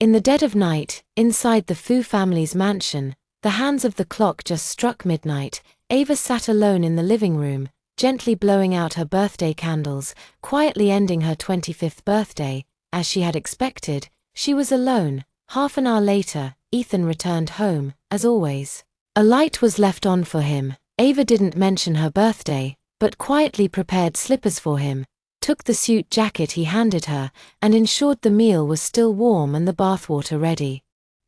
In the dead of night, inside the Fu family's mansion, the hands of the clock just struck midnight. Ava sat alone in the living room, gently blowing out her birthday candles, quietly ending her 25th birthday. As she had expected, she was alone. Half an hour later, Ethan returned home, as always. A light was left on for him. Ava didn't mention her birthday, but quietly prepared slippers for him, took the suit jacket he handed her, and ensured the meal was still warm and the bathwater ready.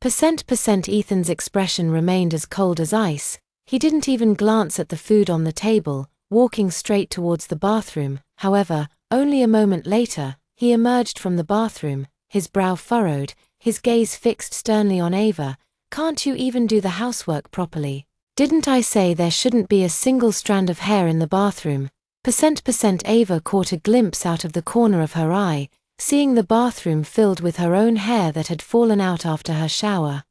Ethan's expression remained as cold as ice. He didn't even glance at the food on the table, walking straight towards the bathroom. However, only a moment later, he emerged from the bathroom, his brow furrowed, his gaze fixed sternly on Ava. "Can't you even do the housework properly? Didn't I say there shouldn't be a single strand of hair in the bathroom?" Ava caught a glimpse out of the corner of her eye, seeing the bathroom filled with her own hair that had fallen out after her shower.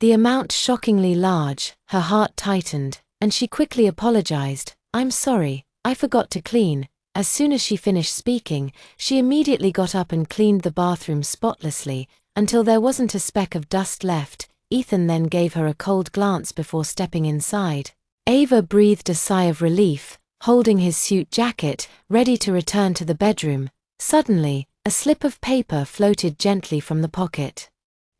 The amount shockingly large, her heart tightened, and she quickly apologized. "I'm sorry, I forgot to clean." As soon as she finished speaking, she immediately got up and cleaned the bathroom spotlessly, until there wasn't a speck of dust left. Ethan then gave her a cold glance before stepping inside. Ava breathed a sigh of relief, holding his suit jacket, ready to return to the bedroom. Suddenly, a slip of paper floated gently from the pocket.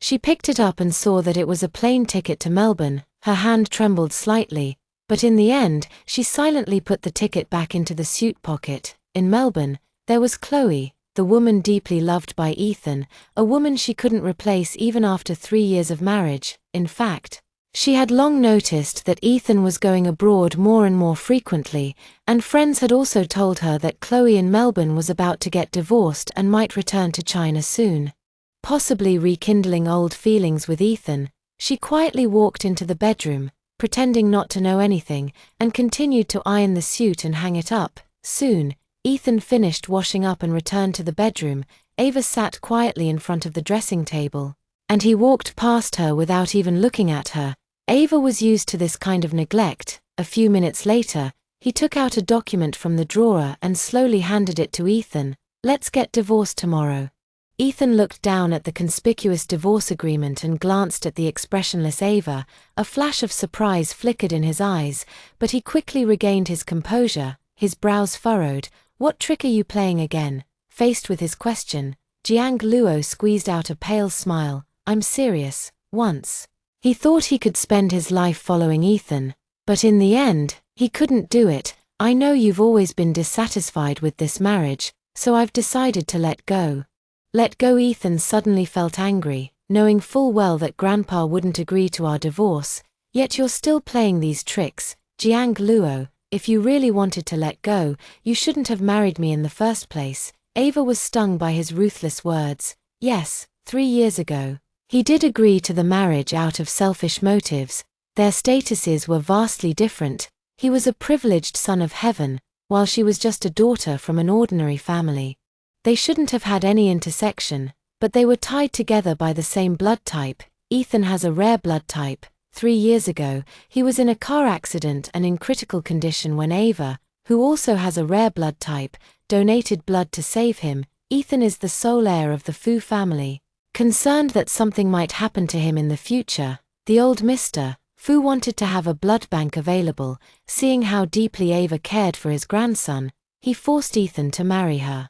She picked it up and saw that it was a plane ticket to Melbourne. Her hand trembled slightly, but in the end, she silently put the ticket back into the suit pocket. In Melbourne, there was Chloe, the woman deeply loved by Ethan, a woman she couldn't replace even after 3 years of marriage. In fact, she had long noticed that Ethan was going abroad more and more frequently, and friends had also told her that Chloe in Melbourne was about to get divorced and might return to China soon. Possibly rekindling old feelings with Ethan, she quietly walked into the bedroom, pretending not to know anything, and continued to iron the suit and hang it up. Soon, Ethan finished washing up and returned to the bedroom. Ava sat quietly in front of the dressing table, and he walked past her without even looking at her. Ava was used to this kind of neglect. A few minutes later, he took out a document from the drawer and slowly handed it to Ethan. "Let's get divorced tomorrow." Ethan looked down at the conspicuous divorce agreement and glanced at the expressionless Ava. A flash of surprise flickered in his eyes, but he quickly regained his composure, his brows furrowed. "What trick are you playing again?" Faced with his question, Jiang Luo squeezed out a pale smile. "I'm serious. Once he thought he could spend his life following Ethan, but in the end, he couldn't do it. I know you've always been dissatisfied with this marriage, so I've decided to let go." Let go? Ethan suddenly felt angry, knowing full well that Grandpa wouldn't agree to our divorce. "Yet you're still playing these tricks, Jiang Luo. If you really wanted to let go, you shouldn't have married me in the first place." Ava was stung by his ruthless words. Yes, 3 years ago, he did agree to the marriage out of selfish motives. Their statuses were vastly different. He was a privileged son of heaven, while she was just a daughter from an ordinary family. They shouldn't have had any intersection, but they were tied together by the same blood type. Ethan has a rare blood type. 3 years ago, he was in a car accident and in critical condition when Ava, who also has a rare blood type, donated blood to save him. Ethan is the sole heir of the Fu family. Concerned that something might happen to him in the future, the old Mr. Fu wanted to have a blood bank available. Seeing how deeply Ava cared for his grandson, he forced Ethan to marry her.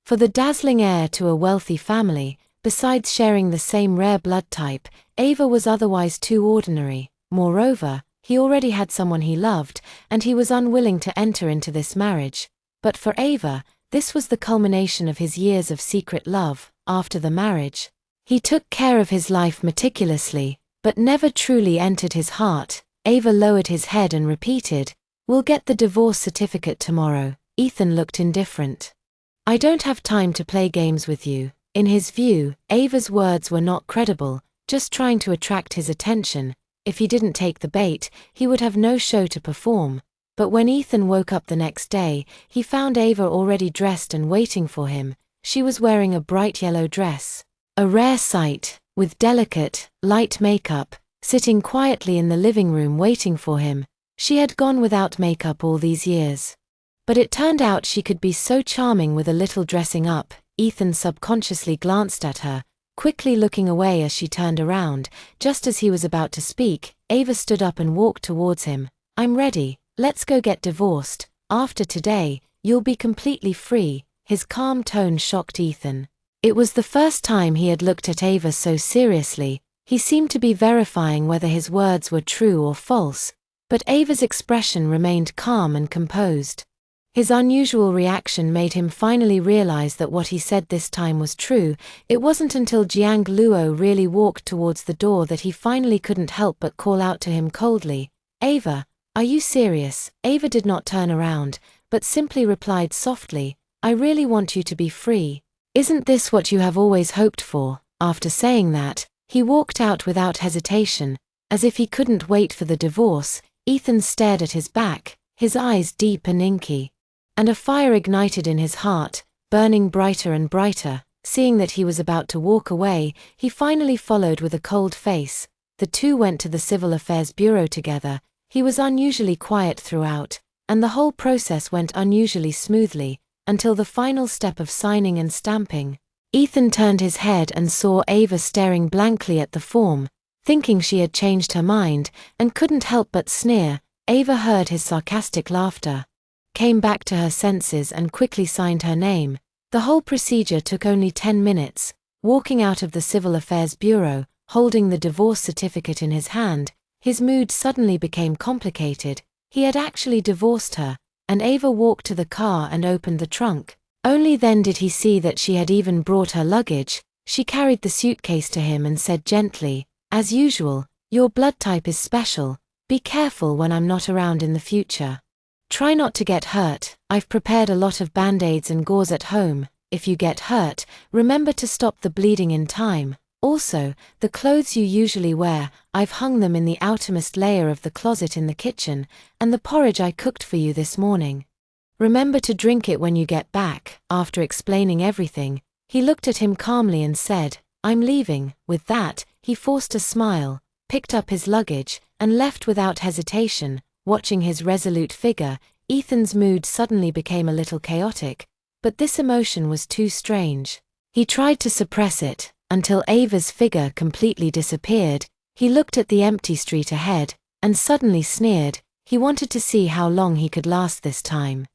For the dazzling heir to a wealthy family, besides sharing the same rare blood type, Ava was otherwise too ordinary. Moreover, he already had someone he loved, and he was unwilling to enter into this marriage. But for Ava, this was the culmination of his years of secret love. After the marriage, he took care of his life meticulously, but never truly entered his heart. Ava lowered his head and repeated, "We'll get the divorce certificate tomorrow." Ethan looked indifferent. "I don't have time to play games with you." In his view, Ava's words were not credible, just trying to attract his attention. If he didn't take the bait, he would have no show to perform. But when Ethan woke up the next day, he found Ava already dressed and waiting for him. She was wearing a bright yellow dress, a rare sight, with delicate, light makeup, sitting quietly in the living room waiting for him. She had gone without makeup all these years. But it turned out she could be so charming with a little dressing up. Ethan subconsciously glanced at her, Quickly looking away as she turned around, just as he was about to speak, Ava stood up and walked towards him. "I'm ready, let's go get divorced. After today, you'll be completely free." His calm tone shocked Ethan. It was the first time he had looked at Ava so seriously. He seemed to be verifying whether his words were true or false, but Ava's expression remained calm and composed. His unusual reaction made him finally realize that what he said this time was true. It wasn't until Jiang Luo really walked towards the door that he finally couldn't help but call out to him coldly, "Ava, are you serious?" Ava did not turn around, but simply replied softly, "I really want you to be free. Isn't this what you have always hoped for?" After saying that, he walked out without hesitation, as if he couldn't wait for the divorce. Ethan stared at his back, his eyes deep and inky. And a fire ignited in his heart, burning brighter and brighter. Seeing that he was about to walk away, he finally followed with a cold face. The two went to the Civil Affairs Bureau together. He was unusually quiet throughout, and the whole process went unusually smoothly, until the final step of signing and stamping. Ethan turned his head and saw Ava staring blankly at the form, thinking she had changed her mind, and couldn't help but sneer. Ava heard his sarcastic laughter, came back to her senses and quickly signed her name. The whole procedure took only 10 minutes. Walking out of the Civil Affairs Bureau, holding the divorce certificate in his hand, his mood suddenly became complicated. He had actually divorced her, and Ava walked to the car and opened the trunk. Only then did he see that she had even brought her luggage. She carried the suitcase to him and said gently, "As usual, your blood type is special. Be careful when I'm not around in the future. Try not to get hurt. I've prepared a lot of band-aids and gauze at home. If you get hurt, remember to stop the bleeding in time. Also, the clothes you usually wear, I've hung them in the outermost layer of the closet in the kitchen, and the porridge I cooked for you this morning. Remember to drink it when you get back." After explaining everything, he looked at him calmly and said, "I'm leaving." With that, he forced a smile, picked up his luggage, and left without hesitation. Watching his resolute figure, Ethan's mood suddenly became a little chaotic, but this emotion was too strange. He tried to suppress it, until Ava's figure completely disappeared. He looked at the empty street ahead, and suddenly sneered. He wanted to see how long he could last this time.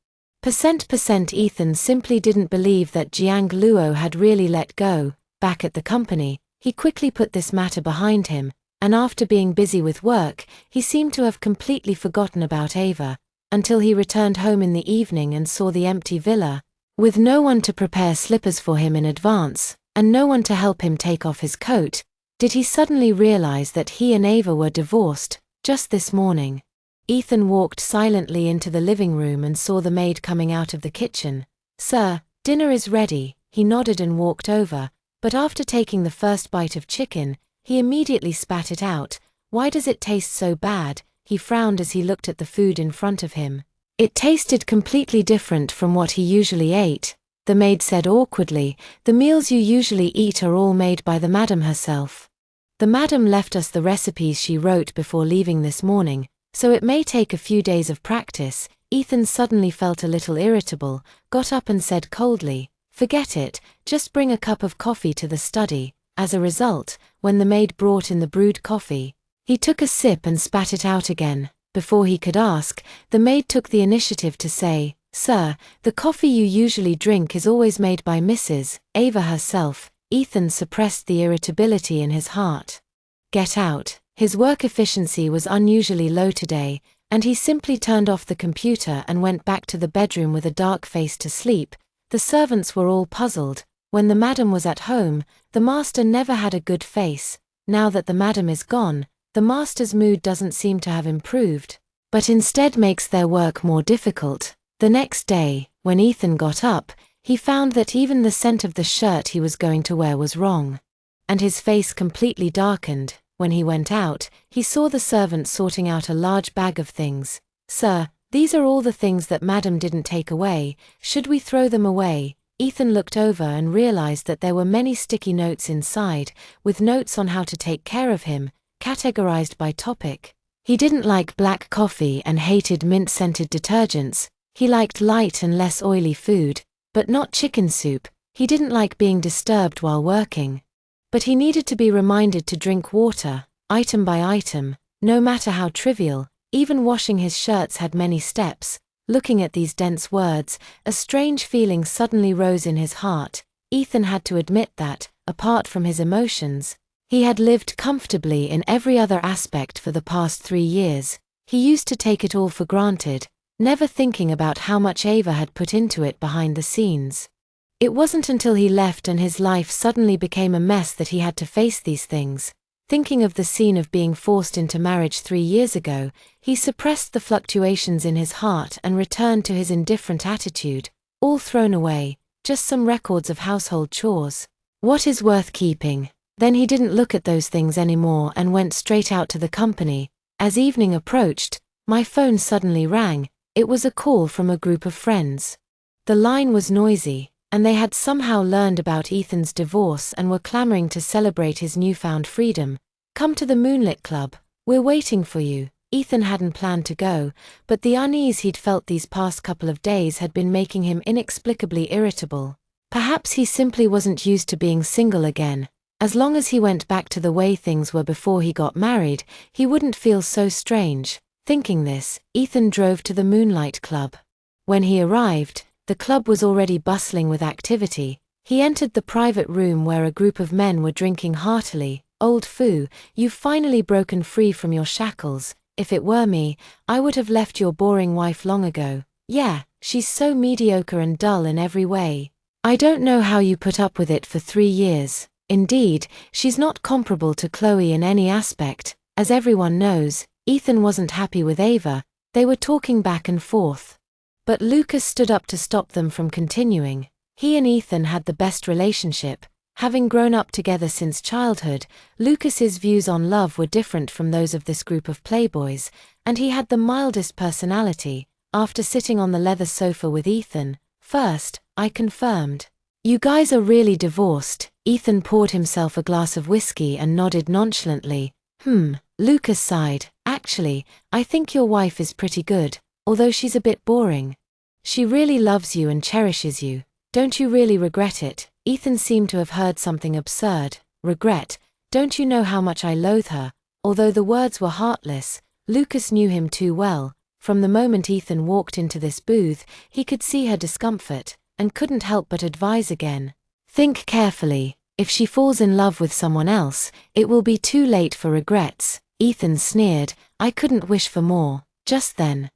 Ethan simply didn't believe that Jiang Luo had really let go. Back at the company, he quickly put this matter behind him, and after being busy with work, he seemed to have completely forgotten about Ava, until he returned home in the evening and saw the empty villa. With no one to prepare slippers for him in advance, and no one to help him take off his coat, did he suddenly realize that he and Ava were divorced, just this morning. Ethan walked silently into the living room and saw the maid coming out of the kitchen. "Sir, dinner is ready." He nodded and walked over, but after taking the first bite of chicken, he immediately spat it out. "Why does it taste so bad?" He frowned as he looked at the food in front of him. It tasted completely different from what he usually ate. The maid said awkwardly, "The meals you usually eat are all made by the madam herself. The madam left us the recipes she wrote before leaving this morning, so it may take a few days of practice." Ethan suddenly felt a little irritable, got up and said coldly, "Forget it, just bring a cup of coffee to the study." As a result, when the maid brought in the brewed coffee, he took a sip and spat it out again. Before he could ask, the maid took the initiative to say, "Sir, the coffee you usually drink is always made by Mrs. Ava herself." Ethan suppressed the irritability in his heart. "Get out." His work efficiency was unusually low today, and he simply turned off the computer and went back to the bedroom with a dark face to sleep. The servants were all puzzled. When the madam was at home, the master never had a good face. Now that the madam is gone, the master's mood doesn't seem to have improved, but instead makes their work more difficult. The next day, when Ethan got up, he found that even the scent of the shirt he was going to wear was wrong, and his face completely darkened. When he went out, he saw the servant sorting out a large bag of things. "Sir, these are all the things that madam didn't take away. Should we throw them away?" Ethan looked over and realized that there were many sticky notes inside, with notes on how to take care of him, categorized by topic. He didn't like black coffee and hated mint-scented detergents. He liked light and less oily food, but not chicken soup. He didn't like being disturbed while working, But he needed to be reminded to drink water, item by item, no matter how trivial. Even washing his shirts had many steps. Looking at these dense words, a strange feeling suddenly rose in his heart. Ethan had to admit that, apart from his emotions, he had lived comfortably in every other aspect for the past 3 years. He used to take it all for granted, never thinking about how much Ava had put into it behind the scenes. It wasn't until he left and his life suddenly became a mess that he had to face these things. Thinking of the scene of being forced into marriage 3 years ago, he suppressed the fluctuations in his heart and returned to his indifferent attitude. All thrown away, just some records of household chores. What is worth keeping? Then he didn't look at those things anymore and went straight out to the company. As evening approached, my phone suddenly rang. It was a call from a group of friends. The line was noisy, and they had somehow learned about Ethan's divorce and were clamoring to celebrate his newfound freedom. "Come to the Moonlit Club, we're waiting for you." Ethan hadn't planned to go, but the unease he'd felt these past couple of days had been making him inexplicably irritable. Perhaps he simply wasn't used to being single again. As long as he went back to the way things were before he got married, he wouldn't feel so strange. Thinking this, Ethan drove to the Moonlight Club. When he arrived, the club was already bustling with activity. He entered the private room where a group of men were drinking heartily. "Old Foo, you've finally broken free from your shackles. If it were me, I would have left your boring wife long ago. Yeah, she's so mediocre and dull in every way. I don't know how you put up with it for 3 years. Indeed, she's not comparable to Chloe in any aspect." As everyone knows, Ethan wasn't happy with Ava. They were talking back and forth. But Lucas stood up to stop them from continuing. He and Ethan had the best relationship. Having grown up together since childhood, Lucas's views on love were different from those of this group of playboys, and he had the mildest personality. After sitting on the leather sofa with Ethan, first, I confirmed, "You guys are really divorced." Ethan poured himself a glass of whiskey and nodded nonchalantly. Lucas sighed. "Actually, I think your wife is pretty good, although she's a bit boring. She really loves you and cherishes you. Don't you really regret it?" Ethan seemed to have heard something absurd. "Regret? Don't you know how much I loathe her?" Although the words were heartless, Lucas knew him too well. From the moment Ethan walked into this booth, he could see her discomfort, and couldn't help but advise again. "Think carefully. If she falls in love with someone else, it will be too late for regrets." Ethan sneered. "I couldn't wish for more." Just then,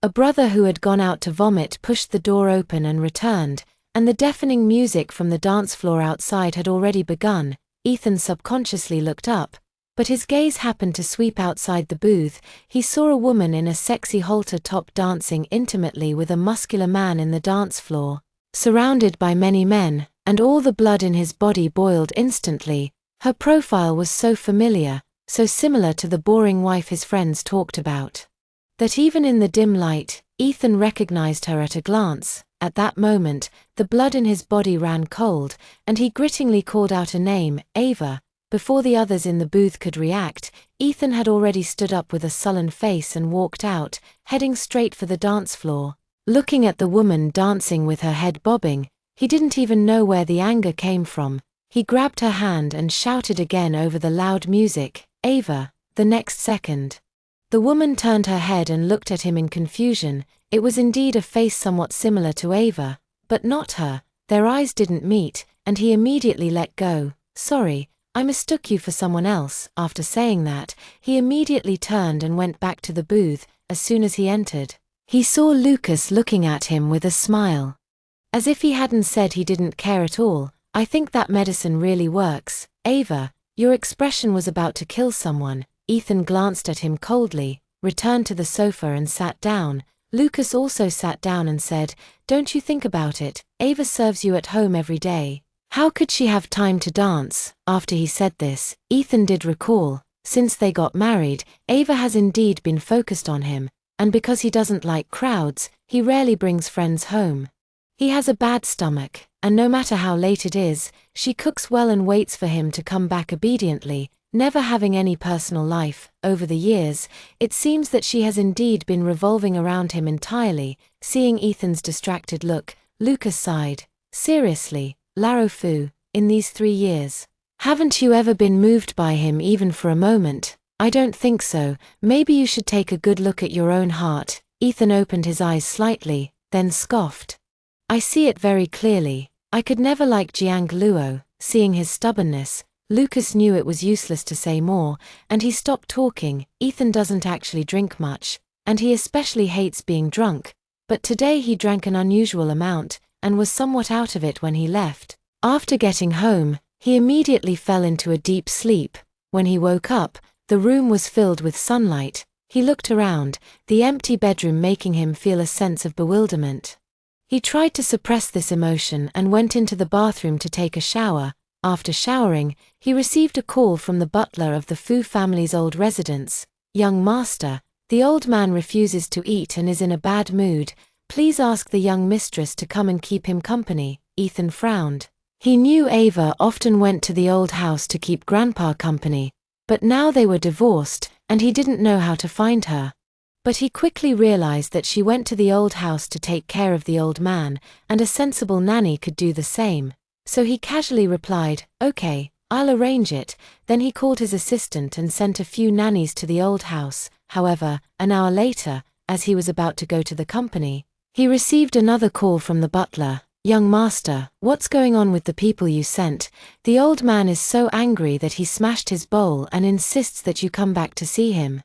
a brother who had gone out to vomit pushed the door open and returned, and the deafening music from the dance floor outside had already begun. Ethan subconsciously looked up, but his gaze happened to sweep outside the booth. He saw a woman in a sexy halter top dancing intimately with a muscular man in the dance floor. Surrounded by many men, and all the blood in his body boiled instantly. Her profile was so familiar, so similar to the boring wife his friends talked about, that even in the dim light, Ethan recognized her at a glance. At that moment, the blood in his body ran cold, and he grittingly called out a name, "Ava." Before the others in the booth could react, Ethan had already stood up with a sullen face and walked out, heading straight for the dance floor. Looking at the woman dancing with her head bobbing, he didn't even know where the anger came from. He grabbed her hand and shouted again over the loud music, "Ava." The next second, the woman turned her head and looked at him in confusion. It was indeed a face somewhat similar to Ava, but not her. Their eyes didn't meet, and he immediately let go. "Sorry, I mistook you for someone else." After saying that, he immediately turned and went back to the booth. As soon as he entered, he saw Lucas looking at him with a smile, as if he hadn't said he didn't care at all. "I think that medicine really works. Ava, your expression was about to kill someone." Ethan glanced at him coldly, returned to the sofa and sat down. Lucas also sat down and said, "Don't you think about it, Ava serves you at home every day. How could she have time to dance?" After he said this, Ethan did recall, since they got married, Ava has indeed been focused on him, and because he doesn't like crowds, he rarely brings friends home. He has a bad stomach, and no matter how late it is, she cooks well and waits for him to come back obediently, never having any personal life. Over the years, it seems that she has indeed been revolving around him entirely. Seeing Ethan's distracted look, Lucas sighed. "Seriously, Laro Fu, in these 3 years, Haven't you ever been moved by him even for a moment? I don't think so. Maybe you should take a good look at your own heart. Ethan opened his eyes slightly, then scoffed. I see it very clearly. I could never like Jiang Luo. Seeing his stubbornness, Lucas knew it was useless to say more, and he stopped talking. Ethan doesn't actually drink much, and he especially hates being drunk, but today he drank an unusual amount, and was somewhat out of it when he left. After getting home, he immediately fell into a deep sleep. When he woke up, the room was filled with sunlight. He looked around, the empty bedroom making him feel a sense of bewilderment. He tried to suppress this emotion and went into the bathroom to take a shower. After showering, he received a call from the butler of the Fu family's old residence. Young master, the old man refuses to eat and is in a bad mood. Please ask the young mistress to come and keep him company. Ethan frowned. He knew Ava often went to the old house to keep Grandpa company, but now they were divorced, and he didn't know how to find her. But he quickly realized that she went to the old house to take care of the old man, and a sensible nanny could do the same. So he casually replied, "Okay, I'll arrange it." Then he called his assistant and sent a few nannies to the old house. However, an hour later, as he was about to go to the company, he received another call from the butler. "Young master, what's going on with the people you sent? The old man is so angry that he smashed his bowl and insists that you come back to see him."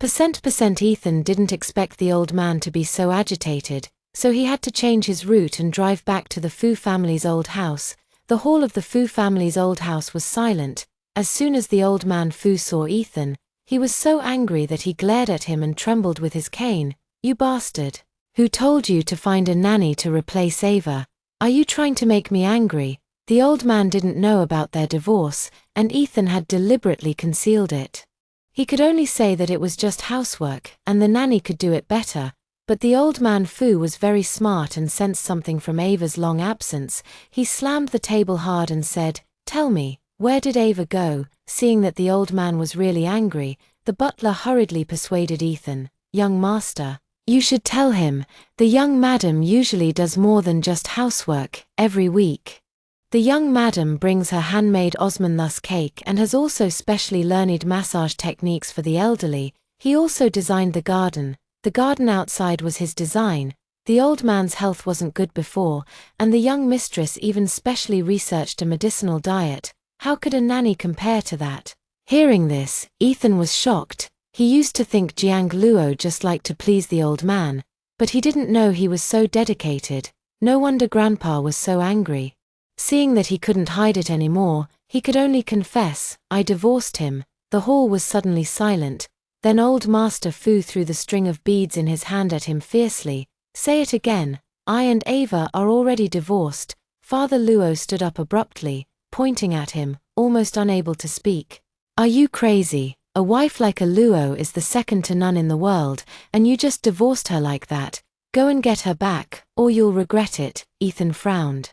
Ethan didn't expect the old man to be so agitated, so he had to change his route and drive back to the Fu family's old house. The hall of the Fu family's old house was silent. As soon as the old man Fu saw Ethan, he was so angry that he glared at him and trembled with his cane. "You bastard! Who told you to find a nanny to replace Ava? Are you trying to make me angry?" The old man didn't know about their divorce, and Ethan had deliberately concealed it. He could only say that it was just housework, and the nanny could do it better. But the old man Fu was very smart and sensed something from Ava's long absence. He slammed the table hard and said, "Tell me, where did Ava go?" Seeing that the old man was really angry, the butler hurriedly persuaded Ethan, "Young master, you should tell him. The young madam usually does more than just housework. Every week, the young madam brings her handmade osmanthus cake and has also specially learned massage techniques for the elderly. He also designed the garden. The garden outside was his design. The old man's health wasn't good before, and the young mistress even specially researched a medicinal diet. How could a nanny compare to that?" Hearing this, Ethan was shocked. He used to think Jiang Luo just liked to please the old man, but he didn't know he was so dedicated. No wonder Grandpa was so angry. Seeing that he couldn't hide it anymore, he could only confess, "I divorced him." The hall was suddenly silent. Then old Master Fu threw the string of beads in his hand at him fiercely. "Say it again. I and Ava are already divorced." Father Luo stood up abruptly, pointing at him, almost unable to speak. "Are you crazy? A wife like a Luo is the second to none in the world, and you just divorced her like that. Go and get her back, or you'll regret it." Ethan frowned.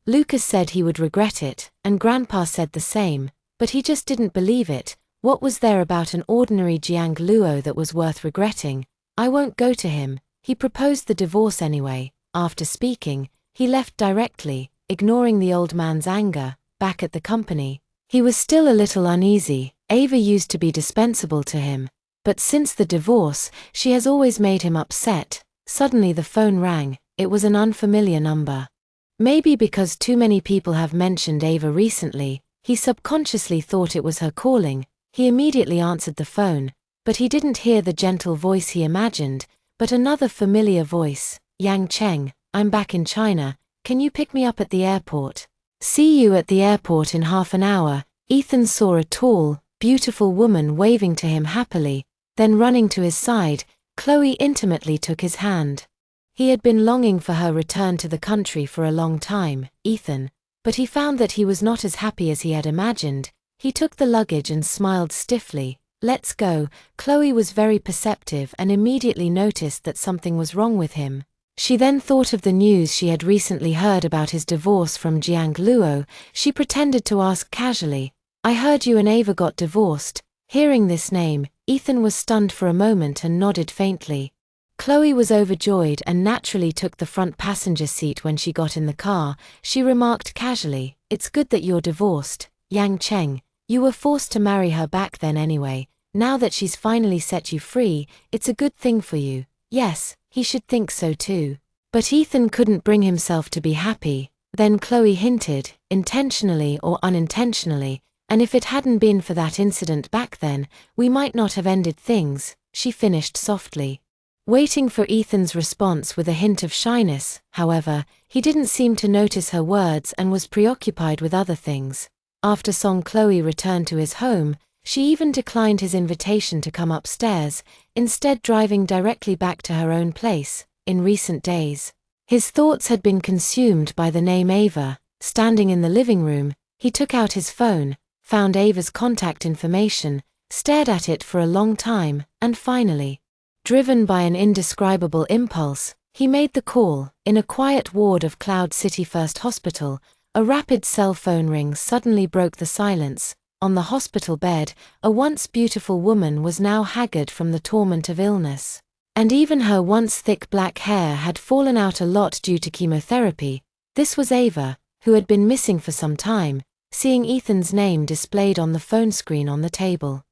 Lucas said he would regret it, and Grandpa said the same, but he just didn't believe it. What was there about an ordinary Jiang Luo that was worth regretting? "I won't go to him. He proposed the divorce anyway." After speaking, he left directly, ignoring the old man's anger. Back at the company, he was still a little uneasy. Ava used to be dispensable to him, but since the divorce, she has always made him upset. Suddenly the phone rang. It was an unfamiliar number. Maybe because too many people have mentioned Ava recently, he subconsciously thought it was her calling. He immediately answered the phone, but he didn't hear the gentle voice he imagined, but another familiar voice. "Yang Cheng, I'm back in China. Can you pick me up at the airport?" "See you at the airport in half an hour." Ethan saw a tall, beautiful woman waving to him happily, then running to his side, Chloe intimately took his hand. He had been longing for her return to the country for a long time, Ethan, but he found that he was not as happy as he had imagined. He took the luggage and smiled stiffly. "Let's go." Chloe was very perceptive and immediately noticed that something was wrong with him. She then thought of the news she had recently heard about his divorce from Jiang Luo. She pretended to ask casually, "I heard you and Ava got divorced." Hearing this name, Ethan was stunned for a moment and nodded faintly. Chloe was overjoyed and naturally took the front passenger seat when she got in the car. She remarked casually, "It's good that you're divorced." Yang Cheng, you were forced to marry her back then anyway. Now that she's finally set you free, it's a good thing for you. Yes, he should think so too. But Ethan couldn't bring himself to be happy. Then Chloe hinted, intentionally or unintentionally, and if it hadn't been for that incident back then, we might not have ended things, she finished softly. Waiting for Ethan's response with a hint of shyness, however, he didn't seem to notice her words and was preoccupied with other things. After Song Chloe returned to his home, she even declined his invitation to come upstairs, instead driving directly back to her own place. In recent days, his thoughts had been consumed by the name Ava. Standing in the living room, he took out his phone, found Ava's contact information, stared at it for a long time, and finally, driven by an indescribable impulse, he made the call. In a quiet ward of Cloud City First Hospital, a rapid cell phone ring suddenly broke the silence. On the hospital bed, a once beautiful woman was now haggard from the torment of illness. And even her once thick black hair had fallen out a lot due to chemotherapy. This was Ava, who had been missing for some time, seeing Ethan's name displayed on the phone screen on the table.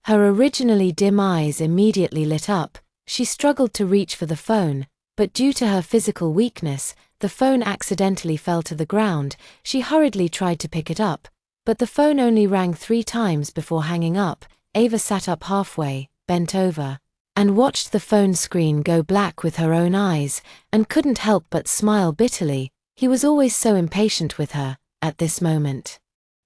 Her originally dim eyes immediately lit up. She struggled to reach for the phone, but due to her physical weakness, the phone accidentally fell to the ground. She hurriedly tried to pick it up, but the phone only rang 3 times before hanging up. Ava sat up halfway, bent over, and watched the phone screen go black with her own eyes, and couldn't help but smile bitterly. He was always so impatient with her, at this moment.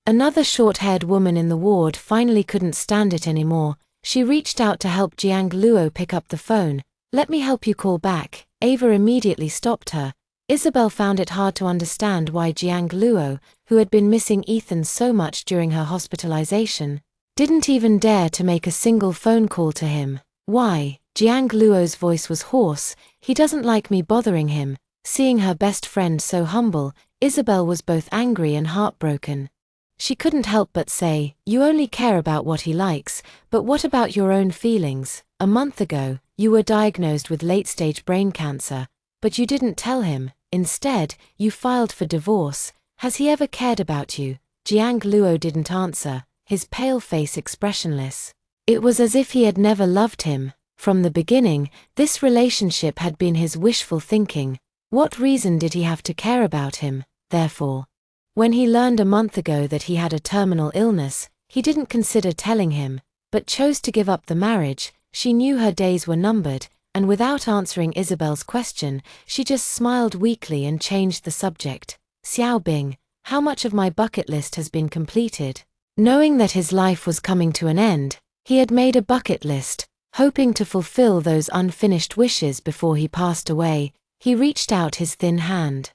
Another short-haired woman in the ward finally couldn't stand it anymore. She reached out to help Jiang Luo pick up the phone. "Let me help you call back." Ava immediately stopped her. Isabel found it hard to understand why Jiang Luo, who had been missing Ethan so much during her hospitalization, didn't even dare to make a single phone call to him. "Why?" Jiang Luo's voice was hoarse. "He doesn't like me bothering him." Seeing her best friend so humble, Isabel was both angry and heartbroken. She couldn't help but say, "You only care about what he likes, but what about your own feelings? A month ago, you were diagnosed with late-stage brain cancer, but you didn't tell him. Instead, you filed for divorce. Has he ever cared about you?" Jiang Luo didn't answer, his pale face expressionless. It was as if he had never loved him. From the beginning, this relationship had been his wishful thinking. What reason did he have to care about him, therefore? When he learned a month ago that he had a terminal illness, he didn't consider telling him, but chose to give up the marriage. She knew her days were numbered, and without answering Isabel's question, she just smiled weakly and changed the subject. "Xiao Bing, how much of my bucket list has been completed?" Knowing that his life was coming to an end, he had made a bucket list, hoping to fulfill those unfinished wishes before he passed away. He reached out his thin hand,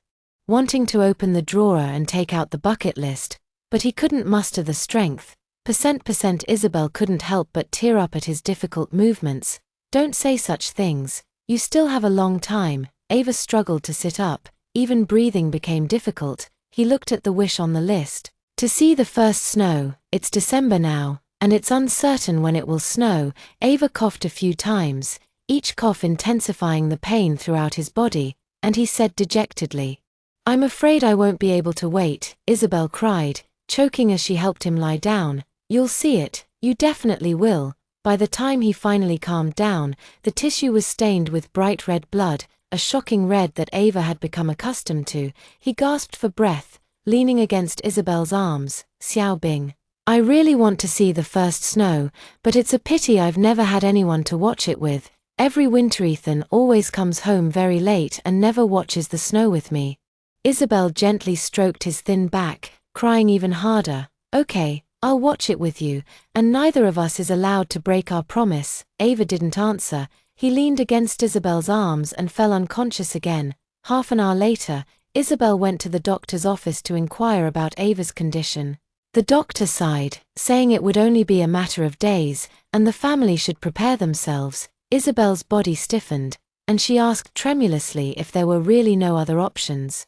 wanting to open the drawer and take out the bucket list, but he couldn't muster the strength. Isabel couldn't help but tear up at his difficult movements. "Don't say such things. You still have a long time." Ava struggled to sit up. Even breathing became difficult. He looked at the wish on the list. "To see the first snow. It's December now, and it's uncertain when it will snow." Ava coughed a few times, each cough intensifying the pain throughout his body, and he said dejectedly, "I'm afraid I won't be able to wait." Isabel cried, choking as she helped him lie down. "You'll see it. You definitely will." By the time he finally calmed down, the tissue was stained with bright red blood, a shocking red that Ava had become accustomed to. He gasped for breath, leaning against Isabel's arms. "Xiao Bing, I really want to see the first snow, but it's a pity I've never had anyone to watch it with. Every winter Ethan always comes home very late and never watches the snow with me." Isabel gently stroked his thin back, crying even harder. "Okay, I'll watch it with you, and neither of us is allowed to break our promise." Ava didn't answer. He leaned against Isabel's arms and fell unconscious again. Half an hour later, Isabel went to the doctor's office to inquire about Ava's condition. The doctor sighed, saying it would only be a matter of days, and the family should prepare themselves. Isabel's body stiffened, and she asked tremulously if there were really no other options.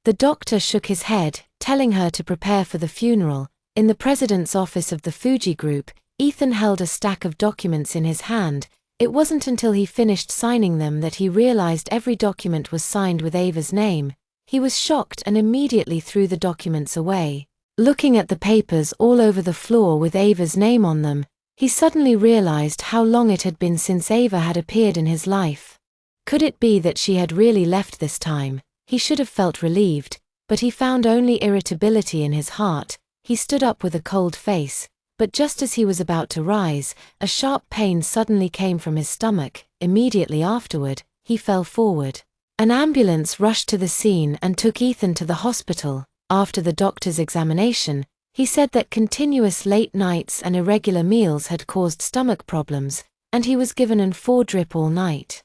The doctor shook his head, telling her to prepare for the funeral. In the president's office of the Fuji Group, Ethan held a stack of documents in his hand. It wasn't until he finished signing them that he realized every document was signed with Ava's name. He was shocked and immediately threw the documents away. Looking at the papers all over the floor with Ava's name on them, he suddenly realized how long it had been since Ava had appeared in his life. Could it be that she had really left this time? He should have felt relieved, but he found only irritability in his heart. He stood up with a cold face, but just as he was about to rise, a sharp pain suddenly came from his stomach. Immediately afterward, he fell forward. An ambulance rushed to the scene and took Ethan to the hospital. After the doctor's examination, he said that continuous late nights and irregular meals had caused stomach problems, and he was given an 4-drip all night.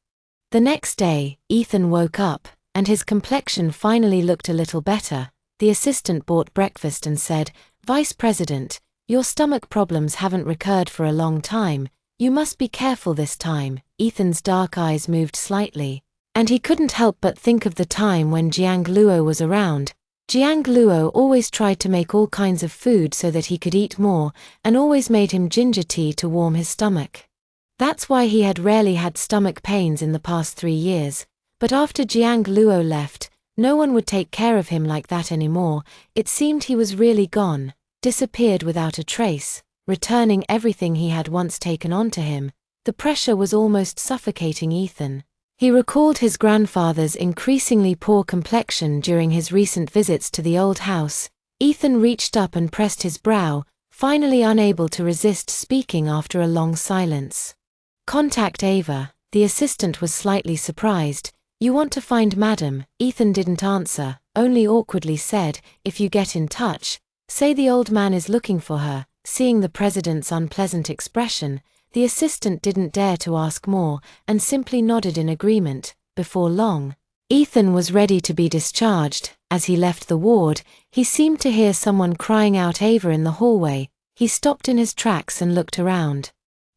The next day, Ethan woke up, and his complexion finally looked a little better. The assistant bought breakfast and said, "Vice President, your stomach problems haven't recurred for a long time. You must be careful this time." Ethan's dark eyes moved slightly, and he couldn't help but think of the time when Jiang Luo was around. Jiang Luo always tried to make all kinds of food so that he could eat more, and always made him ginger tea to warm his stomach. That's why he had rarely had stomach pains in the past 3 years. But after Jiang Luo left, no one would take care of him like that anymore. It seemed he was really gone, disappeared without a trace, returning everything he had once taken onto him. The pressure was almost suffocating Ethan. He recalled his grandfather's increasingly poor complexion during his recent visits to the old house. Ethan reached up and pressed his brow, finally unable to resist speaking after a long silence. "Contact Ava." The assistant was slightly surprised. "You want to find Madam?" Ethan didn't answer, only awkwardly said, "If you get in touch, say the old man is looking for her." Seeing the president's unpleasant expression, the assistant didn't dare to ask more, and simply nodded in agreement. Before long, Ethan was ready to be discharged. As he left the ward, he seemed to hear someone crying out Ava in the hallway. He stopped in his tracks and looked around.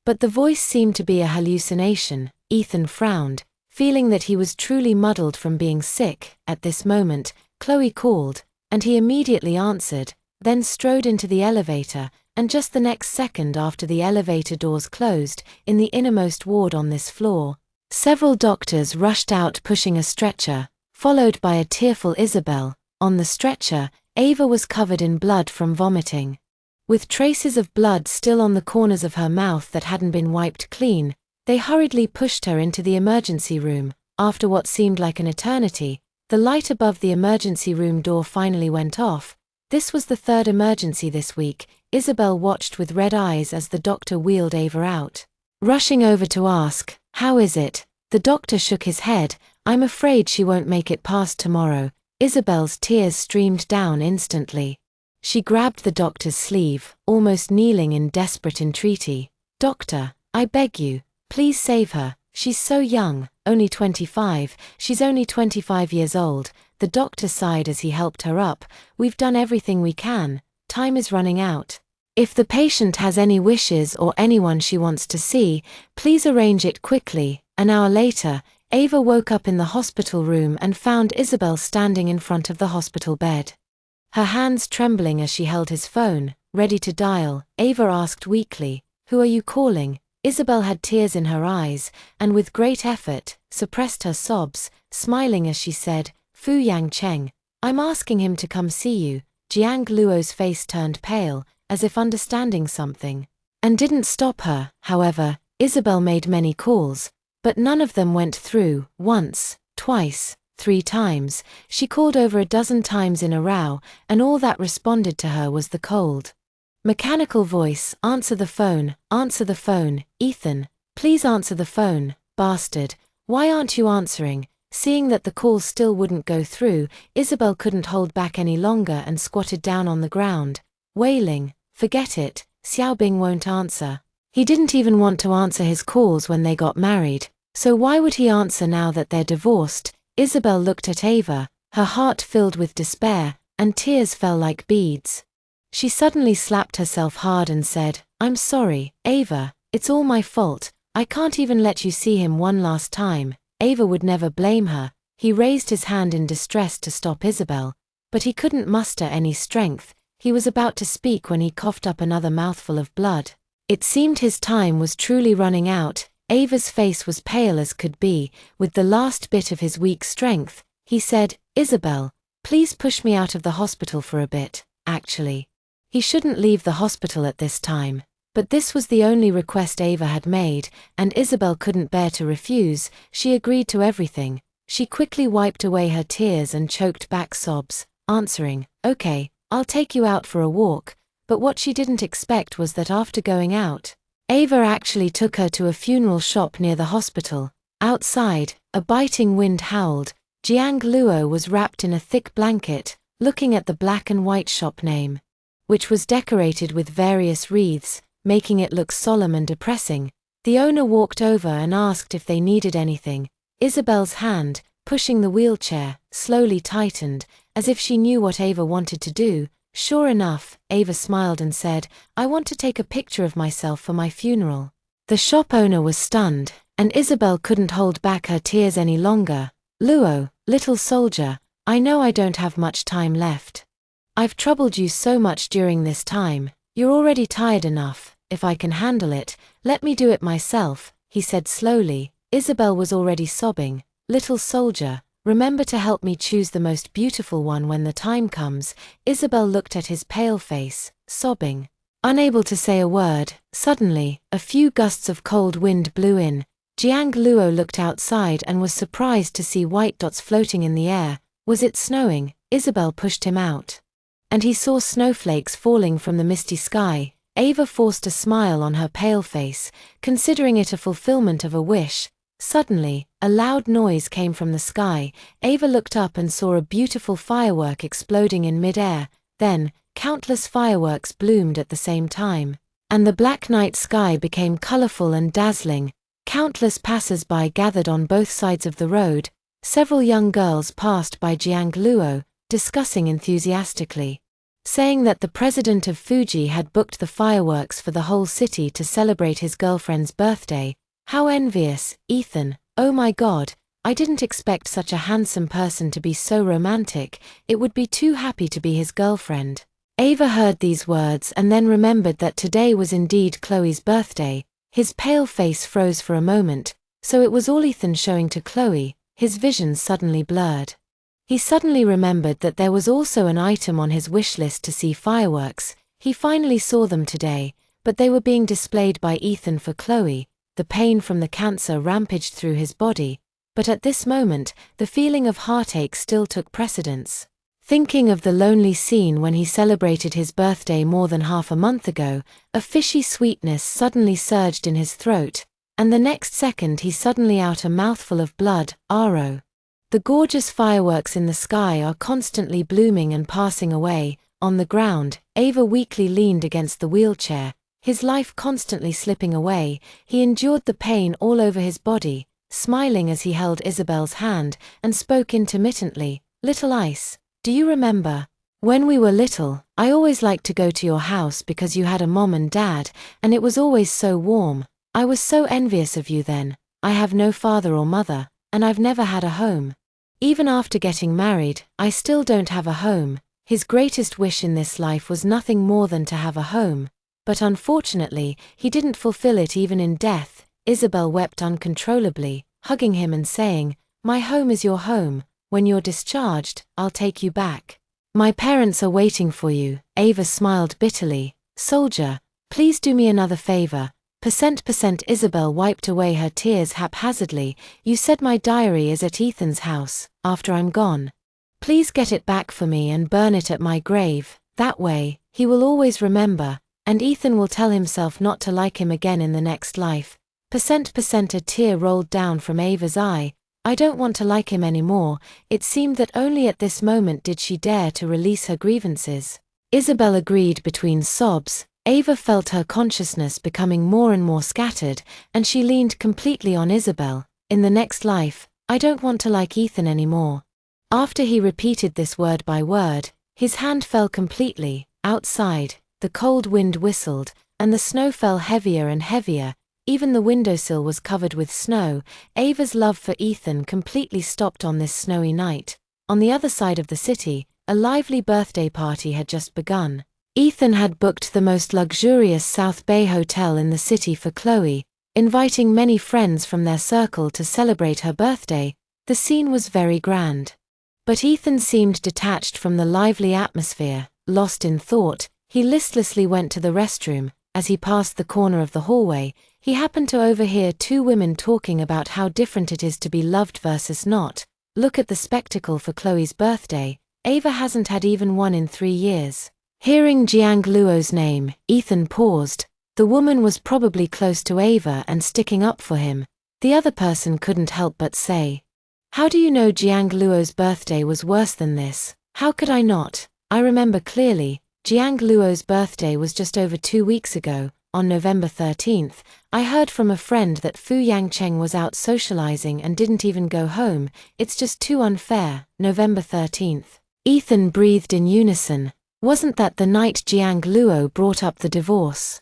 But the voice seemed to be a hallucination. Ethan frowned, feeling that he was truly muddled from being sick. At this moment, Chloe called, and he immediately answered, then strode into the elevator, and just the next second after the elevator doors closed, in the innermost ward on this floor, several doctors rushed out pushing a stretcher, followed by a tearful Isabel. On the stretcher, Ava was covered in blood from vomiting. With traces of blood still on the corners of her mouth that hadn't been wiped clean, they hurriedly pushed her into the emergency room. After what seemed like an eternity, the light above the emergency room door finally went off. This was the 3rd emergency this week. Isabel watched with red eyes as the doctor wheeled Ava out. Rushing over to ask, "How is it?" The doctor shook his head. "I'm afraid she won't make it past tomorrow." Isabel's tears streamed down instantly. She grabbed the doctor's sleeve, almost kneeling in desperate entreaty. "Doctor, I beg you, please save her. She's so young, only 25, she's only 25 years old." The doctor sighed as he helped her up. "We've done everything we can. Time is running out. If the patient has any wishes or anyone she wants to see, please arrange it quickly." An hour later, Ava woke up in the hospital room and found Isabel standing in front of the hospital bed. Her hands trembling as she held his phone, ready to dial. Ava asked weakly, "Who are you calling?" Isabel had tears in her eyes, and with great effort, suppressed her sobs, smiling as she said, "Fu Yang Cheng. I'm asking him to come see you." Jiang Luo's face turned pale, as if understanding something, and didn't stop her. However, Isabel made many calls, but none of them went through. Once, twice, 3 times, she called over a dozen times in a row, and all that responded to her was the cold, mechanical voice, "Answer the phone, answer the phone, Ethan, please answer the phone, bastard, why aren't you answering?" Seeing that the call still wouldn't go through, Isabel couldn't hold back any longer and squatted down on the ground, wailing, "Forget it, Xiaobing won't answer. He didn't even want to answer his calls when they got married, so why would he answer now that they're divorced?" Isabel looked at Ava, her heart filled with despair, and tears fell like beads. She suddenly slapped herself hard and said, "I'm sorry, Ava, it's all my fault. I can't even let you see him one last time." Ava would never blame her. He raised his hand in distress to stop Isabel, but he couldn't muster any strength. He was about to speak when he coughed up another mouthful of blood. It seemed his time was truly running out. Ava's face was pale as could be. With the last bit of his weak strength, he said, "Isabel, please push me out of the hospital for a bit. Actually, He shouldn't leave the hospital at this time. But this was the only request Ava had made, and Isabel couldn't bear to refuse. She agreed to everything. She quickly wiped away her tears and choked back sobs, answering, "Okay, I'll take you out for a walk." But what she didn't expect was that after going out, Ava actually took her to a funeral shop near the hospital. Outside, a biting wind howled. Jiang Luo was wrapped in a thick blanket, looking at the black and white shop name, which was decorated with various wreaths, making it look solemn and depressing. The owner walked over and asked if they needed anything. Isabel's hand, pushing the wheelchair, slowly tightened, as if she knew what Ava wanted to do. Sure enough, Ava smiled and said, "I want to take a picture of myself for my funeral." The shop owner was stunned, and Isabel couldn't hold back her tears any longer. "Luo, little soldier, I know I don't have much time left. I've troubled you so much during this time. You're already tired enough. If I can handle it, let me do it myself," he said slowly. Isabel was already sobbing. "Little soldier, remember to help me choose the most beautiful one when the time comes." Isabel looked at his pale face, sobbing, unable to say a word. Suddenly, a few gusts of cold wind blew in. Jiang Luo looked outside and was surprised to see white dots floating in the air. Was it snowing? Isabel pushed him out, and he saw snowflakes falling from the misty sky. Ava forced a smile on her pale face, considering it a fulfillment of a wish. Suddenly, a loud noise came from the sky. Ava looked up and saw a beautiful firework exploding in mid-air. Then, countless fireworks bloomed at the same time, and the black night sky became colorful and dazzling. Countless passers-by gathered on both sides of the road. Several young girls passed by Jiang Luo, discussing enthusiastically, saying that the president of Fuji had booked the fireworks for the whole city to celebrate his girlfriend's birthday. How envious, Ethan. Oh my God, I didn't expect such a handsome person to be so romantic. It would be too happy to be his girlfriend. Ava heard these words and then remembered that today was indeed Chloe's birthday. His pale face froze for a moment. So it was all Ethan showing to Chloe. His visions suddenly blurred. He suddenly remembered that there was also an item on his wish list to see fireworks. He finally saw them today, but they were being displayed by Ethan for Chloe. The pain from the cancer rampaged through his body, but at this moment, the feeling of heartache still took precedence. Thinking of the lonely scene when he celebrated his birthday more than half a month ago, a fishy sweetness suddenly surged in his throat, and the next second he suddenly out a mouthful of blood. Aro. The gorgeous fireworks in the sky are constantly blooming and passing away. On the ground, Ava weakly leaned against the wheelchair, his life constantly slipping away. He endured the pain all over his body, smiling as he held Isabel's hand, and spoke intermittently. "Little Ice, do you remember? When we were little, I always liked to go to your house because you had a mom and dad, and it was always so warm. I was so envious of you then. I have no father or mother, and I've never had a home. Even after getting married, I still don't have a home." His greatest wish in this life was nothing more than to have a home. But unfortunately, he didn't fulfill it even in death. Isabel wept uncontrollably, hugging him and saying, "My home is your home. When you're discharged, I'll take you back. My parents are waiting for you." Ava smiled bitterly. "Soldier, please do me another favor." Isabel wiped away her tears haphazardly. "You said my diary is at Ethan's house, after I'm gone. Please get it back for me and burn it at my grave. That way, he will always remember, and Ethan will tell himself not to like him again in the next life." A tear rolled down from Ava's eye. I don't want to like him anymore. It seemed that only at this moment did she dare to release her grievances. Isabel agreed between sobs. Ava felt her consciousness becoming more and more scattered, and she leaned completely on Isabel. "In the next life, I don't want to like Ethan anymore." After he repeated this word by word, his hand fell completely. Outside, the cold wind whistled, and the snow fell heavier and heavier. Even the windowsill was covered with snow. Ava's love for Ethan completely stopped on this snowy night. On the other side of the city, a lively birthday party had just begun. Ethan had booked the most luxurious South Bay hotel in the city for Chloe, inviting many friends from their circle to celebrate her birthday. The scene was very grand. But Ethan seemed detached from the lively atmosphere, lost in thought. He listlessly went to the restroom. As he passed the corner of the hallway, he happened to overhear two women talking about how different it is to be loved versus not. Look at the spectacle for Chloe's birthday. Ava hasn't had even one in 3 years. Hearing Jiang Luo's name, Ethan paused. The woman was probably close to Ava and sticking up for him. The other person couldn't help but say, "How do you know Jiang Luo's birthday was worse than this?" "How could I not? I remember clearly. Jiang Luo's birthday was just over 2 weeks ago, on November 13th. I heard from a friend that Fu Yangcheng was out socializing and didn't even go home. It's just too unfair." November 13th. Ethan breathed in unison. Wasn't that the night Jiang Luo brought up the divorce?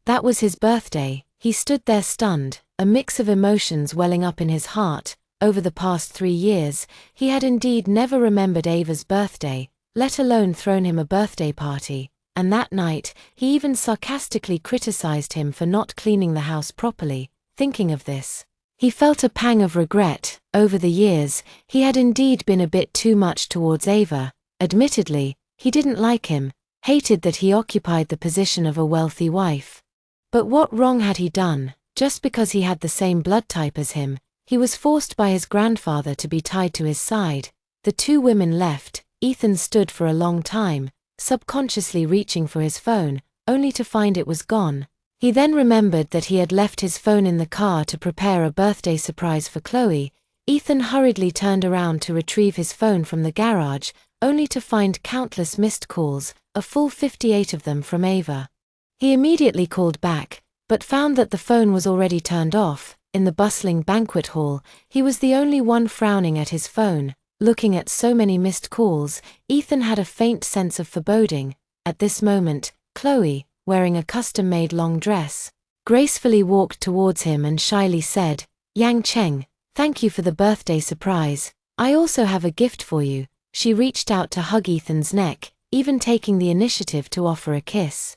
That was his birthday. He stood there stunned, a mix of emotions welling up in his heart. Over the past 3 years, he had indeed never remembered Ava's birthday, let alone thrown him a birthday party, and that night, he even sarcastically criticized him for not cleaning the house properly. Thinking of this, he felt a pang of regret. Over the years, he had indeed been a bit too much towards Ava. Admittedly, he didn't like him, hated that he occupied the position of a wealthy wife. But what wrong had he done? Just because he had the same blood type as him, he was forced by his grandfather to be tied to his side. The two women left. Ethan stood for a long time, subconsciously reaching for his phone, only to find it was gone. He then remembered that he had left his phone in the car to prepare a birthday surprise for Chloe. Ethan hurriedly turned around to retrieve his phone from the garage, only to find countless missed calls, a full 58 of them from Ava. He immediately called back, but found that the phone was already turned off. In the bustling banquet hall, he was the only one frowning at his phone. Looking at so many missed calls, Ethan had a faint sense of foreboding. At this moment, Chloe, wearing a custom-made long dress, gracefully walked towards him and shyly said, "Yang Cheng, thank you for the birthday surprise. I also have a gift for you." She reached out to hug Ethan's neck, even taking the initiative to offer a kiss.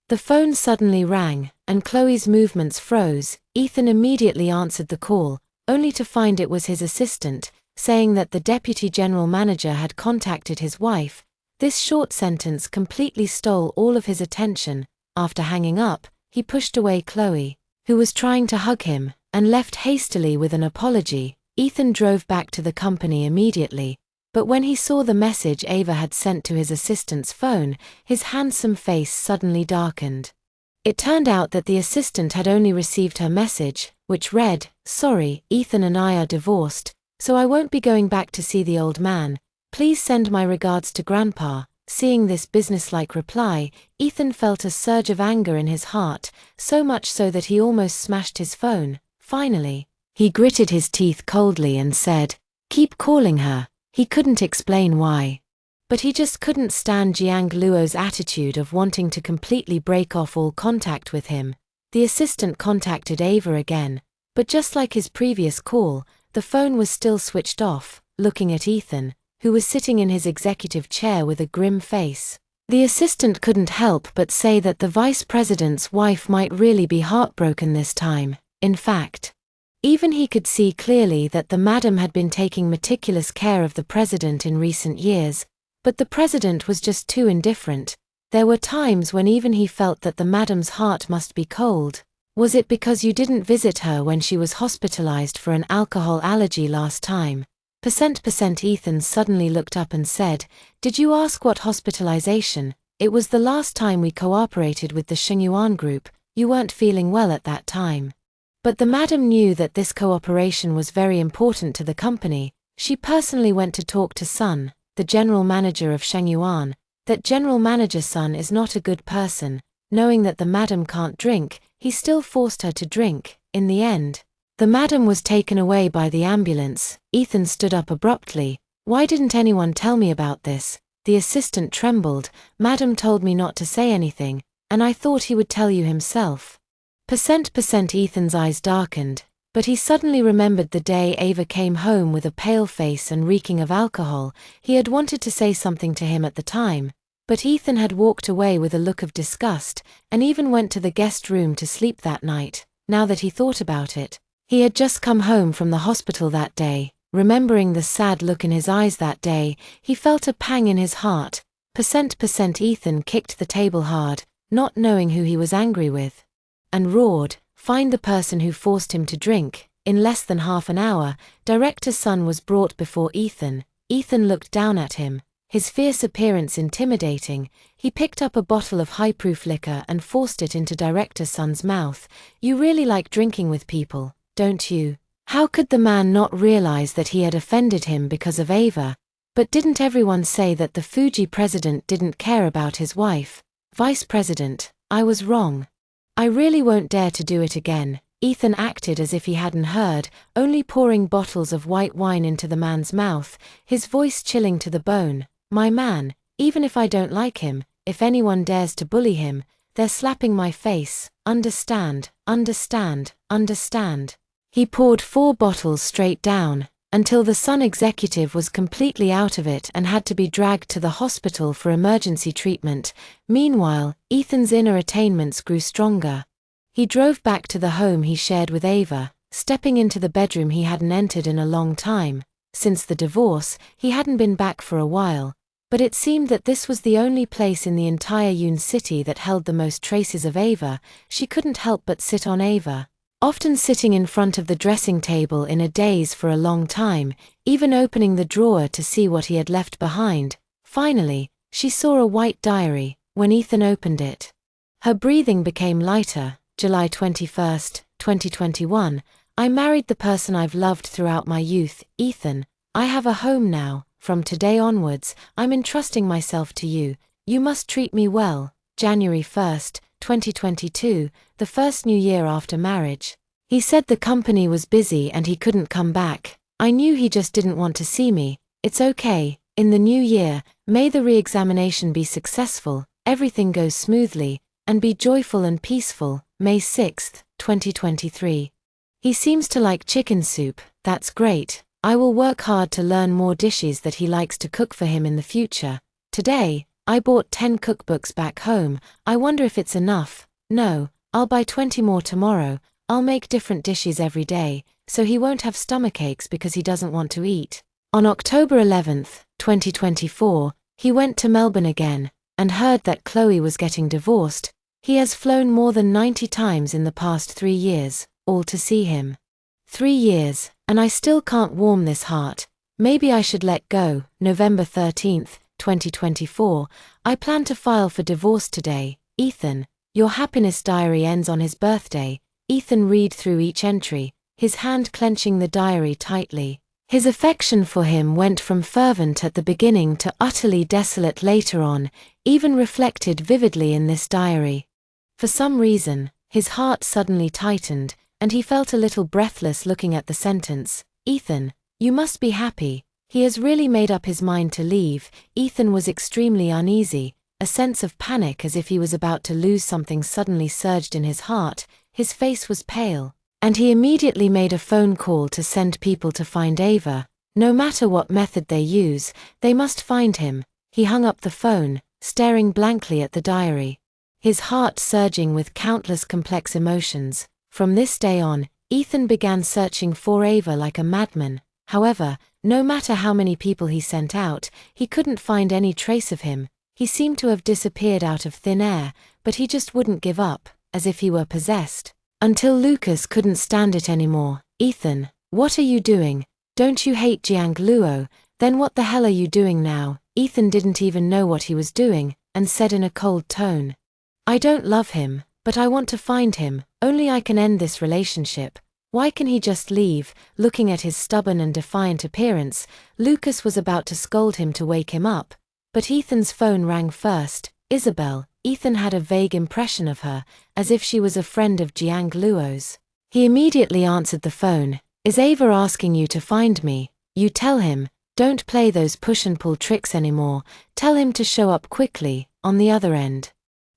The phone suddenly rang, and Chloe's movements froze. Ethan immediately answered the call, only to find it was his assistant, saying that the deputy general manager had contacted his wife. This short sentence completely stole all of his attention. After hanging up, he pushed away Chloe, who was trying to hug him, and left hastily with an apology. Ethan drove back to the company immediately, but when he saw the message Ava had sent to his assistant's phone, his handsome face suddenly darkened. It turned out that the assistant had only received her message, which read, "Sorry, Ethan and I are divorced, so I won't be going back to see the old man. Please send my regards to Grandpa." Seeing this businesslike reply, Ethan felt a surge of anger in his heart, so much so that he almost smashed his phone. Finally, he gritted his teeth coldly and said, "Keep calling her." He couldn't explain why. But he just couldn't stand Jiang Luo's attitude of wanting to completely break off all contact with him. The assistant contacted Ava again, but just like his previous call, the phone was still switched off. Looking at Ethan, who was sitting in his executive chair with a grim face, the assistant couldn't help but say that the vice president's wife might really be heartbroken this time. In fact, even he could see clearly that the madam had been taking meticulous care of the president in recent years, but the president was just too indifferent. There were times when even he felt that the madam's heart must be cold. Was it because you didn't visit her when she was hospitalized for an alcohol allergy last time? Ethan suddenly looked up and said, "Did you ask what hospitalization?" "It was the last time we cooperated with the Shingyuan group. You weren't feeling well at that time." But the madam knew that this cooperation was very important to the company. She personally went to talk to Sun, the general manager of Shingyuan. That general manager Sun is not a good person. Knowing that the madam can't drink, he still forced her to drink. In the end, the madam was taken away by the ambulance. Ethan stood up abruptly. "Why didn't anyone tell me about this?" The assistant trembled. "Madam told me not to say anything, and I thought he would tell you himself." Ethan's eyes darkened, but he suddenly remembered the day Ava came home with a pale face and reeking of alcohol. He had wanted to say something to him at the time, but Ethan had walked away with a look of disgust, and even went to the guest room to sleep that night. Now that he thought about it, he had just come home from the hospital that day. Remembering the sad look in his eyes that day, he felt a pang in his heart. Ethan kicked the table hard, not knowing who he was angry with, and roared, "Find the person who forced him to drink." In less than half an hour, director's son was brought before Ethan. Ethan looked down at him, his fierce appearance intimidating. He picked up a bottle of high-proof liquor and forced it into director's son's mouth. "You really like drinking with people, don't you?" How could the man not realize that he had offended him because of Ava? But didn't everyone say that the Fuji president didn't care about his wife? "Vice President, I was wrong. I really won't dare to do it again." Ethan acted as if he hadn't heard, only pouring bottles of white wine into the man's mouth, his voice chilling to the bone. "My man, even if I don't like him, if anyone dares to bully him, they're slapping my face. Understand, understand, understand." He poured 4 bottles straight down, until the Sun executive was completely out of it and had to be dragged to the hospital for emergency treatment. Meanwhile, Ethan's inner attainments grew stronger. He drove back to the home he shared with Ava, stepping into the bedroom he hadn't entered in a long time. Since the divorce, he hadn't been back for a while, but it seemed that this was the only place in the entire Yun city that held the most traces of Ava. She couldn't help but sit on Ava, often sitting in front of the dressing table in a daze for a long time, even opening the drawer to see what he had left behind. Finally, she saw a white diary. When Ethan opened it, her breathing became lighter. July 21, 2021. "I married the person I've loved throughout my youth, Ethan. I have a home now. From today onwards, I'm entrusting myself to you. You must treat me well." January 1, 2022, the first new year after marriage. "He said the company was busy and he couldn't come back. I knew he just didn't want to see me. It's okay. In the new year, may the re-examination be successful, everything goes smoothly, and be joyful and peaceful." May 6, 2023. "He seems to like chicken soup. That's great. I will work hard to learn more dishes that he likes to cook for him in the future. Today, I bought 10 cookbooks back home. I wonder if it's enough. No, I'll buy 20 more tomorrow. I'll make different dishes every day, so he won't have stomachaches because he doesn't want to eat." On October 11, 2024, he went to Melbourne again, and heard that Chloe was getting divorced. He has flown more than 90 times in the past 3 years, all to see him. 3 years, and I still can't warm this heart. Maybe I should let go. November 13, 2024. "I plan to file for divorce today. Ethan, your happiness diary ends on his birthday." Ethan read through each entry, his hand clenching the diary tightly. His affection for him went from fervent at the beginning to utterly desolate later on, even reflected vividly in this diary. For some reason, his heart suddenly tightened, and he felt a little breathless looking at the sentence. "Ethan, you must be happy. He has really made up his mind to leave." Ethan was extremely uneasy. A sense of panic as if he was about to lose something suddenly surged in his heart. His face was pale, and he immediately made a phone call to send people to find Ava. No matter what method they use, they must find him. He hung up the phone, staring blankly at the diary, his heart surging with countless complex emotions. From this day on, Ethan began searching for Ava like a madman. However, no matter how many people he sent out, he couldn't find any trace of him. He seemed to have disappeared out of thin air, but he just wouldn't give up, as if he were possessed. Until Lucas couldn't stand it anymore. "Ethan, what are you doing? Don't you hate Jiang Luo? Then what the hell are you doing now?" Ethan didn't even know what he was doing, and said in a cold tone, "I don't love him, but I want to find him. Only I can end this relationship. Why can he just leave?" Looking at his stubborn and defiant appearance, Lucas was about to scold him to wake him up, but Ethan's phone rang first. Isabel. Ethan had a vague impression of her, as if she was a friend of Jiang Luo's. He immediately answered the phone. "Is Ava asking you to find me? You tell him, don't play those push and pull tricks anymore. Tell him to show up quickly." On the other end,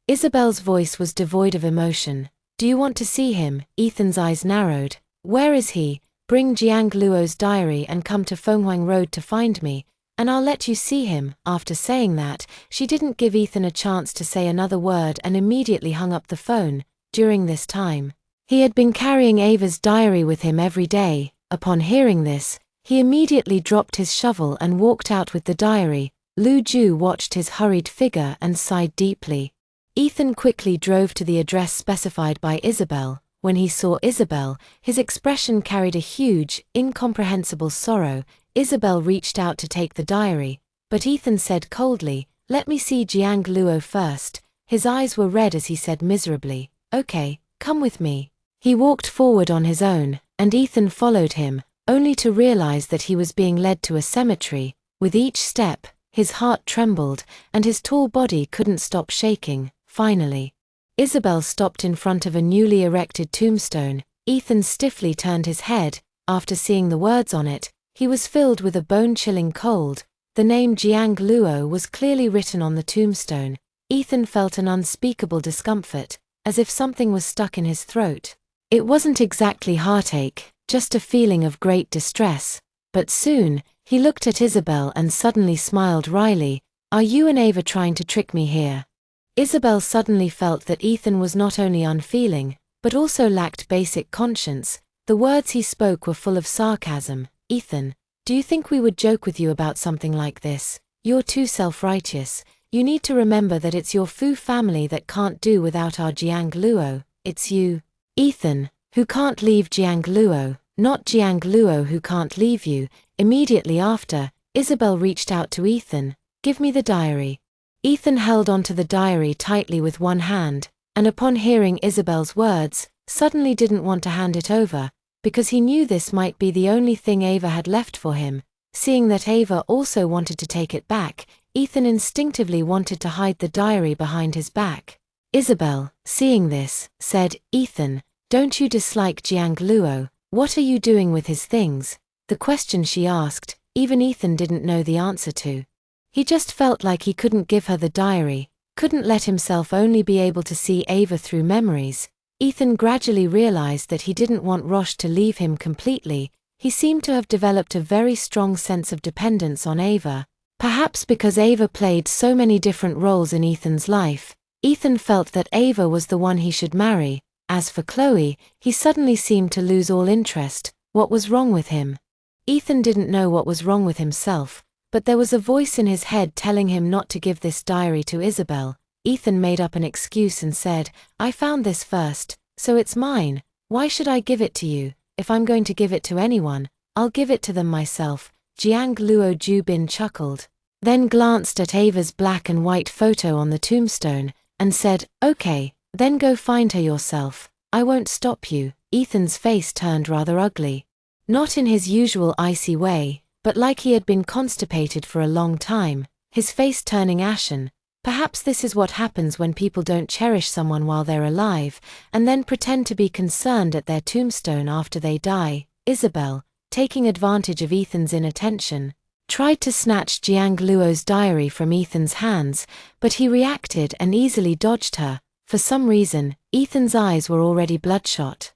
Isabel's voice was devoid of emotion. "Do you want to see him?" Ethan's eyes narrowed. "Where is he? Bring Jiang Luo's diary and come to Fenghuang Road to find me, and I'll let you see him." After saying that, she didn't give Ethan a chance to say another word and immediately hung up the phone. During this time, he had been carrying Ava's diary with him every day. Upon hearing this, he immediately dropped his shovel and walked out with the diary. Lu Ju watched his hurried figure and sighed deeply. Ethan quickly drove to the address specified by Isabel. When he saw Isabel, his expression carried a huge, incomprehensible sorrow. Isabel reached out to take the diary, but Ethan said coldly, "Let me see Jiang Luo first." His eyes were red as he said miserably, "Okay, come with me." He walked forward on his own, and Ethan followed him, only to realize that he was being led to a cemetery. With each step, his heart trembled, and his tall body couldn't stop shaking. Finally, Isabel stopped in front of a newly erected tombstone. Ethan stiffly turned his head. After seeing the words on it, he was filled with a bone-chilling cold. The name Jiang Luo was clearly written on the tombstone. Ethan felt an unspeakable discomfort, as if something was stuck in his throat. It wasn't exactly heartache, just a feeling of great distress. But soon, he looked at Isabel and suddenly smiled wryly. "Are you and Ava trying to trick me here?" Isabel suddenly felt that Ethan was not only unfeeling, but also lacked basic conscience. The words he spoke were full of sarcasm. "Ethan, do you think we would joke with you about something like this? You're too self-righteous. You need to remember that it's your Fu family that can't do without our Jiang Luo. It's you, Ethan, who can't leave Jiang Luo, not Jiang Luo who can't leave you." Immediately after, Isabel reached out to Ethan. "Give me the diary." Ethan held onto the diary tightly with one hand, and upon hearing Isabel's words, suddenly didn't want to hand it over, because he knew this might be the only thing Ava had left for him. Seeing that Ava also wanted to take it back, Ethan instinctively wanted to hide the diary behind his back. Isabel, seeing this, said, "Ethan, don't you dislike Jiang Luo? What are you doing with his things?" The question she asked, even Ethan didn't know the answer to. He just felt like he couldn't give her the diary, couldn't let himself only be able to see Ava through memories. Ethan gradually realized that he didn't want Rosh to leave him completely. He seemed to have developed a very strong sense of dependence on Ava. Perhaps because Ava played so many different roles in Ethan's life, Ethan felt that Ava was the one he should marry. As for Chloe, he suddenly seemed to lose all interest. What was wrong with him? Ethan didn't know what was wrong with himself, but there was a voice in his head telling him not to give this diary to Isabel. Ethan made up an excuse and said, "I found this first, so it's mine. Why should I give it to you? If I'm going to give it to anyone, I'll give it to them myself." Jiang Luo Jubin chuckled, then glanced at Ava's black and white photo on the tombstone, and said, "Okay, then go find her yourself. I won't stop you." Ethan's face turned rather ugly. Not in his usual icy way, but like he had been constipated for a long time, his face turning ashen. Perhaps this is what happens when people don't cherish someone while they're alive, and then pretend to be concerned at their tombstone after they die. Isabel, taking advantage of Ethan's inattention, tried to snatch Jiang Luo's diary from Ethan's hands, but he reacted and easily dodged her. For some reason, Ethan's eyes were already bloodshot.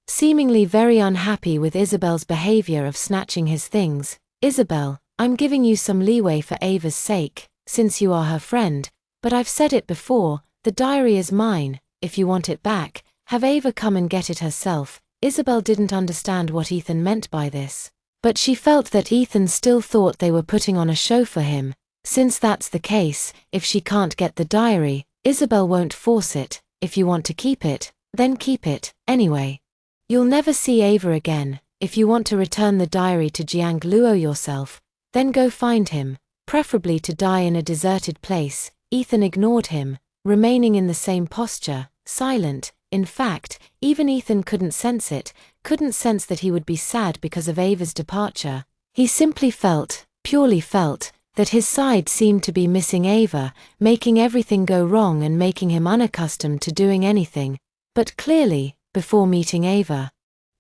Seemingly very unhappy with Isabel's behavior of snatching his things, "Isabel, I'm giving you some leeway for Ava's sake, since you are her friend, but I've said it before, the diary is mine. If you want it back, have Ava come and get it herself." Isabel didn't understand what Ethan meant by this, but she felt that Ethan still thought they were putting on a show for him. Since that's the case, if she can't get the diary, Isabel won't force it. If you want to keep it, then keep it, anyway. You'll never see Ava again. If you want to return the diary to Jiang Luo yourself, then go find him, preferably to die in a deserted place. Ethan ignored him, remaining in the same posture, silent. In fact, even Ethan couldn't sense it, couldn't sense that he would be sad because of Ava's departure. He simply felt, purely felt, that his side seemed to be missing Ava, making everything go wrong and making him unaccustomed to doing anything. But clearly, before meeting Ava,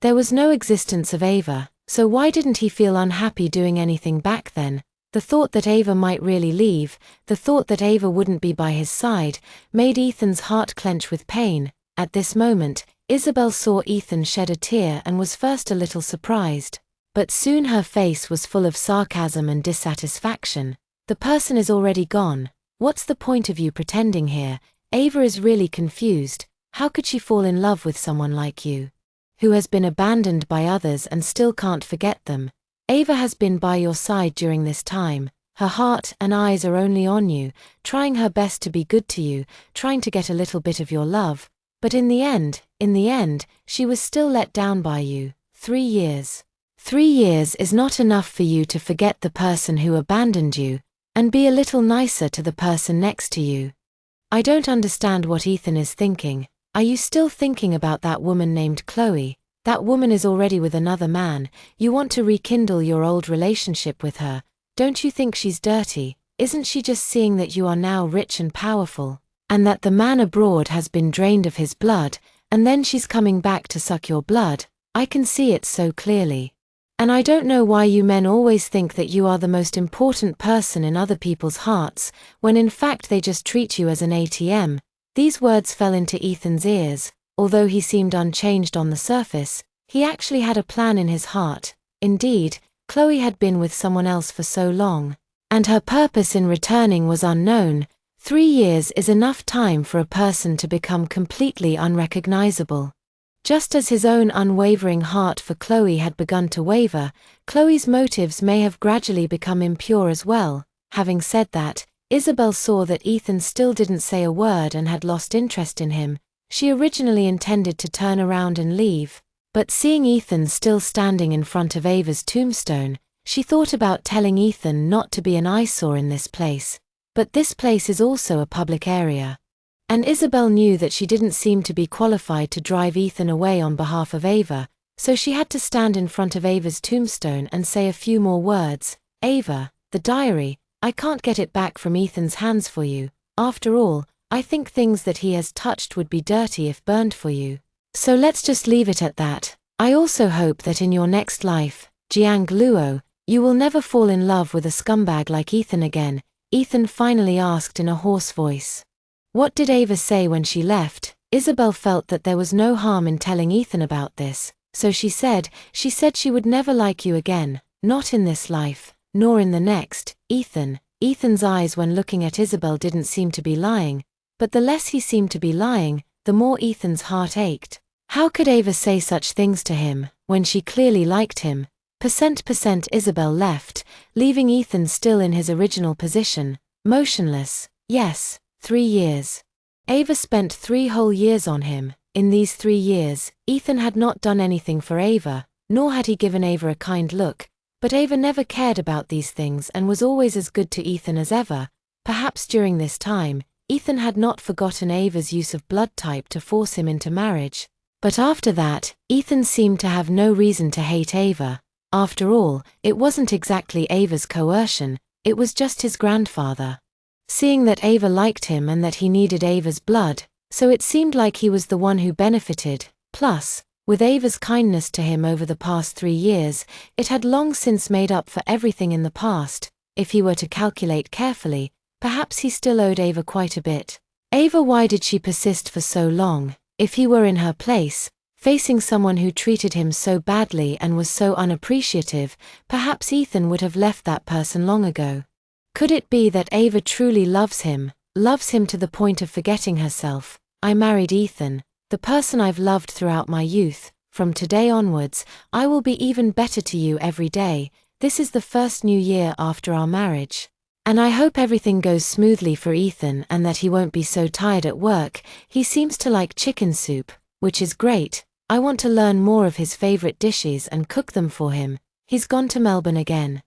there was no existence of Ava, so why didn't he feel unhappy doing anything back then? The thought that Ava might really leave, the thought that Ava wouldn't be by his side, made Ethan's heart clench with pain. At this moment, Isabel saw Ethan shed a tear and was first a little surprised. But soon her face was full of sarcasm and dissatisfaction. "The person is already gone. What's the point of you pretending here? Ava is really confused. How could she fall in love with someone like you, who has been abandoned by others and still can't forget them? Ava has been by your side during this time. Her heart and eyes are only on you, trying her best to be good to you, trying to get a little bit of your love. But in the end, she was still let down by you. 3 years. 3 years is not enough for you to forget the person who abandoned you, and be a little nicer to the person next to you. I don't understand what Ethan is thinking. Are you still thinking about that woman named Chloe? That woman is already with another man. You want to rekindle your old relationship with her. Don't you think she's dirty? Isn't she just seeing that you are now rich and powerful, and that the man abroad has been drained of his blood, and then she's coming back to suck your blood? I can see it so clearly. And I don't know why you men always think that you are the most important person in other people's hearts, when in fact they just treat you as an ATM. These words fell into Ethan's ears. Although he seemed unchanged on the surface, he actually had a plan in his heart. Indeed, Chloe had been with someone else for so long, and her purpose in returning was unknown. 3 years is enough time for a person to become completely unrecognizable. Just as his own unwavering heart for Chloe had begun to waver, Chloe's motives may have gradually become impure as well. Having said that, Isabel saw that Ethan still didn't say a word and had lost interest in him. She originally intended to turn around and leave, but seeing Ethan still standing in front of Ava's tombstone, she thought about telling Ethan not to be an eyesore in this place. But this place is also a public area. And Isabel knew that she didn't seem to be qualified to drive Ethan away on behalf of Ava, so she had to stand in front of Ava's tombstone and say a few more words. Ava, the diary, I can't get it back from Ethan's hands for you. After all, I think things that he has touched would be dirty if burned for you. So let's just leave it at that. I also hope that in your next life, Jiang Luo, you will never fall in love with a scumbag like Ethan again, Ethan finally asked in a hoarse voice. What did Ava say when she left? Isabel felt that there was no harm in telling Ethan about this, so she said she would never like you again, not in this life, nor in the next. Ethan's eyes when looking at Isabel didn't seem to be lying, but the less he seemed to be lying, the more Ethan's heart ached. How could Ava say such things to him, when she clearly liked him? Isabel left, leaving Ethan still in his original position, motionless. Yes. 3 years. Ava spent 3 whole years on him. In these 3 years, Ethan had not done anything for Ava, nor had he given Ava a kind look, but Ava never cared about these things and was always as good to Ethan as ever. Perhaps during this time, Ethan had not forgotten Ava's use of blood type to force him into marriage. But after that, Ethan seemed to have no reason to hate Ava. After all, it wasn't exactly Ava's coercion, it was just his grandfather. Seeing that Ava liked him and that he needed Ava's blood, so it seemed like he was the one who benefited. Plus, with Ava's kindness to him over the past 3 years, it had long since made up for everything in the past. If he were to calculate carefully, perhaps he still owed Ava quite a bit. Ava, why did she persist for so long? If he were in her place, facing someone who treated him so badly and was so unappreciative, perhaps Ethan would have left that person long ago. Could it be that Ava truly loves him to the point of forgetting herself? I married Ethan, the person I've loved throughout my youth. From today onwards, I will be even better to you every day. This is the first new year after our marriage. And I hope everything goes smoothly for Ethan and that he won't be so tired at work. He seems to like chicken soup, which is great. I want to learn more of his favorite dishes and cook them for him. He's gone to Melbourne again.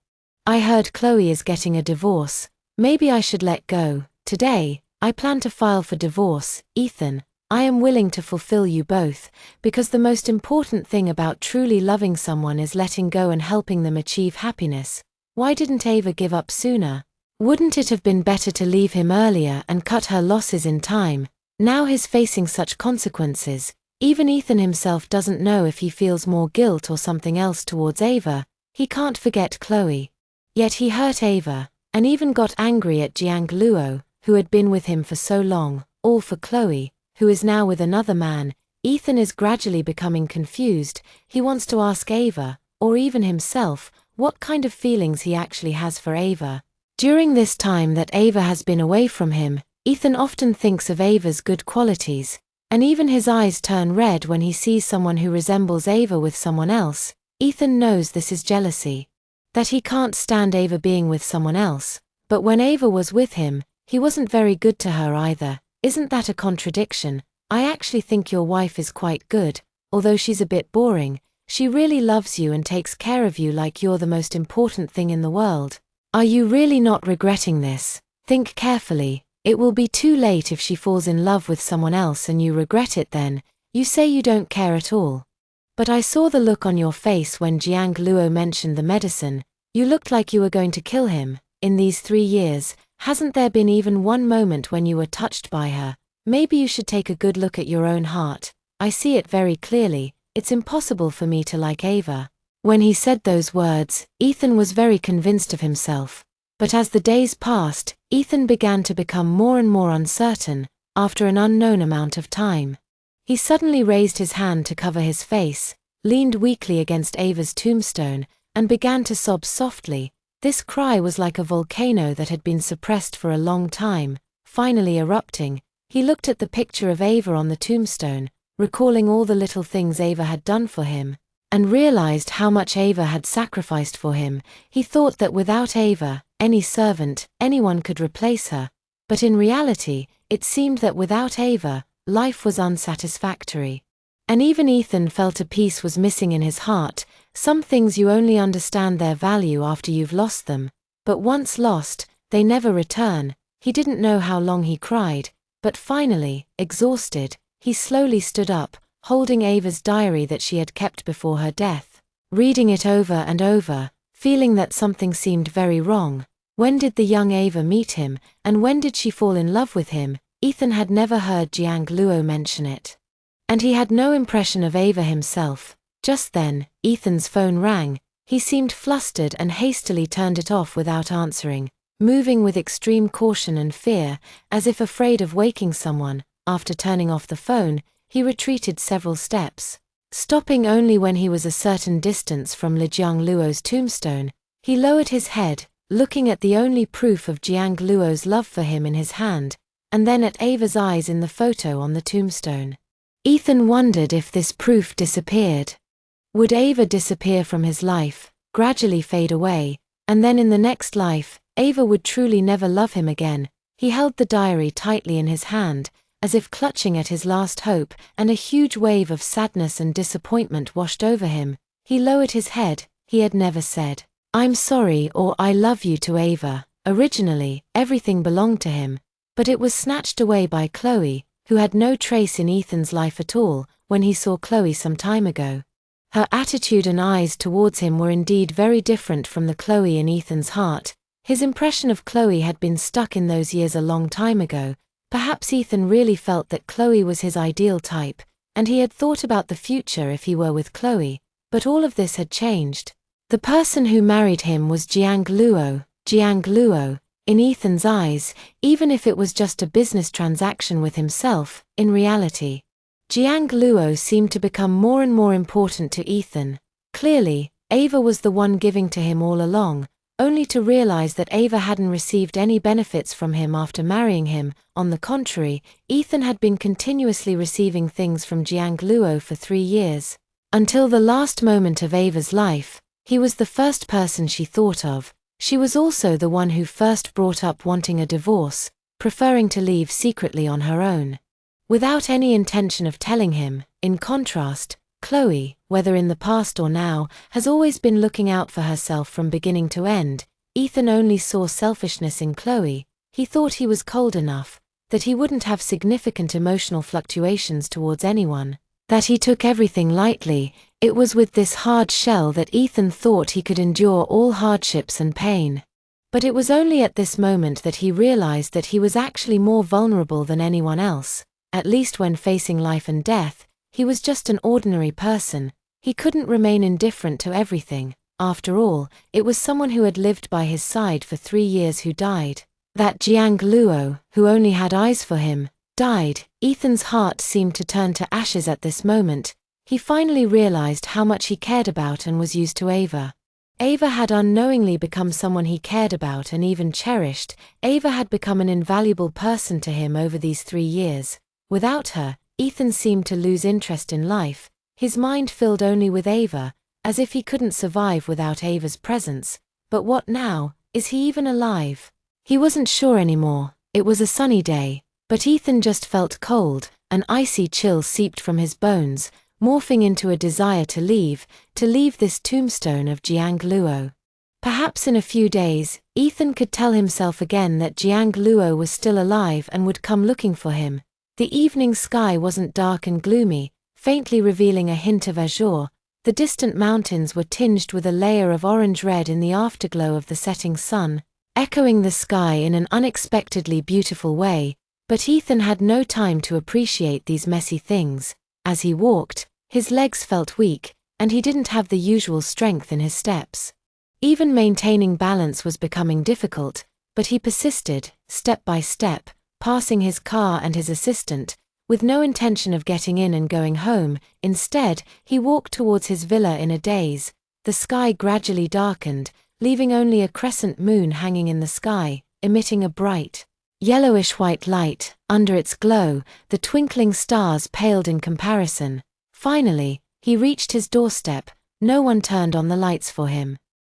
I heard Chloe is getting a divorce. Maybe I should let go. Today, I plan to file for divorce. Ethan, I am willing to fulfill you both, because the most important thing about truly loving someone is letting go and helping them achieve happiness. Why didn't Ava give up sooner? Wouldn't it have been better to leave him earlier and cut her losses in time? Now he's facing such consequences. Even Ethan himself doesn't know if he feels more guilt or something else towards Ava. He can't forget Chloe. Yet he hurt Ava, and even got angry at Jiang Luo, who had been with him for so long, all for Chloe, who is now with another man. Ethan is gradually becoming confused. He wants to ask Ava, or even himself, what kind of feelings he actually has for Ava. During this time that Ava has been away from him, Ethan often thinks of Ava's good qualities, and even his eyes turn red when he sees someone who resembles Ava with someone else. Ethan knows this is jealousy. That he can't stand Ava being with someone else, but when Ava was with him, he wasn't very good to her either. Isn't that a contradiction? I actually think your wife is quite good, although she's a bit boring. She really loves you and takes care of you like you're the most important thing in the world. Are you really not regretting this? Think carefully. It will be too late if she falls in love with someone else and you regret it then. You say you don't care at all. But I saw the look on your face when Jiang Luo mentioned the medicine. You looked like you were going to kill him. In these 3 years, hasn't there been even one moment when you were touched by her? Maybe you should take a good look at your own heart. I see it very clearly. It's impossible for me to like Ava. When he said those words, Ethan was very convinced of himself. But as the days passed, Ethan began to become more and more uncertain, after an unknown amount of time. He suddenly raised his hand to cover his face, leaned weakly against Ava's tombstone, and began to sob softly. This cry was like a volcano that had been suppressed for a long time, finally erupting. He looked at the picture of Ava on the tombstone, recalling all the little things Ava had done for him, and realized how much Ava had sacrificed for him. He thought that without Ava, any servant, anyone could replace her. But in reality, it seemed that without Ava, life was unsatisfactory. And even Ethan felt a piece was missing in his heart. Some things you only understand their value after you've lost them. But once lost, they never return. He didn't know how long he cried, but finally, exhausted, he slowly stood up, holding Ava's diary that she had kept before her death, reading it over and over, feeling that something seemed very wrong. When did the young Ava meet him, and when did she fall in love with him? Ethan had never heard Jiang Luo mention it. And he had no impression of Ava himself. Just then, Ethan's phone rang. He seemed flustered and hastily turned it off without answering, moving with extreme caution and fear, as if afraid of waking someone. After turning off the phone, he retreated several steps, stopping only when he was a certain distance from Jiang Luo's tombstone. He lowered his head, looking at the only proof of Jiang Luo's love for him in his hand, and then at Ava's eyes in the photo on the tombstone. Ethan wondered if this proof disappeared. Would Ava disappear from his life, gradually fade away, and then in the next life, Ava would truly never love him again? He held the diary tightly in his hand, as if clutching at his last hope, and a huge wave of sadness and disappointment washed over him. He lowered his head. He had never said, "I'm sorry" or "I love you" to Ava. Originally, everything belonged to him. But it was snatched away by Chloe, who had no trace in Ethan's life at all. When he saw Chloe some time ago, her attitude and eyes towards him were indeed very different from the Chloe in Ethan's heart. His impression of Chloe had been stuck in those years a long time ago. Perhaps Ethan really felt that Chloe was his ideal type, and he had thought about the future if he were with Chloe. But all of this had changed. The person who married him was Jiang Luo. Jiang Luo, in Ethan's eyes, even if it was just a business transaction with himself, in reality, Jiang Luo seemed to become more and more important to Ethan. Clearly, Ava was the one giving to him all along, only to realize that Ava hadn't received any benefits from him after marrying him. On the contrary, Ethan had been continuously receiving things from Jiang Luo for 3 years. Until the last moment of Ava's life, he was the first person she thought of. She was also the one who first brought up wanting a divorce, preferring to leave secretly on her own, without any intention of telling him. In contrast, Chloe, whether in the past or now, has always been looking out for herself from beginning to end. Ethan only saw selfishness in Chloe. He thought he was cold enough, that he wouldn't have significant emotional fluctuations towards anyone, that he took everything lightly. It was with this hard shell that Ethan thought he could endure all hardships and pain. But it was only at this moment that he realized that he was actually more vulnerable than anyone else. At least when facing life and death, he was just an ordinary person. He couldn't remain indifferent to everything. After all, it was someone who had lived by his side for 3 years who died. That Jiang Luo, who only had eyes for him, died. Ethan's heart seemed to turn to ashes at this moment. He finally realized how much he cared about and was used to Ava. Ava had unknowingly become someone he cared about and even cherished. Ava had become an invaluable person to him over these 3 years. Without her, Ethan seemed to lose interest in life, his mind filled only with Ava, as if he couldn't survive without Ava's presence. But what now? Is he even alive? He wasn't sure anymore. It was a sunny day, but Ethan just felt cold. An icy chill seeped from his bones, morphing into a desire to leave this tombstone of Jiang Luo. Perhaps in a few days, Ethan could tell himself again that Jiang Luo was still alive and would come looking for him. The evening sky wasn't dark and gloomy, faintly revealing a hint of azure. The distant mountains were tinged with a layer of orange-red in the afterglow of the setting sun, echoing the sky in an unexpectedly beautiful way. But Ethan had no time to appreciate these messy things. As he walked, his legs felt weak, and he didn't have the usual strength in his steps. Even maintaining balance was becoming difficult, but he persisted, step by step, passing his car and his assistant, with no intention of getting in and going home. Instead, he walked towards his villa in a daze. The sky gradually darkened, leaving only a crescent moon hanging in the sky, emitting a bright, yellowish-white light. Under its glow, the twinkling stars paled in comparison. Finally, he reached his doorstep. No one turned on the lights for him.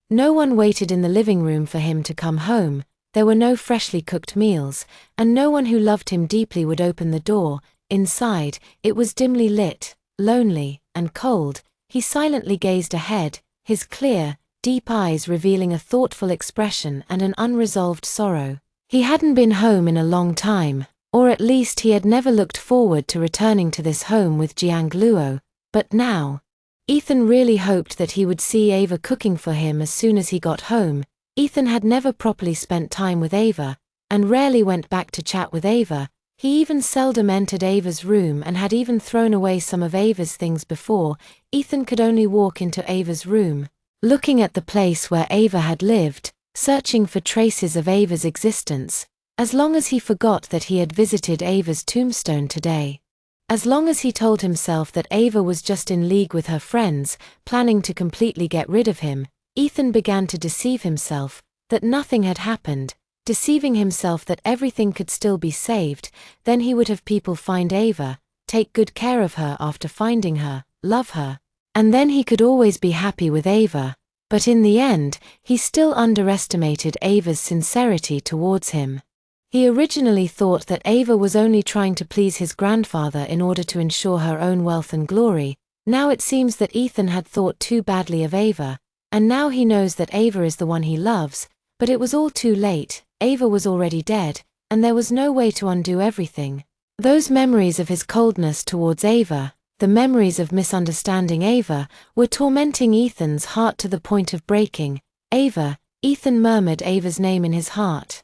No one waited in the living room for him to come home. There were no freshly cooked meals, and no one who loved him deeply would open the door. Inside, it was dimly lit, lonely, and cold. He silently gazed ahead, his clear, deep eyes revealing a thoughtful expression and an unresolved sorrow. He hadn't been home in a long time, or at least he had never looked forward to returning to this home with Jiang Luo. But now, Ethan really hoped that he would see Ava cooking for him as soon as he got home. Ethan had never properly spent time with Ava, and rarely went back to chat with Ava. He even seldom entered Ava's room and had even thrown away some of Ava's things before. Ethan could only walk into Ava's room, looking at the place where Ava had lived, searching for traces of Ava's existence, as long as he forgot that he had visited Ava's tombstone today. As long as he told himself that Ava was just in league with her friends, planning to completely get rid of him, Ethan began to deceive himself that nothing had happened, deceiving himself that everything could still be saved. Then he would have people find Ava, take good care of her after finding her, love her, and then he could always be happy with Ava. But in the end, he still underestimated Ava's sincerity towards him. He originally thought that Ava was only trying to please his grandfather in order to ensure her own wealth and glory. Now it seems that Ethan had thought too badly of Ava, and now he knows that Ava is the one he loves. But it was all too late. Ava was already dead, and there was no way to undo everything. Those memories of his coldness towards Ava, the memories of misunderstanding Ava, were tormenting Ethan's heart to the point of breaking. Ava, Ethan murmured Ava's name in his heart.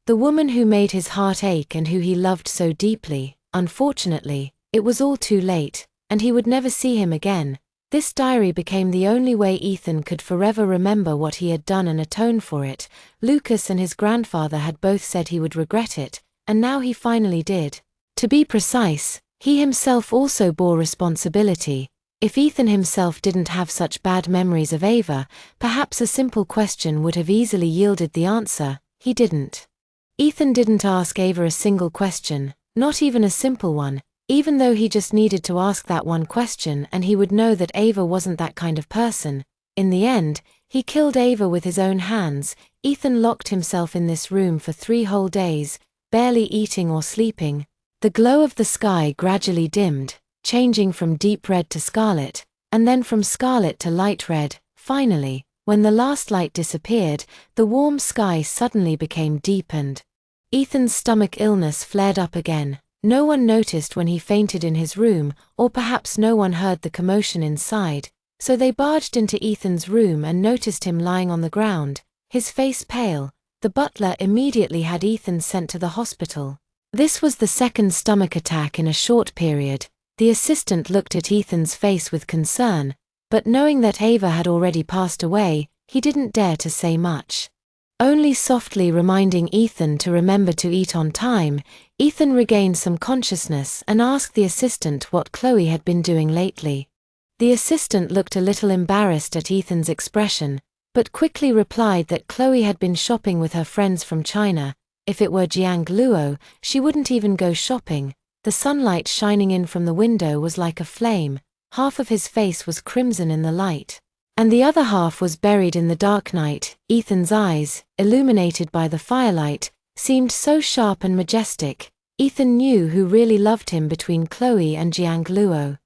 The woman who made his heart ache and who he loved so deeply. Unfortunately, it was all too late, and he would never see him again. This diary became the only way Ethan could forever remember what he had done and atone for it. Lucas and his grandfather had both said he would regret it, and now he finally did. To be precise, he himself also bore responsibility. If Ethan himself didn't have such bad memories of Ava, perhaps a simple question would have easily yielded the answer. He didn't. Ethan didn't ask Ava a single question, not even a simple one. Even though he just needed to ask that one question and he would know that Ava wasn't that kind of person. In the end, he killed Ava with his own hands. Ethan locked himself in this room for 3 whole days, barely eating or sleeping. The glow of the sky gradually dimmed, changing from deep red to scarlet, and then from scarlet to light red. Finally, when the last light disappeared, the warm sky suddenly became deepened. Ethan's stomach illness flared up again. No one noticed when he fainted in his room, or perhaps no one heard the commotion inside, so they barged into Ethan's room and noticed him lying on the ground, his face pale. The butler immediately had Ethan sent to the hospital. This was the second stomach attack in a short period. The assistant looked at Ethan's face with concern, but knowing that Ava had already passed away, he didn't dare to say much. Only softly reminding Ethan to remember to eat on time. Ethan regained some consciousness and asked the assistant what Chloe had been doing lately. The assistant looked a little embarrassed at Ethan's expression, but quickly replied that Chloe had been shopping with her friends from China. If it were Jiang Luo, she wouldn't even go shopping. The sunlight shining in from the window was like a flame. Half of his face was crimson in the light. and the other half was buried in the dark night. Ethan's eyes, illuminated by the firelight, seemed so sharp and majestic. Ethan knew who really loved him between Chloe and Jiang Luo.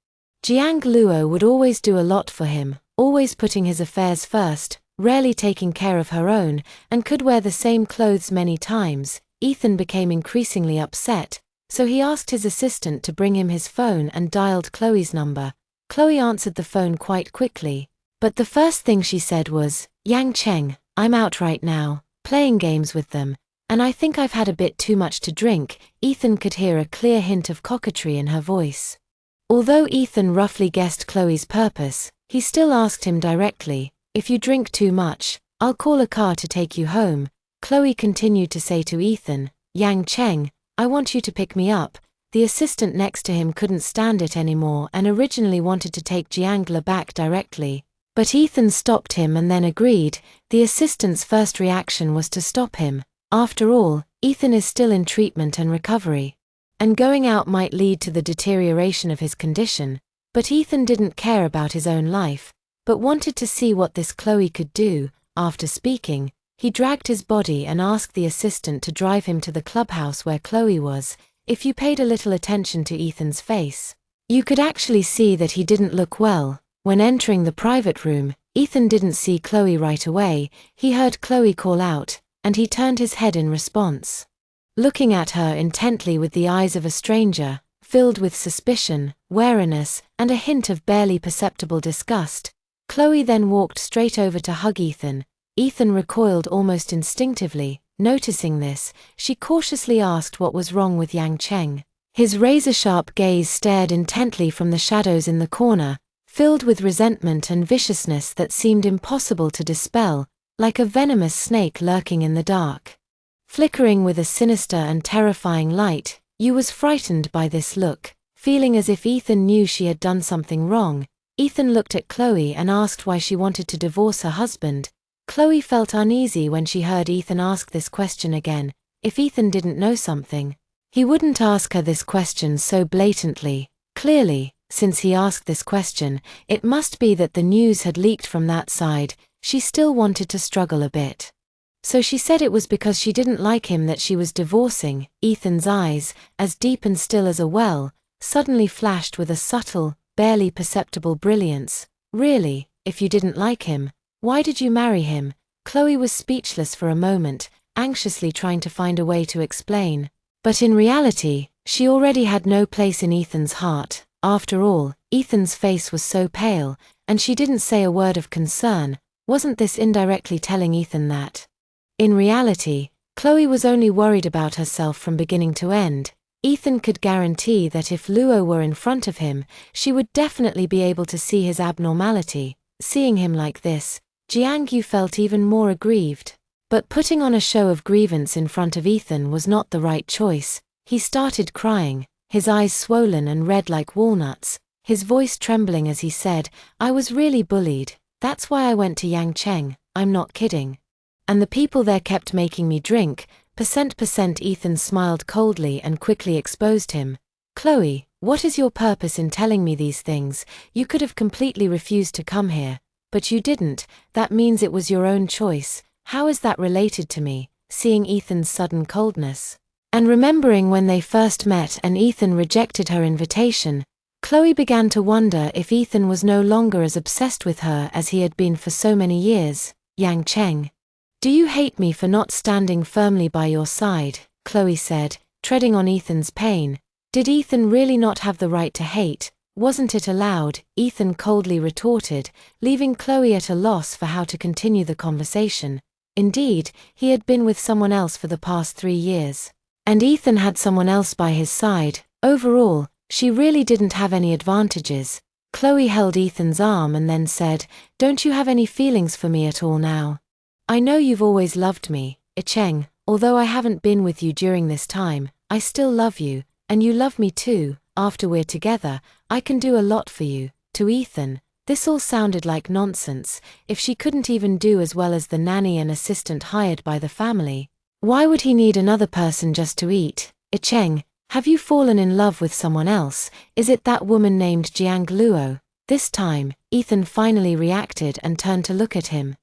Jiang Luo would always do a lot for him, always putting his affairs first, rarely taking care of her own, and could wear the same clothes many times. Ethan became increasingly upset, so he asked his assistant to bring him his phone and dialed Chloe's number. Chloe answered the phone quite quickly, but the first thing she said was, "Yang Cheng, I'm out right now, playing games with them, and I think I've had a bit too much to drink." Ethan could hear a clear hint of coquetry in her voice. Although Ethan roughly guessed Chloe's purpose, he still asked him directly, "If you drink too much, I'll call a car to take you home." Chloe continued to say to Ethan, "Yang Cheng, I want you to pick me up." The assistant next to him couldn't stand it anymore and originally wanted to take Jiangla back directly, but Ethan stopped him and then agreed. The assistant's first reaction was to stop him. After all, Ethan is still in treatment and recovery, and going out might lead to the deterioration of his condition. But Ethan didn't care about his own life, but wanted to see what this Chloe could do. After speaking, he dragged his body and asked the assistant to drive him to the clubhouse where Chloe was. If you paid a little attention to Ethan's face, you could actually see that he didn't look well. When entering the private room, Ethan didn't see Chloe right away. He heard Chloe call out, and he turned his head in response. Looking at her intently with the eyes of a stranger, filled with suspicion, wariness, and a hint of barely perceptible disgust, Chloe then walked straight over to hug Ethan. Ethan recoiled almost instinctively. Noticing this, she cautiously asked what was wrong with Yang Cheng. His razor-sharp gaze stared intently from the shadows in the corner, filled with resentment and viciousness that seemed impossible to dispel, like a venomous snake lurking in the dark. Flickering with a sinister and terrifying light, Yu was frightened by this look, feeling as if Ethan knew she had done something wrong. Ethan looked at Chloe and asked why she wanted to divorce her husband. Chloe felt uneasy when she heard Ethan ask this question again. If Ethan didn't know something, he wouldn't ask her this question so blatantly. Clearly, since he asked this question, it must be that the news had leaked from that side. She still wanted to struggle a bit. So she said it was because she didn't like him that she was divorcing. Ethan's eyes, as deep and still as a well, suddenly flashed with a subtle, barely perceptible brilliance. "Really, if you didn't like him, why did you marry him?" Chloe was speechless for a moment, anxiously trying to find a way to explain. But in reality, she already had no place in Ethan's heart. After all, Ethan's face was so pale, and she didn't say a word of concern. Wasn't this indirectly telling Ethan that? In reality, Chloe was only worried about herself from beginning to end. Ethan could guarantee that if Luo were in front of him, she would definitely be able to see his abnormality. Seeing him like this, Jiang Yu felt even more aggrieved. But putting on a show of grievance in front of Ethan was not the right choice. He started crying, his eyes swollen and red like walnuts, his voice trembling as he said, "I was really bullied. That's why I went to Yang Cheng, I'm not kidding. And the people there kept making me drink." Ethan smiled coldly and quickly exposed him. "Chloe, what is your purpose in telling me these things? You could have completely refused to come here, but you didn't. That means it was your own choice. How is that related to me?" Seeing Ethan's sudden coldness, and remembering when they first met and Ethan rejected her invitation, Chloe began to wonder if Ethan was no longer as obsessed with her as he had been for so many years. "Yang Cheng, do you hate me for not standing firmly by your side?" Chloe said, treading on Ethan's pain. Did Ethan really not have the right to hate? Wasn't it allowed? Ethan coldly retorted, leaving Chloe at a loss for how to continue the conversation. Indeed, he had been with someone else for the past 3 years. And Ethan had someone else by his side. Overall, she really didn't have any advantages. Chloe held Ethan's arm and then said, "Don't you have any feelings for me at all now? I know you've always loved me, Cheng. Although I haven't been with you during this time, I still love you, and you love me too. After we're together, I can do a lot for you." To Ethan, this all sounded like nonsense. If she couldn't even do as well as the nanny and assistant hired by the family, why would he need another person just to eat? "Cheng, have you fallen in love with someone else? Is it that woman named Jiang Luo?" This time, Ethan finally reacted and turned to look at him,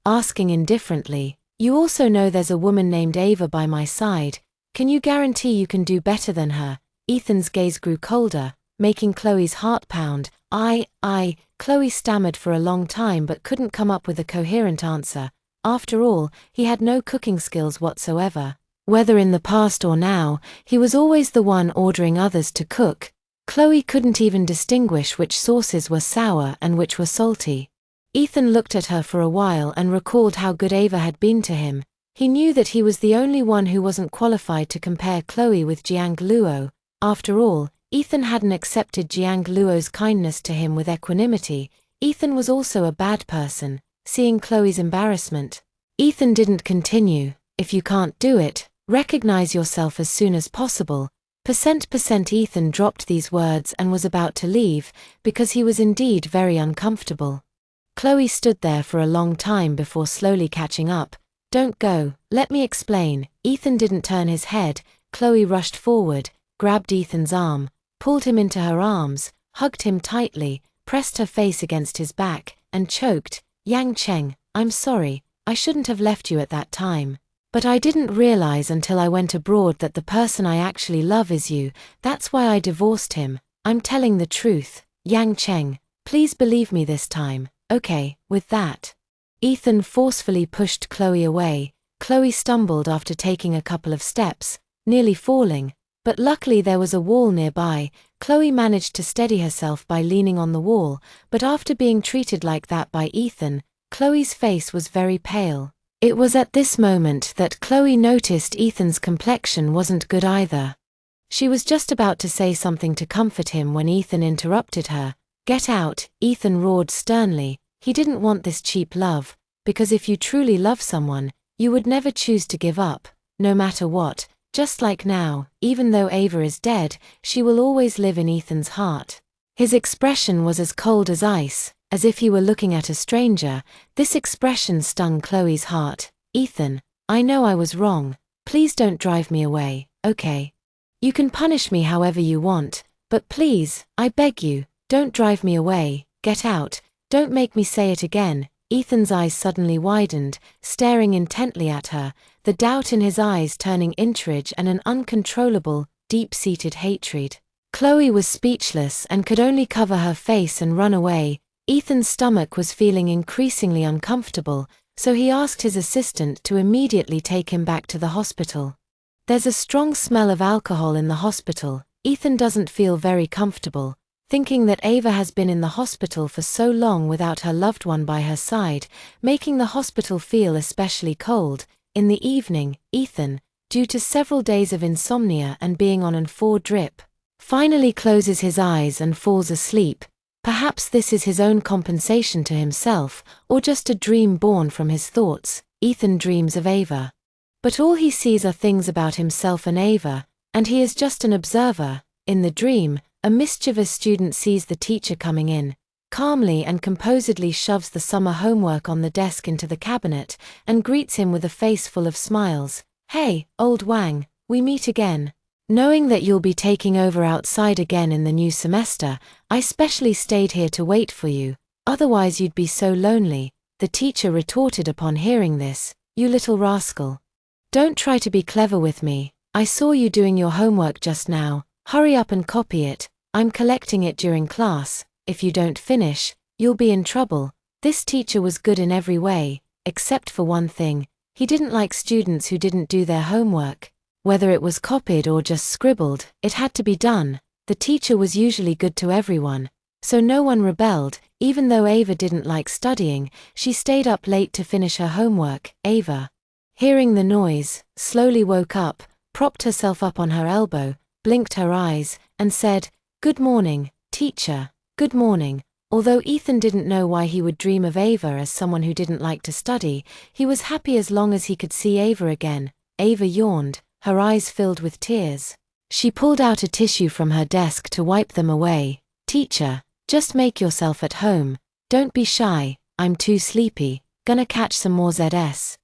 asking indifferently, "You also know there's a woman named Ava by my side. Can you guarantee you can do better than her?" Ethan's gaze grew colder, making Chloe's heart pound. Chloe stammered for a long time but couldn't come up with a coherent answer. After all, he had no cooking skills whatsoever. Whether in the past or now, he was always the one ordering others to cook. Chloe couldn't even distinguish which sauces were sour and which were salty. Ethan looked at her for a while and recalled how good Ava had been to him. He knew that he was the only one who wasn't qualified to compare Chloe with Jiang Luo. After all, Ethan hadn't accepted Jiang Luo's kindness to him with equanimity. Ethan was also a bad person. Seeing Chloe's embarrassment, Ethan didn't continue. "If you can't do it, recognize yourself as soon as possible." Ethan dropped these words and was about to leave, because he was indeed very uncomfortable. Chloe stood there for a long time before slowly catching up. "Don't go, let me explain." Ethan didn't turn his head. Chloe rushed forward, grabbed Ethan's arm, pulled him into her arms, hugged him tightly, pressed her face against his back, and choked. "Yang Cheng, I'm sorry, I shouldn't have left you at that time. But I didn't realize until I went abroad that the person I actually love is you. That's why I divorced him. I'm telling the truth. Yang Cheng, please believe me this time, okay?" With that, Ethan forcefully pushed Chloe away. Chloe stumbled after taking a couple of steps, nearly falling. But luckily there was a wall nearby. Chloe managed to steady herself by leaning on the wall, but after being treated like that by Ethan, Chloe's face was very pale. It was at this moment that Chloe noticed Ethan's complexion wasn't good either. She was just about to say something to comfort him when Ethan interrupted her. "Get out," Ethan roared sternly. He didn't want this cheap love, because if you truly love someone, you would never choose to give up, no matter what. Just like now, even though Ava is dead, she will always live in Ethan's heart. His expression was as cold as ice, as if he were looking at a stranger. This expression stung Chloe's heart. "Ethan, I know I was wrong. Please don't drive me away, okay? You can punish me however you want, but please, I beg you, don't drive me away. Get out. Don't make me say it again." Ethan's eyes suddenly widened, staring intently at her, the doubt in his eyes turning intrigued and an uncontrollable, deep-seated hatred. Chloe was speechless and could only cover her face and run away. Ethan's stomach was feeling increasingly uncomfortable, so he asked his assistant to immediately take him back to the hospital. There's a strong smell of alcohol in the hospital. Ethan doesn't feel very comfortable, thinking that Ava has been in the hospital for so long without her loved one by her side, making the hospital feel especially cold. In the evening, Ethan, due to several days of insomnia and being on an 4-drip, finally closes his eyes and falls asleep. Perhaps this is his own compensation to himself, or just a dream born from his thoughts. Ethan dreams of Ava. But all he sees are things about himself and Ava, and he is just an observer. In the dream, a mischievous student sees the teacher coming in, calmly and composedly shoves the summer homework on the desk into the cabinet, and greets him with a face full of smiles. "Hey, old Wang, we meet again. Knowing that you'll be taking over outside again in the new semester, I specially stayed here to wait for you, otherwise you'd be so lonely." The teacher retorted upon hearing this. "You little rascal. Don't try to be clever with me. I saw you doing your homework just now. Hurry up and copy it. I'm collecting it during class. If you don't finish, you'll be in trouble." This teacher was good in every way, except for one thing. He didn't like students who didn't do their homework. Whether it was copied or just scribbled, it had to be done. The teacher was usually good to everyone, so no one rebelled. Even though Ava didn't like studying, she stayed up late to finish her homework. Ava, hearing the noise, slowly woke up, propped herself up on her elbow, blinked her eyes, and said, "Good morning, teacher." Good morning. Although Ethan didn't know why he would dream of Ava as someone who didn't like to study, he was happy as long as he could see Ava again. Ava yawned, her eyes filled with tears. She pulled out a tissue from her desk to wipe them away. "Teacher, just make yourself at home. Don't be shy. I'm too sleepy. Gonna catch some more ZS.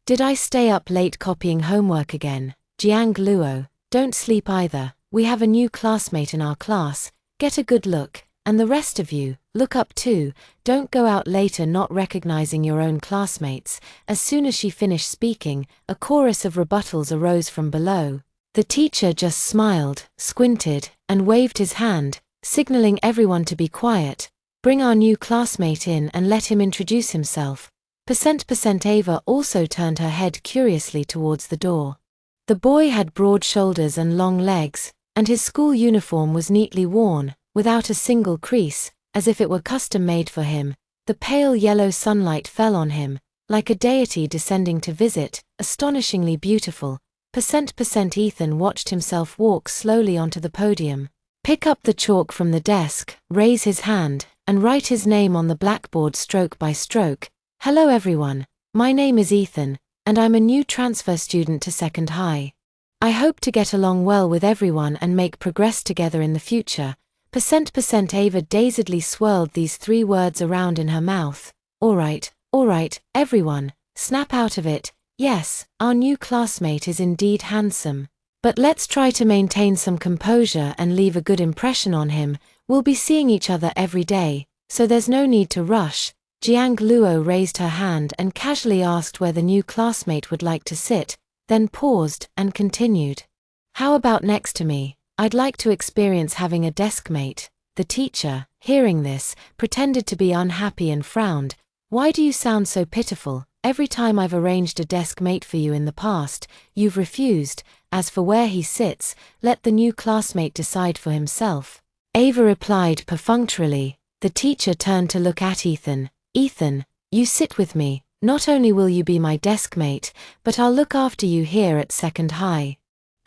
Did I stay up late copying homework again? Jiang Luo, don't sleep either. We have a new classmate in our class. Get a good look, And the rest of you, look up too, don't go out later not recognizing your own classmates." As soon as she finished speaking, a chorus of rebuttals arose from below. The teacher just smiled, squinted, and waved his hand, signaling everyone to be quiet. "Bring our new classmate in and let him introduce himself." Ava also turned her head curiously towards the door. The boy had broad shoulders and long legs, and his school uniform was neatly worn, without a single crease, as if it were custom-made for him. The pale yellow sunlight fell on him, like a deity descending to visit, astonishingly beautiful. Ethan watched himself walk slowly onto the podium, pick up the chalk from the desk, raise his hand, and write his name on the blackboard stroke by stroke. "Hello everyone, my name is Ethan, and I'm a new transfer student to Second High. I hope to get along well with everyone and make progress together in the future." Ava dazedly swirled these 3 words around in her mouth. All right, everyone, snap out of it. Yes, our new classmate is indeed handsome. But let's try to maintain some composure and leave a good impression on him. We'll be seeing each other every day, so there's no need to rush." Jiang Luo raised her hand and casually asked where the new classmate would like to sit, then paused and continued. "How about next to me? I'd like to experience having a desk mate." The teacher, hearing this, pretended to be unhappy and frowned. "Why do you sound so pitiful? Every time I've arranged a desk mate for you in the past, you've refused. As for where he sits, let the new classmate decide for himself." Ava replied perfunctorily. The teacher turned to look at Ethan. "Ethan, you sit with me. Not only will you be my desk mate, but I'll look after you here at Second High.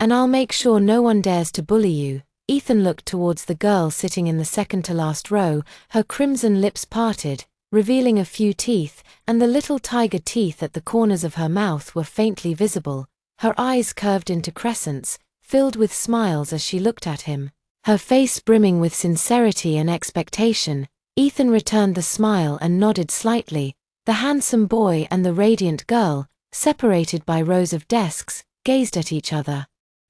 And I'll make sure no one dares to bully you." Ethan looked towards the girl sitting in the second-to-last row, her crimson lips parted, revealing a few teeth, and the little tiger teeth at the corners of her mouth were faintly visible. Her eyes curved into crescents, filled with smiles as she looked at him, her face brimming with sincerity and expectation. Ethan returned the smile and nodded slightly. The handsome boy and the radiant girl, separated by rows of desks, gazed at each other.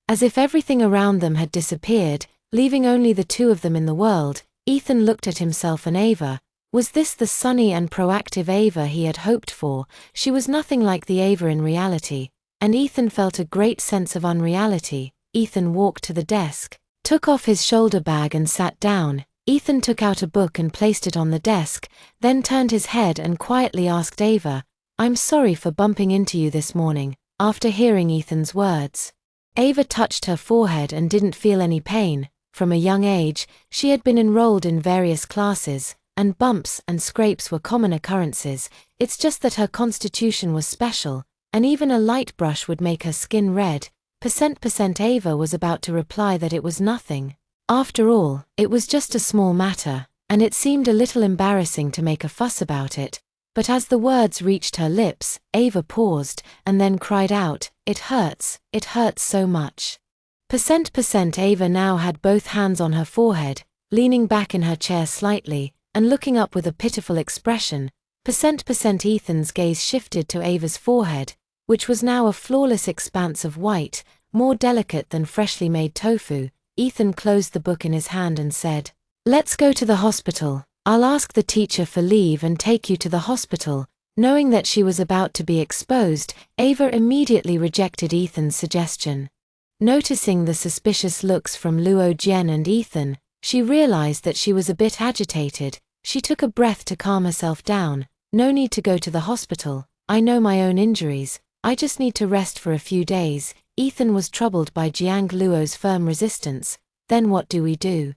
As if everything around them had disappeared, leaving only the 2 of them in the world, Ethan looked at himself and Ava. Was this the sunny and proactive Ava he had hoped for? She was nothing like the Ava in reality, and Ethan felt a great sense of unreality. Ethan walked to the desk, took off his shoulder bag and sat down. Ethan took out a book and placed it on the desk, then turned his head and quietly asked Ava, "I'm sorry for bumping into you this morning." After hearing Ethan's words, Ava touched her forehead and didn't feel any pain. From a young age, she had been enrolled in various classes, and bumps and scrapes were common occurrences. It's just that her constitution was special, and even a light brush would make her skin red. Ava was about to reply that it was nothing. After all, it was just a small matter, and it seemed a little embarrassing to make a fuss about it. But as the words reached her lips, Ava paused, and then cried out, it hurts so much." Ava now had both hands on her forehead, leaning back in her chair slightly, and looking up with a pitiful expression. Ethan's gaze shifted to Ava's forehead, which was now a flawless expanse of white, more delicate than freshly made tofu. Ethan closed the book in his hand and said, "Let's go to the hospital. I'll ask the teacher for leave and take you to the hospital." Knowing that she was about to be exposed, Ava immediately rejected Ethan's suggestion. Noticing the suspicious looks from Luo Jian and Ethan, she realized that she was a bit agitated. She took a breath to calm herself down. "No need to go to the hospital. I know my own injuries. I just need to rest for a few days." Ethan was troubled by Jiang Luo's firm resistance. "Then what do we do?"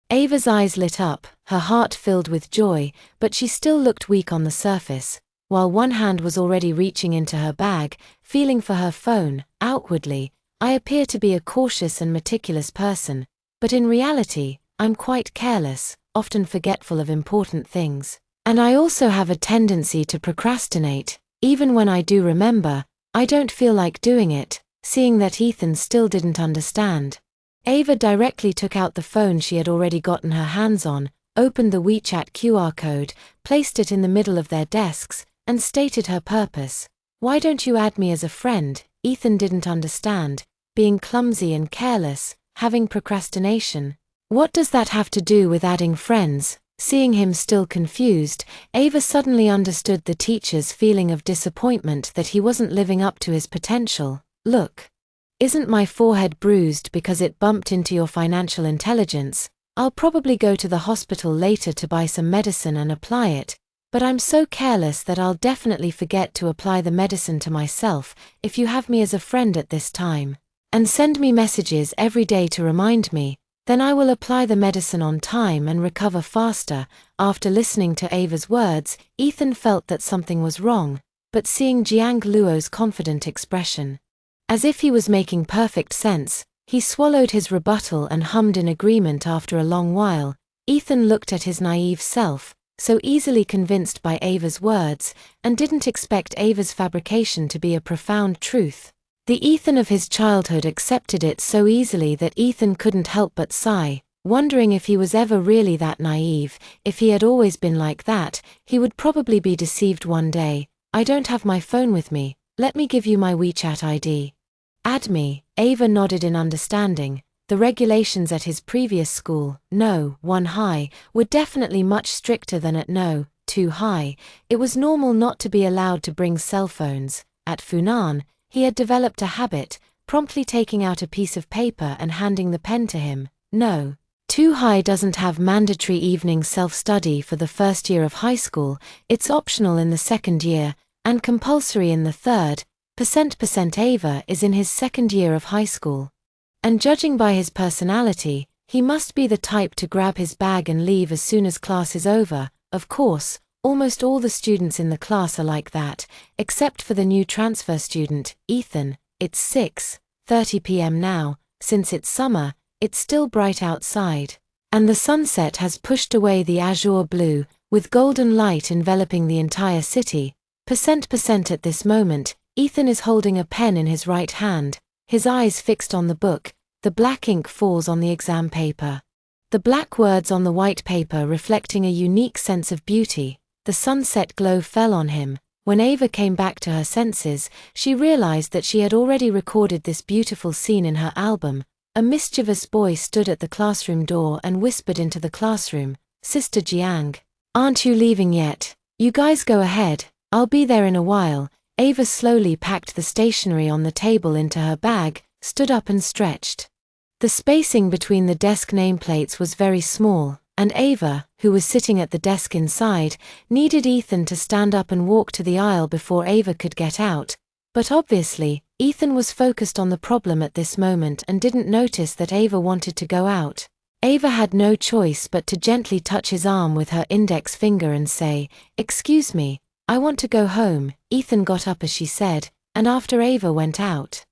Ava's eyes lit up, her heart filled with joy, but she still looked weak on the surface. While one hand was already reaching into her bag, feeling for her phone. Outwardly, I appear to be a cautious and meticulous person, but in reality, I'm quite careless, often forgetful of important things. And I also have a tendency to procrastinate. Even when I do remember, I don't feel like doing it." Seeing that Ethan still didn't understand, Ava directly took out the phone she had already gotten her hands on, opened the WeChat QR code, placed it in the middle of their desks, and stated her purpose. "Why don't you add me as a friend?" Ethan didn't understand. Being clumsy and careless, having procrastination. What does that have to do with adding friends? Seeing him still confused, Ava suddenly understood the teacher's feeling of disappointment that he wasn't living up to his potential. Look. Isn't my forehead bruised because it bumped into your financial intelligence? I'll probably go to the hospital later to buy some medicine and apply it, but I'm so careless that I'll definitely forget to apply the medicine to myself if you have me as a friend at this time. And send me messages every day to remind me. Then I will apply the medicine on time and recover faster. After listening to Ava's words, Ethan felt that something was wrong, but seeing Jiang Luo's confident expression, as if he was making perfect sense, he swallowed his rebuttal and hummed in agreement. After a long while, Ethan looked at his naive self, so easily convinced by Ava's words, and didn't expect Ava's fabrication to be a profound truth. The Ethan of his childhood accepted it so easily that Ethan couldn't help but sigh, wondering if he was ever really that naive. If he had always been like that, he would probably be deceived one day. I don't have my phone with me, let me give you my WeChat ID. Add me. Ava nodded in understanding. The regulations at his previous school, No. 1 High, were definitely much stricter than at No. 2 High. It was normal not to be allowed to bring cell phones. At Funan, he had developed a habit, promptly taking out a piece of paper and handing the pen to him. No. 2 High doesn't have mandatory evening self-study for the first year of high school, it's optional in the second year, and compulsory in the third. Ava is in his second year of high school. And judging by his personality, he must be the type to grab his bag and leave as soon as class is over. Of course, almost all the students in the class are like that, except for the new transfer student, Ethan. It's 6:30 p.m. now. Since it's summer, it's still bright outside, and the sunset has pushed away the azure blue, with golden light enveloping the entire city. At this moment, Ethan is holding a pen in his right hand, his eyes fixed on the book. The black ink falls on the exam paper, the black words on the white paper reflecting a unique sense of beauty. The sunset glow fell on him. When Ava came back to her senses, she realized that she had already recorded this beautiful scene in her album. A mischievous boy stood at the classroom door and whispered into the classroom, "Sister Jiang, aren't you leaving yet? You guys go ahead, I'll be there in a while." Ava slowly packed the stationery on the table into her bag, stood up and stretched. The spacing between the desk nameplates was very small, and Ava, who was sitting at the desk inside, needed Ethan to stand up and walk to the aisle before Ava could get out. But obviously, Ethan was focused on the problem at this moment and didn't notice that Ava wanted to go out. Ava had no choice but to gently touch his arm with her index finger and say, "Excuse me, I want to go home." Ethan got up as she said, and after Ava went out,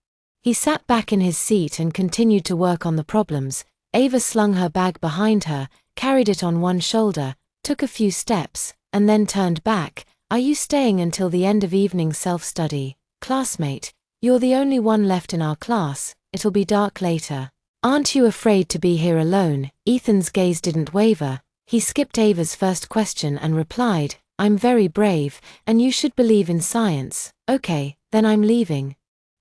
he sat back in his seat and continued to work on the problems. Ava slung her bag behind her, carried it on one shoulder, took a few steps, and then turned back. "Are you staying until the end of evening self-study? Classmate, you're the only one left in our class, it'll be dark later. Aren't you afraid to be here alone?" Ethan's gaze didn't waver. He skipped Ava's first question and replied, "I'm very brave, and you should believe in science." "Okay, then I'm leaving.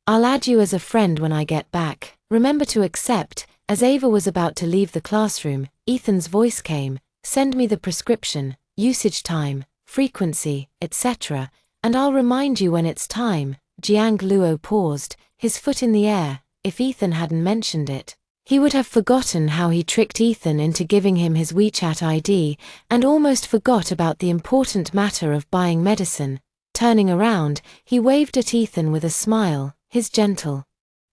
I'll add you as a friend when I get back. Remember to accept." As Ava was about to leave the classroom, Ethan's voice came, "Send me the prescription, usage time, frequency, etc., and I'll remind you when it's time." Jiang Luo paused, his foot in the air. If Ethan hadn't mentioned it, he would have forgotten how he tricked Ethan into giving him his WeChat ID, and almost forgot about the important matter of buying medicine. Turning around, he waved at Ethan with a smile, his gentle,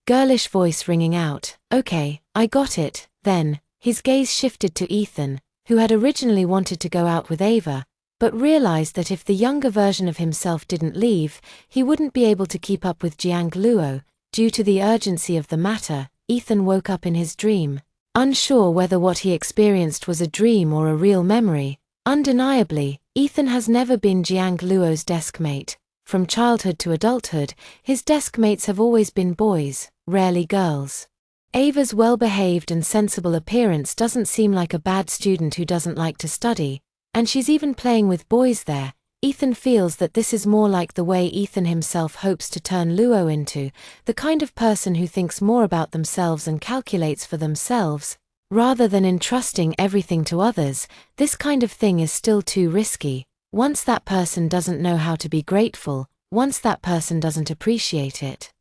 girlish voice ringing out, "Okay, I got it." Then, his gaze shifted to Ethan, who had originally wanted to go out with Ava, but realized that if the younger version of himself didn't leave, he wouldn't be able to keep up with Jiang Luo. Due to the urgency of the matter, Ethan woke up in his dream, unsure whether what he experienced was a dream or a real memory. Undeniably, Ethan has never been Jiang Luo's deskmate. From childhood to adulthood, his deskmates have always been boys, rarely girls. Ava's well-behaved and sensible appearance doesn't seem like a bad student who doesn't like to study, and she's even playing with boys there. Ethan feels that this is more like the way Ethan himself hopes to turn Luo into, the kind of person who thinks more about themselves and calculates for themselves. Rather than entrusting everything to others, this kind of thing is still too risky. Once that person doesn't know how to be grateful, once that person doesn't appreciate it,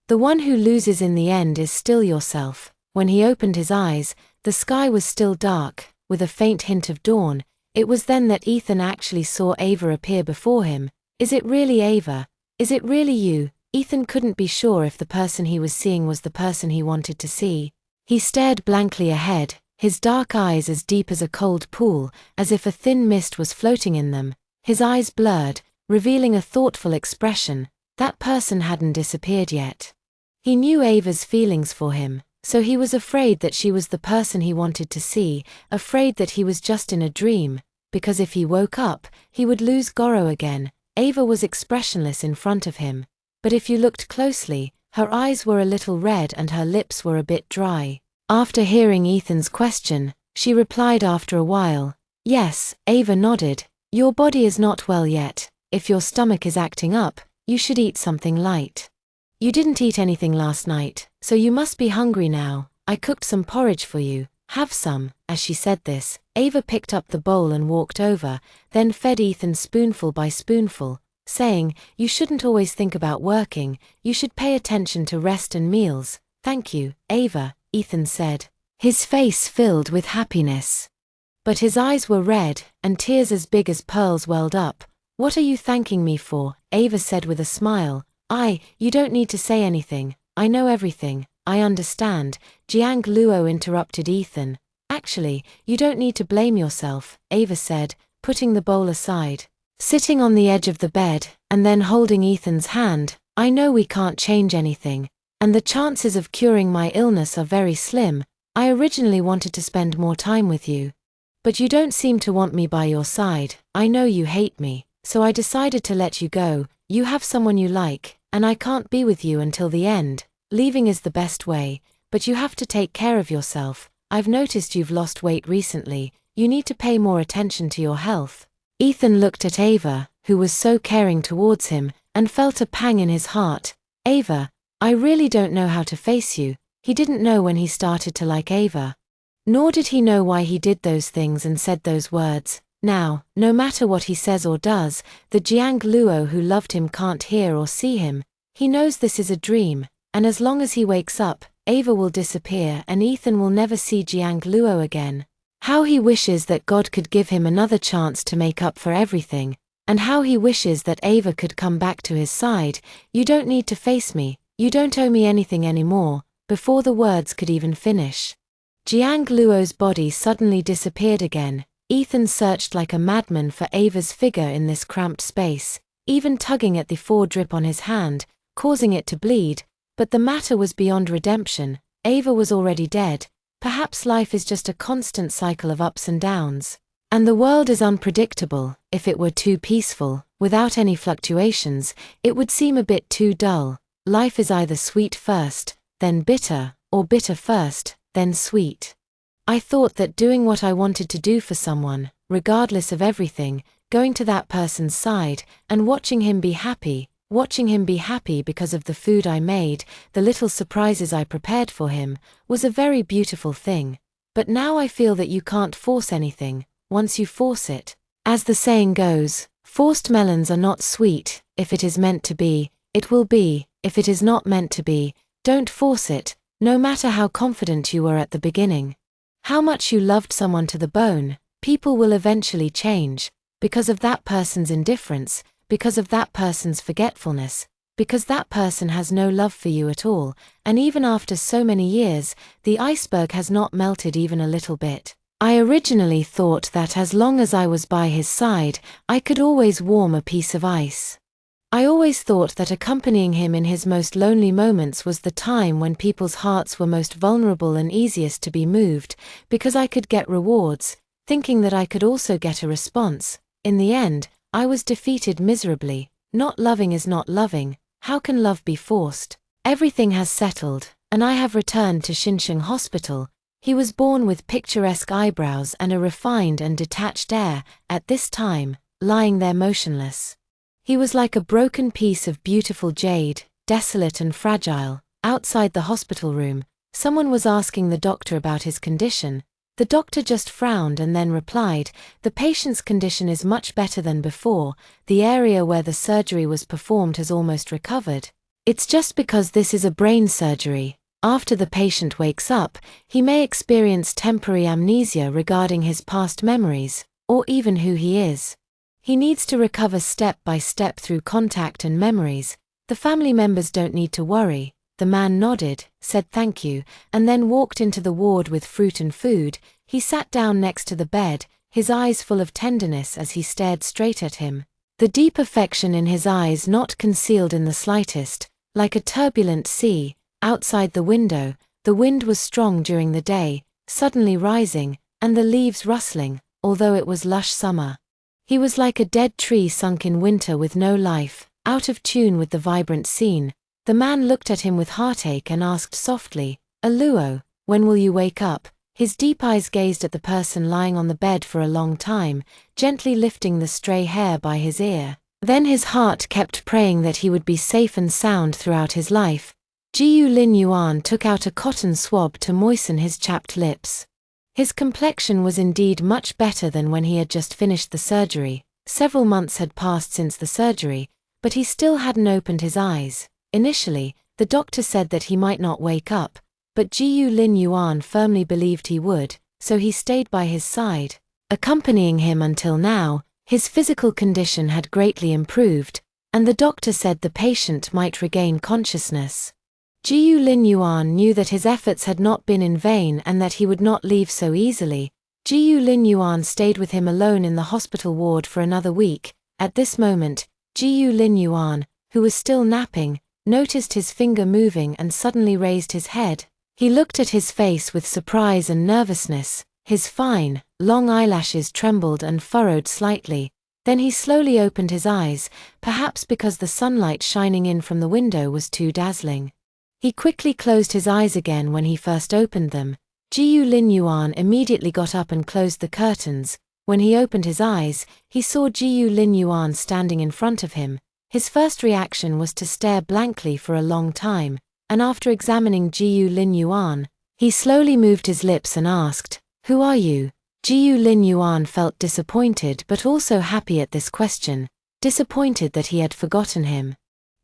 the one who loses in the end is still yourself. When he opened his eyes, the sky was still dark, with a faint hint of dawn. It was then that Ethan actually saw Ava appear before him. Is it really Ava? Is it really you? Ethan couldn't be sure if the person he was seeing was the person he wanted to see. He stared blankly ahead, his dark eyes as deep as a cold pool, as if a thin mist was floating in them. His eyes blurred, revealing a thoughtful expression. That person hadn't disappeared yet. He knew Ava's feelings for him, so he was afraid that she was the person he wanted to see, afraid that he was just in a dream, because if he woke up, he would lose Goro again. Ava was expressionless in front of him, but if you looked closely, her eyes were a little red and her lips were a bit dry. After hearing Ethan's question, she replied after a while, "Yes." Ava nodded. "Your body is not well yet. If your stomach is acting up, you should eat something light. You didn't eat anything last night, so you must be hungry now. I cooked some porridge for you. Have some." As she said this, Ava picked up the bowl and walked over, then fed Ethan spoonful by spoonful, saying, "You shouldn't always think about working, you should pay attention to rest and meals." "Thank you, Ava," Ethan said, his face filled with happiness. But his eyes were red, and tears as big as pearls welled up. "What are you thanking me for?" Ava said with a smile. You don't need to say anything. I know everything. I understand." Jiang Luo interrupted Ethan. "Actually, you don't need to blame yourself," Ava said, putting the bowl aside. Sitting on the edge of the bed, and then holding Ethan's hand, "I know we can't change anything, and the chances of curing my illness are very slim. I originally wanted to spend more time with you. But you don't seem to want me by your side. I know you hate me, so I decided to let you go. You have someone you like, and I can't be with you until the end. Leaving is the best way, but you have to take care of yourself. I've noticed you've lost weight recently. You need to pay more attention to your health." Ethan looked at Ava, who was so caring towards him, and felt a pang in his heart. "Ava, I really don't know how to face you." He didn't know when he started to like Ava. Nor did he know why he did those things and said those words. Now, no matter what he says or does, the Jiang Luo who loved him can't hear or see him. He knows this is a dream, and as long as he wakes up, Ava will disappear and Ethan will never see Jiang Luo again. How he wishes that God could give him another chance to make up for everything, and how he wishes that Ava could come back to his side. "You don't need to face me, you don't owe me anything anymore." Before the words could even finish, Jiang Luo's body suddenly disappeared again. Ethan searched like a madman for Ava's figure in this cramped space, even tugging at the foredrip on his hand, causing it to bleed, but the matter was beyond redemption. Ava was already dead. Perhaps life is just a constant cycle of ups and downs, and the world is unpredictable. If it were too peaceful, without any fluctuations, it would seem a bit too dull. Life is either sweet first, then bitter, or bitter first, then sweet. I thought that doing what I wanted to do for someone, regardless of everything, going to that person's side, and watching him be happy because of the food I made, the little surprises I prepared for him, was a very beautiful thing. But now I feel that you can't force anything. Once you force it, as the saying goes, forced melons are not sweet. If it is meant to be, it will be. If it is not meant to be, don't force it, no matter how confident you were at the beginning. How much you loved someone to the bone, people will eventually change, because of that person's indifference, because of that person's forgetfulness, because that person has no love for you at all, and even after so many years, the iceberg has not melted even a little bit. I originally thought that as long as I was by his side, I could always warm a piece of ice. I always thought that accompanying him in his most lonely moments was the time when people's hearts were most vulnerable and easiest to be moved, because I could get rewards, thinking that I could also get a response. In the end, I was defeated miserably. Not loving is not loving. How can love be forced? Everything has settled, and I have returned to Shin-chan Hospital. He was born with picturesque eyebrows and a refined and detached air, at this time, lying there motionless. He was like a broken piece of beautiful jade, desolate and fragile. Outside the hospital room, Someone was asking the doctor about his condition. The doctor just frowned and then replied, "The patient's condition is much better than before. The area where the surgery was performed has almost recovered. It's just because this is a brain surgery. After the patient wakes up, he may experience temporary amnesia regarding his past memories, or even who he is. He needs to recover step by step through contact and memories. The family members don't need to worry." The man nodded, said thank you, and then walked into the ward with fruit and food. He sat down next to the bed, his eyes full of tenderness as he stared straight at him. The deep affection in his eyes not concealed in the slightest, like a turbulent sea. Outside the window, the wind was strong during the day, suddenly rising, and the leaves rustling, although it was lush summer. He was like a dead tree sunk in winter with no life, out of tune with the vibrant scene. The man looked at him with heartache and asked softly, "Aluo, when will you wake up?" His deep eyes gazed at the person lying on the bed for a long time, gently lifting the stray hair by his ear. Then his heart kept praying that he would be safe and sound throughout his life. Jiyu Lin Yuan took out a cotton swab to moisten his chapped lips. His complexion was indeed much better than when he had just finished the surgery. Several months had passed since the surgery, but he still hadn't opened his eyes. Initially, the doctor said that he might not wake up, but Jiyu Lin Yuan firmly believed he would, so he stayed by his side, accompanying him until now. His physical condition had greatly improved, and the doctor said the patient might regain consciousness. Jiyu Lin Yuan knew that his efforts had not been in vain and that he would not leave so easily. Jiyu Lin Yuan stayed with him alone in the hospital ward for another week. At this moment, Jiyu Lin Yuan, who was still napping, noticed his finger moving and suddenly raised his head. He looked at his face with surprise and nervousness. His fine, long eyelashes trembled and furrowed slightly. Then he slowly opened his eyes, perhaps because the sunlight shining in from the window was too dazzling. He quickly closed his eyes again when he first opened them. Jiyu Lin Yuan immediately got up and closed the curtains. When he opened his eyes, he saw Jiyu Lin Yuan standing in front of him. His first reaction was to stare blankly for a long time, and after examining Jiyu Lin Yuan, he slowly moved his lips and asked, "Who are you?" Jiyu Lin Yuan felt disappointed but also happy at this question, disappointed that he had forgotten him,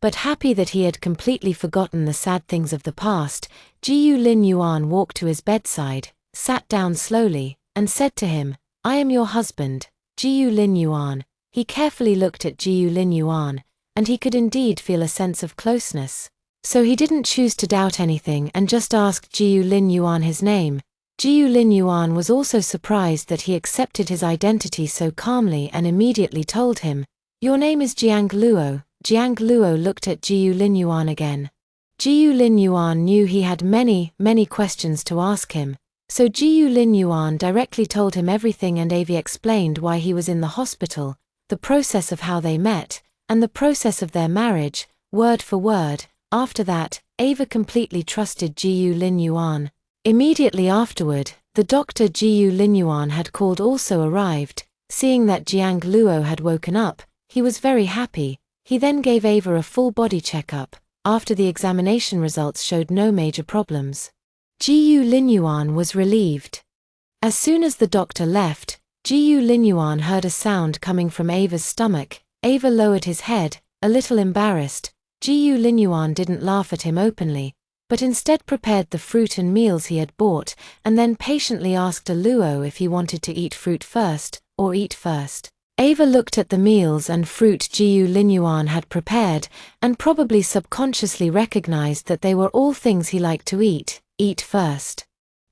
but happy that he had completely forgotten the sad things of the past. Jiyu Lin Yuan walked to his bedside, sat down slowly, and said to him, "I am your husband, Jiyu Lin Yuan." He carefully looked at Jiyu Lin Yuan, and he could indeed feel a sense of closeness. So he didn't choose to doubt anything and just asked Jiyu Lin Yuan his name. Jiyu Lin Yuan was also surprised that he accepted his identity so calmly and immediately told him, "Your name is Jiang Luo." Jiang Luo looked at Jiyu Lin Yuan again. Jiyu Lin Yuan knew he had many questions to ask him, so Jiyu Lin Yuan directly told him everything, and Avi explained why he was in the hospital, the process of how they met, and the process of their marriage, word for word. After that, Ava completely trusted Jiyu Lin Yuan. Immediately afterward, the doctor Jiyu Lin Yuan had called also arrived. Seeing that Jiang Luo had woken up, he was very happy. He then gave Ava a full body checkup. After the examination results showed no major problems, Jiyu Lin Yuan was relieved. As soon as the doctor left, Jiyu Lin Yuan heard a sound coming from Ava's stomach. Ava lowered his head, a little embarrassed. Jiyu Lin Yuan didn't laugh at him openly, but instead prepared the fruit and meals he had bought, and then patiently asked Luo if he wanted to eat fruit first, or eat first. Ava looked at the meals and fruit Jiyu Lin Yuan had prepared, and probably subconsciously recognized that they were all things he liked to eat first.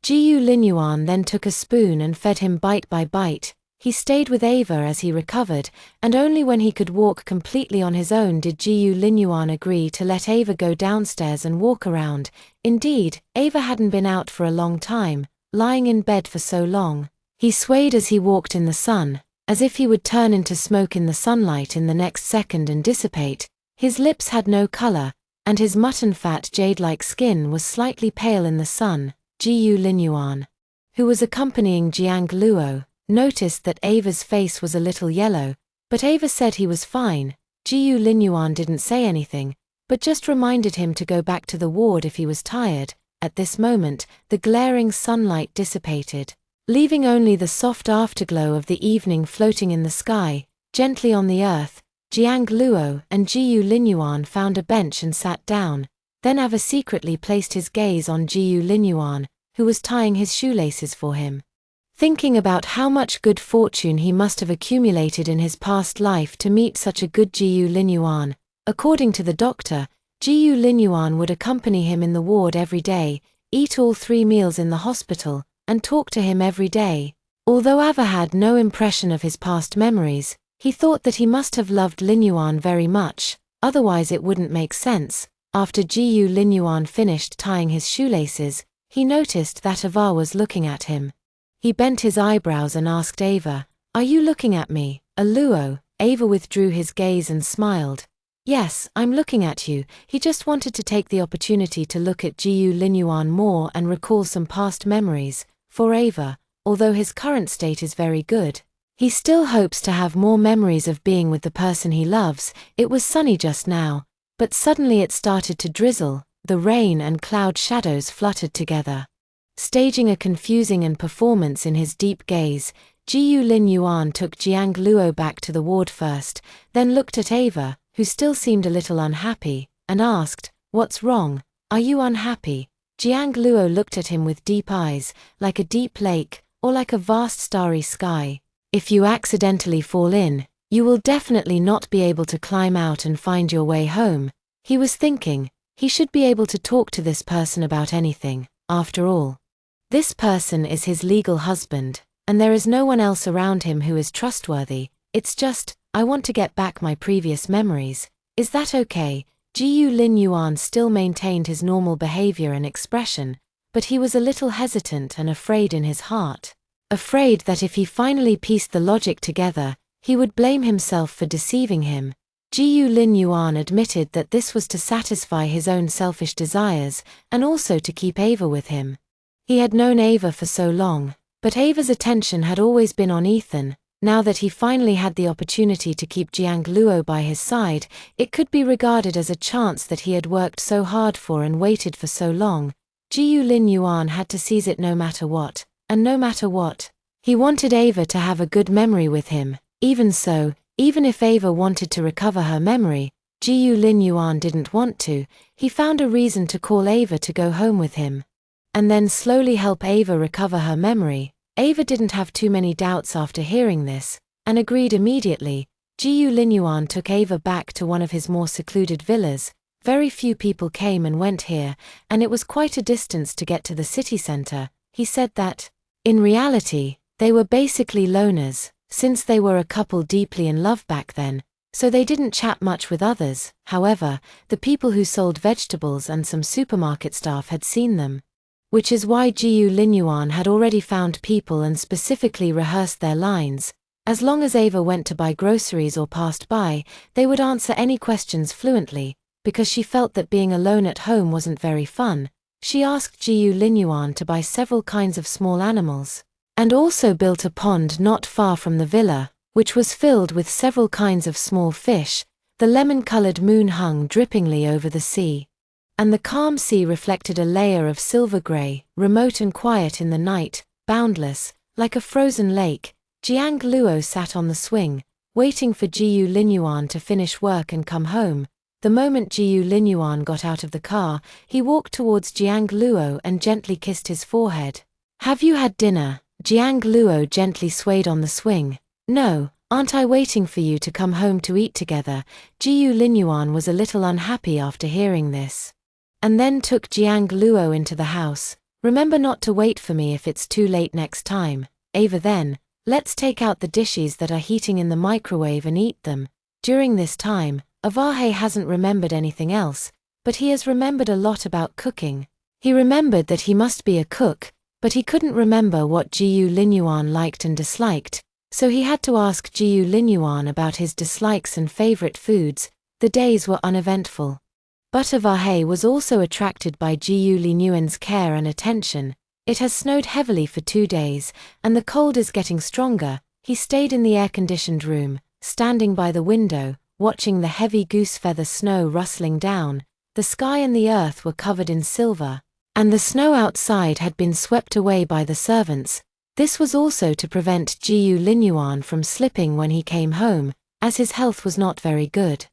Jiyu Lin Yuan then took a spoon and fed him bite by bite. He stayed with Ava as he recovered, and only when he could walk completely on his own did Jiyu Lin Yuan agree to let Ava go downstairs and walk around. Indeed, Ava hadn't been out for a long time, lying in bed for so long. He swayed as he walked in the sun, as if he would turn into smoke in the sunlight in the next second and dissipate. His lips had no color, and his mutton fat jade-like skin was slightly pale in the sun. Jiyu Lin Yuan, who was accompanying Jiang Luo, noticed that Ava's face was a little yellow, but Ava said he was fine. Jiyu Lin Yuan didn't say anything, but just reminded him to go back to the ward if he was tired. At this moment, the glaring sunlight dissipated, leaving only the soft afterglow of the evening floating in the sky. Gently on the earth, Jiang Luo and Jiyu Linyuan found a bench and sat down. Then Ava secretly placed his gaze on Jiyu Linyuan, who was tying his shoelaces for him. Thinking about how much good fortune he must have accumulated in his past life to meet such a good Jiyu Linyuan. According to the doctor, Jiyu Linyuan would accompany him in the ward every day, eat all 3 meals in the hospital, and talk to him every day. Although Ava had no impression of his past memories, he thought that he must have loved Linyuan very much, otherwise it wouldn't make sense. After Jiyu Linyuan finished tying his shoelaces, he noticed that Ava was looking at him. He bent his eyebrows and asked Ava, "Are you looking at me, Luo?" Ava withdrew his gaze and smiled. "Yes, I'm looking at you." He just wanted to take the opportunity to look at Jiyu Linyuan more and recall some past memories. For Ava, although his current state is very good, he still hopes to have more memories of being with the person he loves. It was sunny just now, but suddenly it started to drizzle. The rain and cloud shadows fluttered together, staging a confusing performance in his deep gaze. Jiyu Linyuan took Jiang Luo back to the ward first, then looked at Ava, who still seemed a little unhappy, and asked, "What's wrong? Are you unhappy?" Jiang Luo looked at him with deep eyes, like a deep lake, or like a vast starry sky. "If you accidentally fall in, you will definitely not be able to climb out and find your way home." He was thinking, he should be able to talk to this person about anything. After all, this person is his legal husband, and there is no one else around him who is trustworthy. It's just, "I want to get back my previous memories. Is that okay?" Jiyu Linyuan still maintained his normal behavior and expression, but he was a little hesitant and afraid in his heart. Afraid that if he finally pieced the logic together, he would blame himself for deceiving him. Jiyu Linyuan admitted that this was to satisfy his own selfish desires, and also to keep Ava with him. He had known Ava for so long, but Ava's attention had always been on Ethan. Now that he finally had the opportunity to keep Jiang Luo by his side, it could be regarded as a chance that he had worked so hard for and waited for so long. Jiyu Linyuan had to seize it no matter what, and no matter what, he wanted Ava to have a good memory with him. Even so, even if Ava wanted to recover her memory, Jiyu Linyuan didn't want to. He found a reason to call Ava to go home with him, and then slowly help Ava recover her memory. Ava didn't have too many doubts after hearing this, and agreed immediately. Jiyu Linyuan took Ava back to one of his more secluded villas. Very few people came and went here, and it was quite a distance to get to the city center. He said that, in reality, they were basically loners, since they were a couple deeply in love back then, so they didn't chat much with others. However, the people who sold vegetables and some supermarket staff had seen them, which is why Jiyu Linyuan had already found people and specifically rehearsed their lines. As long as Ava went to buy groceries or passed by, they would answer any questions fluently. Because she felt that being alone at home wasn't very fun, she asked Jiyu Linyuan to buy several kinds of small animals, and also built a pond not far from the villa, which was filled with several kinds of small fish. The lemon-colored moon hung drippingly over the sea, and the calm sea reflected a layer of silver gray, remote and quiet in the night, boundless, like a frozen lake. Jiang Luo sat on the swing, waiting for Jiyu Linyuan to finish work and come home. The moment Jiyu Linyuan got out of the car, he walked towards Jiang Luo and gently kissed his forehead. "Have you had dinner?" Jiang Luo gently swayed on the swing. "No, aren't I waiting for you to come home to eat together?" Jiyu Linyuan was a little unhappy after hearing this, and then took Jiang Luo into the house. "Remember not to wait for me if it's too late next time, Ava. Then, let's take out the dishes that are heating in the microwave and eat them." During this time, Avahe hasn't remembered anything else, but he has remembered a lot about cooking. He remembered that he must be a cook, but he couldn't remember what Jiyu Linyuan liked and disliked, so he had to ask Jiyu Linyuan about his dislikes and favorite foods. The days were uneventful. But Avahe was also attracted by Jiyu Linyuan's care and attention. It has snowed heavily for 2 days, and the cold is getting stronger. He stayed in the air-conditioned room, standing by the window, watching the heavy goose feather snow rustling down. The sky and the earth were covered in silver, and the snow outside had been swept away by the servants. This was also to prevent Jiyu Linyuan from slipping when he came home, as his health was not very good.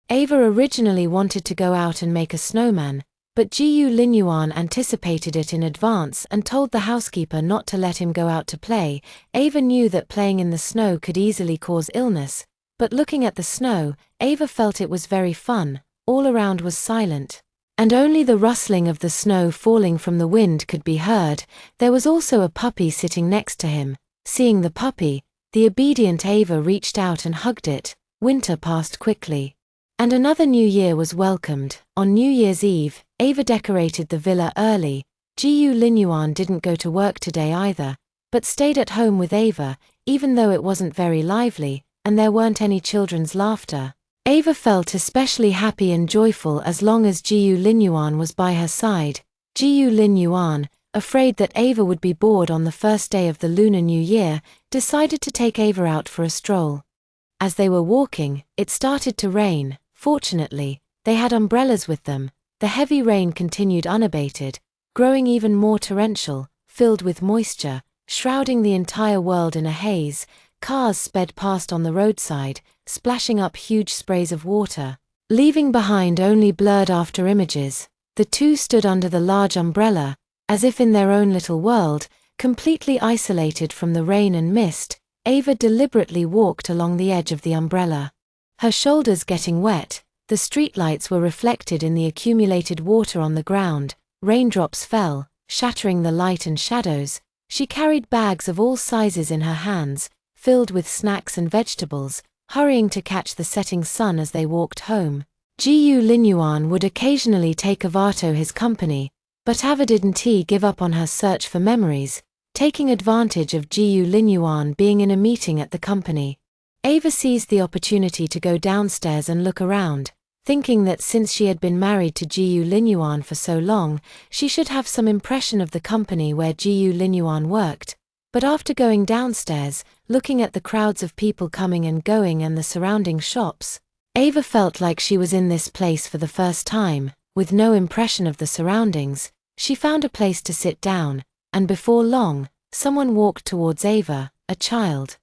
Ava originally wanted to go out and make a snowman, but Jiyu Linyuan anticipated it in advance and told the housekeeper not to let him go out to play. Ava knew that playing in the snow could easily cause illness, but looking at the snow, Ava felt it was very fun. All around was silent, and only the rustling of the snow falling from the wind could be heard. There was also a puppy sitting next to him. Seeing the puppy, the obedient Ava reached out and hugged it. Winter passed quickly, and another new year was welcomed. On New Year's Eve, Ava decorated the villa early. Jiyu Linyuan didn't go to work today either, but stayed at home with Ava, even though it wasn't very lively, and there weren't any children's laughter. Ava felt especially happy and joyful as long as Jiyu Linyuan was by her side. Jiyu Linyuan, afraid that Ava would be bored on the first day of the Lunar New Year, decided to take Ava out for a stroll. As they were walking, it started to rain. Fortunately, they had umbrellas with them. The heavy rain continued unabated, growing even more torrential, filled with moisture, shrouding the entire world in a haze. Cars sped past on the roadside, splashing up huge sprays of water, leaving behind only blurred after images. The two stood under the large umbrella, as if in their own little world, completely isolated from the rain and mist. Ava deliberately walked along the edge of the umbrella, her shoulders getting wet. The streetlights were reflected in the accumulated water on the ground. Raindrops fell, shattering the light and shadows. She carried bags of all sizes in her hands, filled with snacks and vegetables, hurrying to catch the setting sun as they walked home. Jiyu Linyuan would occasionally take Avato his company, but Ava didn't give up on her search for memories, taking advantage of Jiyu Linyuan being in a meeting at the company. Ava seized the opportunity to go downstairs and look around, thinking that since she had been married to Jiyu Linyuan for so long, she should have some impression of the company where Jiyu Linyuan worked. But after going downstairs, looking at the crowds of people coming and going and the surrounding shops, Ava felt like she was in this place for the first time. With no impression of the surroundings, she found a place to sit down, and before long, someone walked towards Ava, a child.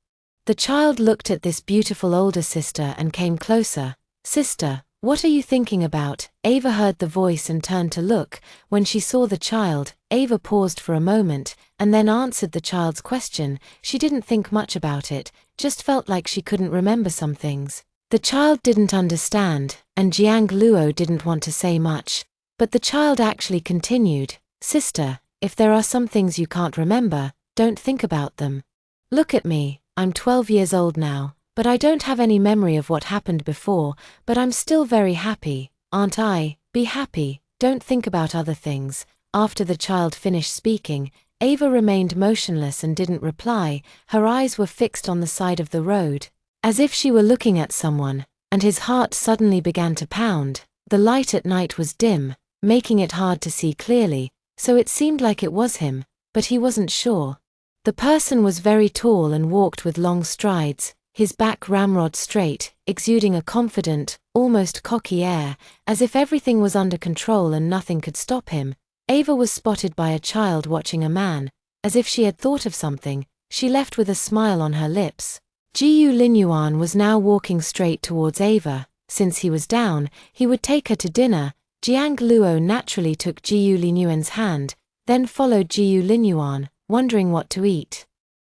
The child looked at this beautiful older sister and came closer. "Sister, what are you thinking about?" Ava heard the voice and turned to look. When she saw the child, Ava paused for a moment, and then answered the child's question. She didn't think much about it, just felt like she couldn't remember some things. The child didn't understand, and Jiang Luo didn't want to say much. But the child actually continued, "Sister, if there are some things you can't remember, don't think about them. Look at me, I'm 12 years old now, but I don't have any memory of what happened before, but I'm still very happy, aren't I? Be happy, don't think about other things." After the child finished speaking, Ava remained motionless and didn't reply. Her eyes were fixed on the side of the road, as if she were looking at someone, and his heart suddenly began to pound. The light at night was dim, making it hard to see clearly, so it seemed like it was him, but he wasn't sure. The person was very tall and walked with long strides, his back ramrod straight, exuding a confident, almost cocky air, as if everything was under control and nothing could stop him. Ava was spotted by a child watching a man. As if she had thought of something, she left with a smile on her lips. Jiyu Linyuan was now walking straight towards Ava. Since he was down, he would take her to dinner. Jiang Luo naturally took Jiyu Linyuan's hand, then followed Jiyu Linyuan, wondering what to eat.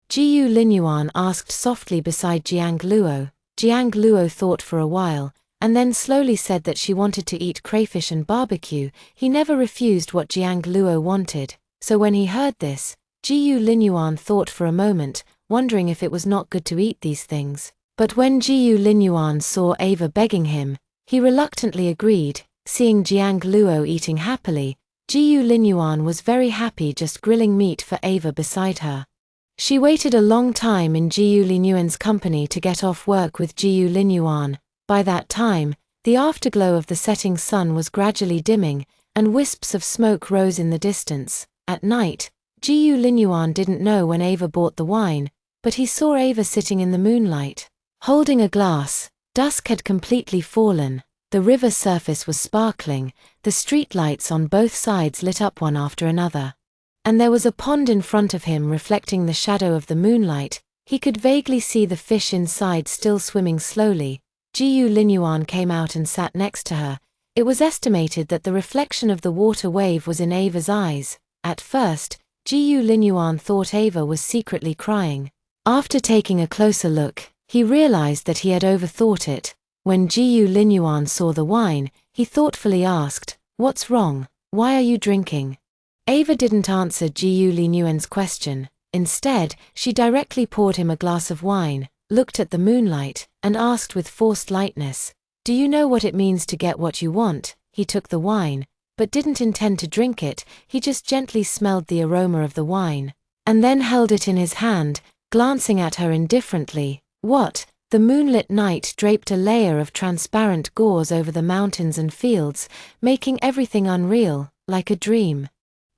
Jiyu Linyuan asked softly beside Jiang Luo. Jiang Luo thought for a while, and then slowly said that she wanted to eat crayfish and barbecue. He never refused what Jiang Luo wanted, so when he heard this, Jiyu Linyuan thought for a moment, wondering if it was not good to eat these things. But when Jiyu Linyuan saw Ava begging him, he reluctantly agreed. Seeing Jiang Luo eating happily, Jiyu Linyuan was very happy, just grilling meat for Ava beside her. She waited a long time in Jiyu Linyuan's company to get off work with Jiyu Linyuan. By that time, the afterglow of the setting sun was gradually dimming, and wisps of smoke rose in the distance. At night, Jiyu Linyuan didn't know when Ava bought the wine, but he saw Ava sitting in the moonlight, holding a glass. Dusk had completely fallen. The river surface was sparkling, the street lights on both sides lit up one after another. And there was a pond in front of him reflecting the shadow of the moonlight. He could vaguely see the fish inside still swimming slowly. Ji-yu Linyuan came out and sat next to her. It was estimated that the reflection of the water wave was in Ava's eyes. At first, Ji-yu Linyuan thought Ava was secretly crying. After taking a closer look, he realized that he had overthought it. When Ji-yu Linyuan saw the wine, he thoughtfully asked, "What's wrong? Why are you drinking?" Ava didn't answer Ji-yu Linyuan's question. Instead, she directly poured him a glass of wine, looked at the moonlight, and asked with forced lightness, "Do you know what it means to get what you want?" He took the wine, but didn't intend to drink it. He just gently smelled the aroma of the wine, and then held it in his hand, glancing at her indifferently. "What?" The moonlit night draped a layer of transparent gauze over the mountains and fields, making everything unreal, like a dream.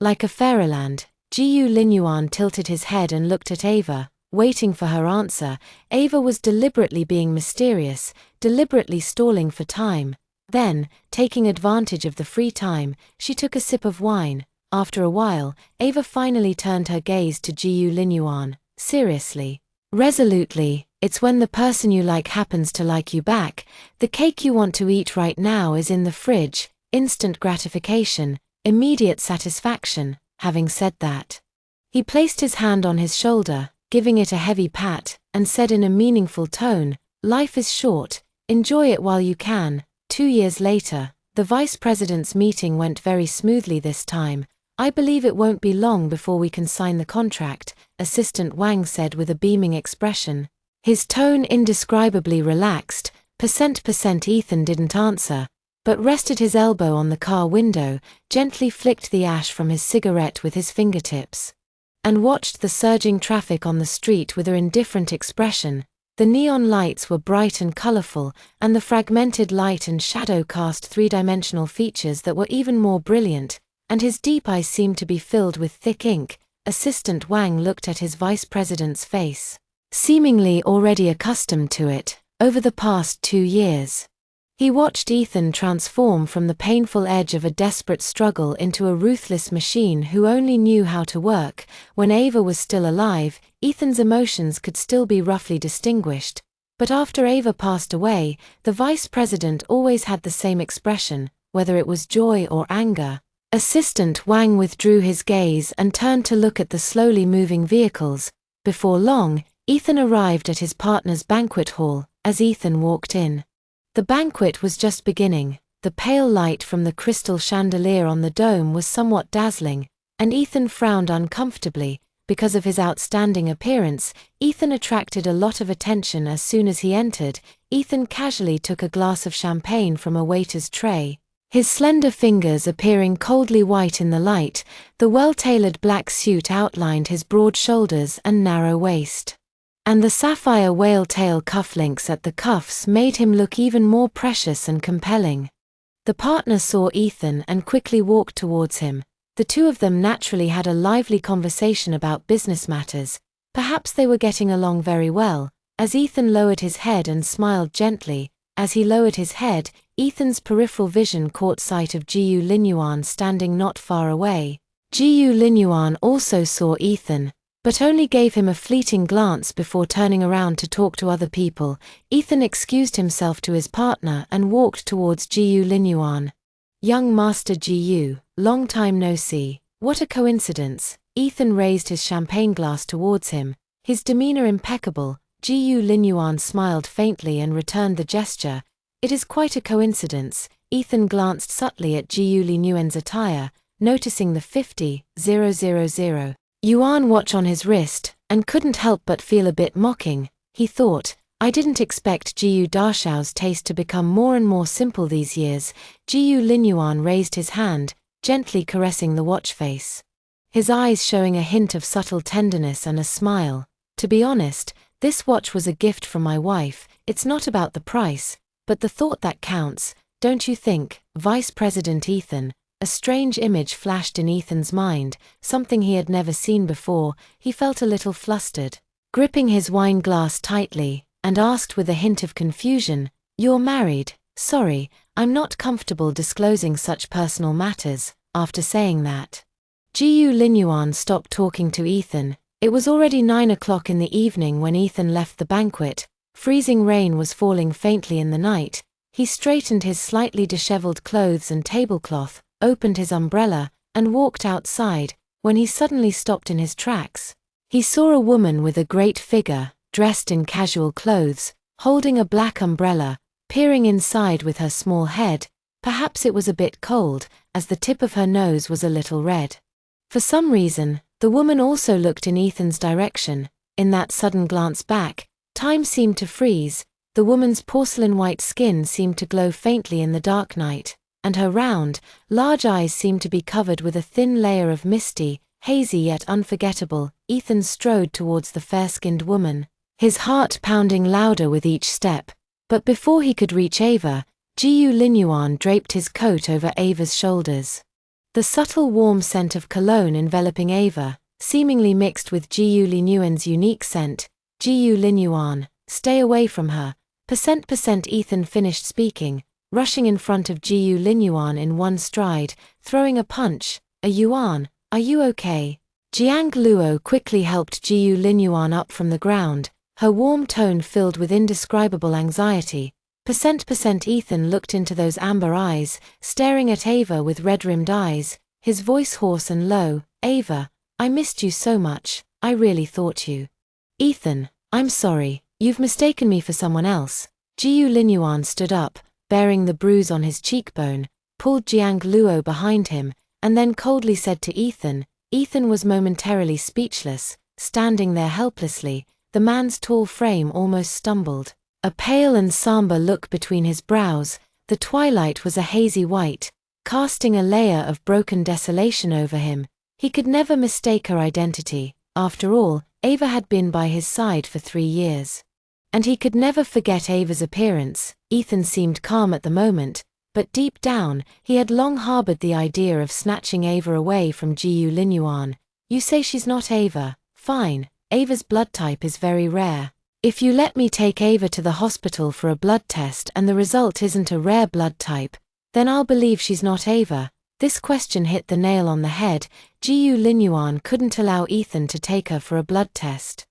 Like a fairyland. Ji-yu Linyuan tilted his head and looked at Ava, waiting for her answer. Ava was deliberately being mysterious, deliberately stalling for time. Then, taking advantage of the free time, she took a sip of wine. After a while, Ava finally turned her gaze to Ji-yu Linyuan, seriously, resolutely. "It's when the person you like happens to like you back. The cake you want to eat right now is in the fridge. Instant gratification, immediate satisfaction." Having said that, he placed his hand on his shoulder, giving it a heavy pat, and said in a meaningful tone, "Life is short, enjoy it while you can." 2 years later, the vice president's meeting went very smoothly this time. "I believe it won't be long before we can sign the contract," Assistant Wang said with a beaming expression. His tone indescribably relaxed. %% Ethan didn't answer, but rested his elbow on the car window, gently flicked the ash from his cigarette with his fingertips, and watched the surging traffic on the street with an indifferent expression. The neon lights were bright and colorful, and the fragmented light and shadow cast three-dimensional features that were even more brilliant, and his deep eyes seemed to be filled with thick ink. Assistant Wang looked at his vice president's face, seemingly already accustomed to it. Over the past 2 years, he watched Ethan transform from the painful edge of a desperate struggle into a ruthless machine who only knew how to work. When Ava was still alive, Ethan's emotions could still be roughly distinguished, but after Ava passed away, the vice president always had the same expression, whether it was joy or anger. Assistant Wang withdrew his gaze and turned to look at the slowly moving vehicles. Before long, Ethan arrived at his partner's banquet hall. As Ethan walked in, the banquet was just beginning. The pale light from the crystal chandelier on the dome was somewhat dazzling, and Ethan frowned uncomfortably. Because of his outstanding appearance, Ethan attracted a lot of attention. As soon as he entered, Ethan casually took a glass of champagne from a waiter's tray, his slender fingers appearing coldly white in the light. The well-tailored black suit outlined his broad shoulders and narrow waist, and the sapphire whale-tail cufflinks at the cuffs made him look even more precious and compelling. The partner saw Ethan and quickly walked towards him. The two of them naturally had a lively conversation about business matters. Perhaps they were getting along very well. As Ethan lowered his head and smiled gently, as he lowered his head, Ethan's peripheral vision caught sight of Ji-yu Linyuan standing not far away. Ji-yu Linyuan also saw Ethan, but only gave him a fleeting glance before turning around to talk to other people. Ethan excused himself to his partner and walked towards Ji-yu Linyuan. "Young Master Ji-yu, long time no see. What a coincidence." Ethan raised his champagne glass towards him, his demeanor impeccable. Ji-yu Linyuan smiled faintly and returned the gesture. "It is quite a coincidence." Ethan glanced subtly at Ji-yu Linyuan's attire, noticing the 50,000 yuan watch on his wrist, and couldn't help but feel a bit mocking. He thought, "I didn't expect Ji-yu Dashao's taste to become more and more simple these years." Ji-yu Linyuan raised his hand, gently caressing the watch face, his eyes showing a hint of subtle tenderness and a smile. "To be honest, this watch was a gift from my wife. It's not about the price, but the thought that counts, don't you think, Vice President Ethan?" A strange image flashed in Ethan's mind, something he had never seen before. He felt a little flustered, gripping his wine glass tightly, and asked with a hint of confusion, "You're married?" "Sorry, I'm not comfortable disclosing such personal matters." After saying that, Ji-yu Lin-yuan stopped talking to Ethan. It was already 9 o'clock in the evening when Ethan left the banquet. Freezing rain was falling faintly in the night. He straightened his slightly disheveled clothes and tablecloth, opened his umbrella, and walked outside, when he suddenly stopped in his tracks. He saw a woman with a great figure, dressed in casual clothes, holding a black umbrella, peering inside with her small head. Perhaps it was a bit cold, as the tip of her nose was a little red. For some reason, the woman also looked in Ethan's direction. In that sudden glance back, time seemed to freeze. The woman's porcelain-white skin seemed to glow faintly in the dark night, and her round, large eyes seemed to be covered with a thin layer of misty, hazy yet unforgettable. Ethan strode towards the fair-skinned woman, his heart pounding louder with each step. But before he could reach Ava, Ji-yu Lin-yuan draped his coat over Ava's shoulders. The subtle warm scent of cologne enveloping Ava, seemingly mixed with Ji-yu Lin-yuan's unique scent. Ji-yu Lin-yuan, stay away from her. Ethan finished speaking, rushing in front of Ji-yu Lin-yuan in one stride, throwing a punch. Yuan, are you okay? Jiang Luo quickly helped Ji-yu Lin-yuan up from the ground, her warm tone filled with indescribable anxiety. Ethan looked into those amber eyes, staring at Ava with red-rimmed eyes, his voice hoarse and low. Ava, I missed you so much, I really thought you. Ethan, I'm sorry, you've mistaken me for someone else. Ji-yu Lin-yuan stood up, bearing the bruise on his cheekbone, pulled Jiang Luo behind him, and then coldly said to Ethan. Ethan was momentarily speechless, standing there helplessly. The man's tall frame almost stumbled. A pale and somber look between his brows, the twilight was a hazy white, casting a layer of broken desolation over him. He could never mistake her identity. After all, Ava had been by his side for 3 years. And he could never forget Ava's appearance. Ethan seemed calm at the moment, but deep down, he had long harbored the idea of snatching Ava away from Ji-yu Lin-yuan. You say she's not Ava? Fine, Ava's blood type is very rare. If you let me take Ava to the hospital for a blood test and the result isn't a rare blood type, then I'll believe she's not Ava. This question hit the nail on the head. Ji-yu Lin-yuan couldn't allow Ethan to take her for a blood test.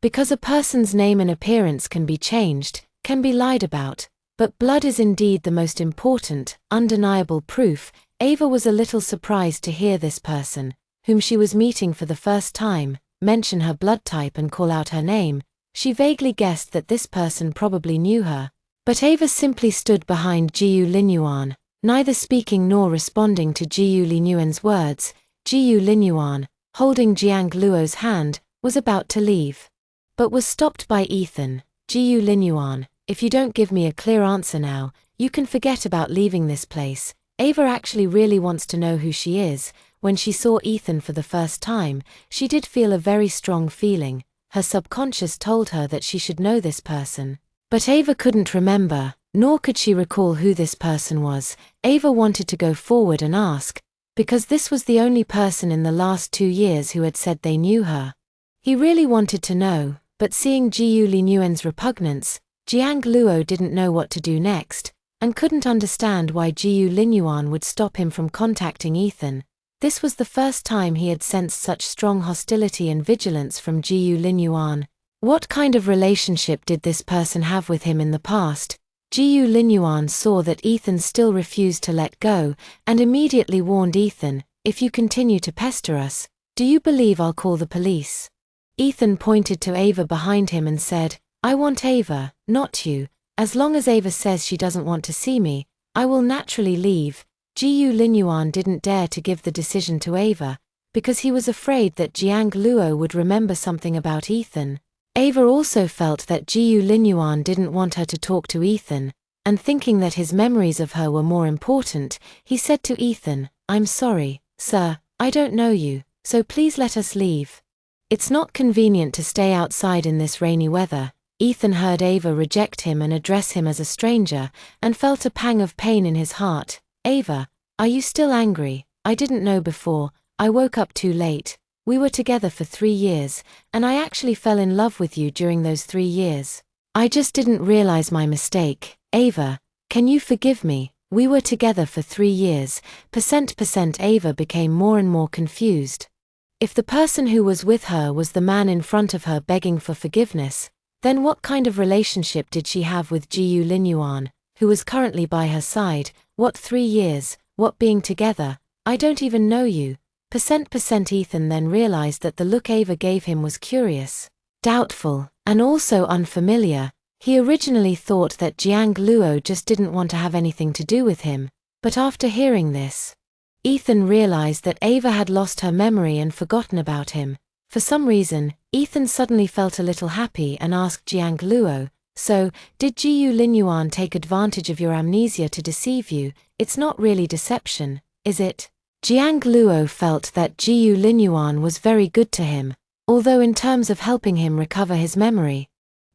Because a person's name and appearance can be changed, can be lied about, but blood is indeed the most important, undeniable proof. Ava was a little surprised to hear this person, whom she was meeting for the first time, mention her blood type and call out her name. She vaguely guessed that this person probably knew her. But Ava simply stood behind Ji-yu Lin-yuan, neither speaking nor responding to Ji-yu Lin-yuan's words. Ji-yu Lin-yuan, holding Jiang Luo's hand, was about to leave, but was stopped by Ethan. Ji-yu Lin-yuan, if you don't give me a clear answer now, you can forget about leaving this place. Ava actually really wants to know who she is. When she saw Ethan for the first time, she did feel a very strong feeling. Her subconscious told her that she should know this person. But Ava couldn't remember, nor could she recall who this person was. Ava wanted to go forward and ask, because this was the only person in the last 2 years who had said they knew her. He really wanted to know, but seeing Ji-yu Lin-yuan's repugnance, Jiang Luo didn't know what to do next, and couldn't understand why Ji-yu Lin-yuan would stop him from contacting Ethan. This was the first time he had sensed such strong hostility and vigilance from Ji-yu Lin-yuan. What kind of relationship did this person have with him in the past? Ji-yu Lin-yuan saw that Ethan still refused to let go, and immediately warned Ethan, if you continue to pester us, do you believe I'll call the police? Ethan pointed to Ava behind him and said, I want Ava, not you. As long as Ava says she doesn't want to see me, I will naturally leave. Ji-yu Lin-yuan didn't dare to give the decision to Ava, because he was afraid that Jiang Luo would remember something about Ethan. Ava also felt that Ji-yu Lin-yuan didn't want her to talk to Ethan, and thinking that his memories of her were more important, he said to Ethan, I'm sorry, sir, I don't know you, so please let us leave. It's not convenient to stay outside in this rainy weather. Ethan heard Ava reject him and address him as a stranger, and felt a pang of pain in his heart. Ava, are you still angry? I didn't know before, I woke up too late. We were together for 3 years, and I actually fell in love with you during those 3 years. I just didn't realize my mistake. Ava, can you forgive me? We were together for 3 years. Ava became more and more confused. If the person who was with her was the man in front of her begging for forgiveness, then what kind of relationship did she have with Ji Linyuan, who was currently by her side? What 3 years, what being together? I don't even know you. Ethan then realized that the look Ava gave him was curious, doubtful, and also unfamiliar. He originally thought that Jiang Luo just didn't want to have anything to do with him, but after hearing this, Ethan realized that Ava had lost her memory and forgotten about him. For some reason, Ethan suddenly felt a little happy and asked Jiang Luo, "So, did Ji Linyuan take advantage of your amnesia to deceive you? It's not really deception, is it?" Jiang Luo felt that Ji Linyuan was very good to him, although in terms of helping him recover his memory,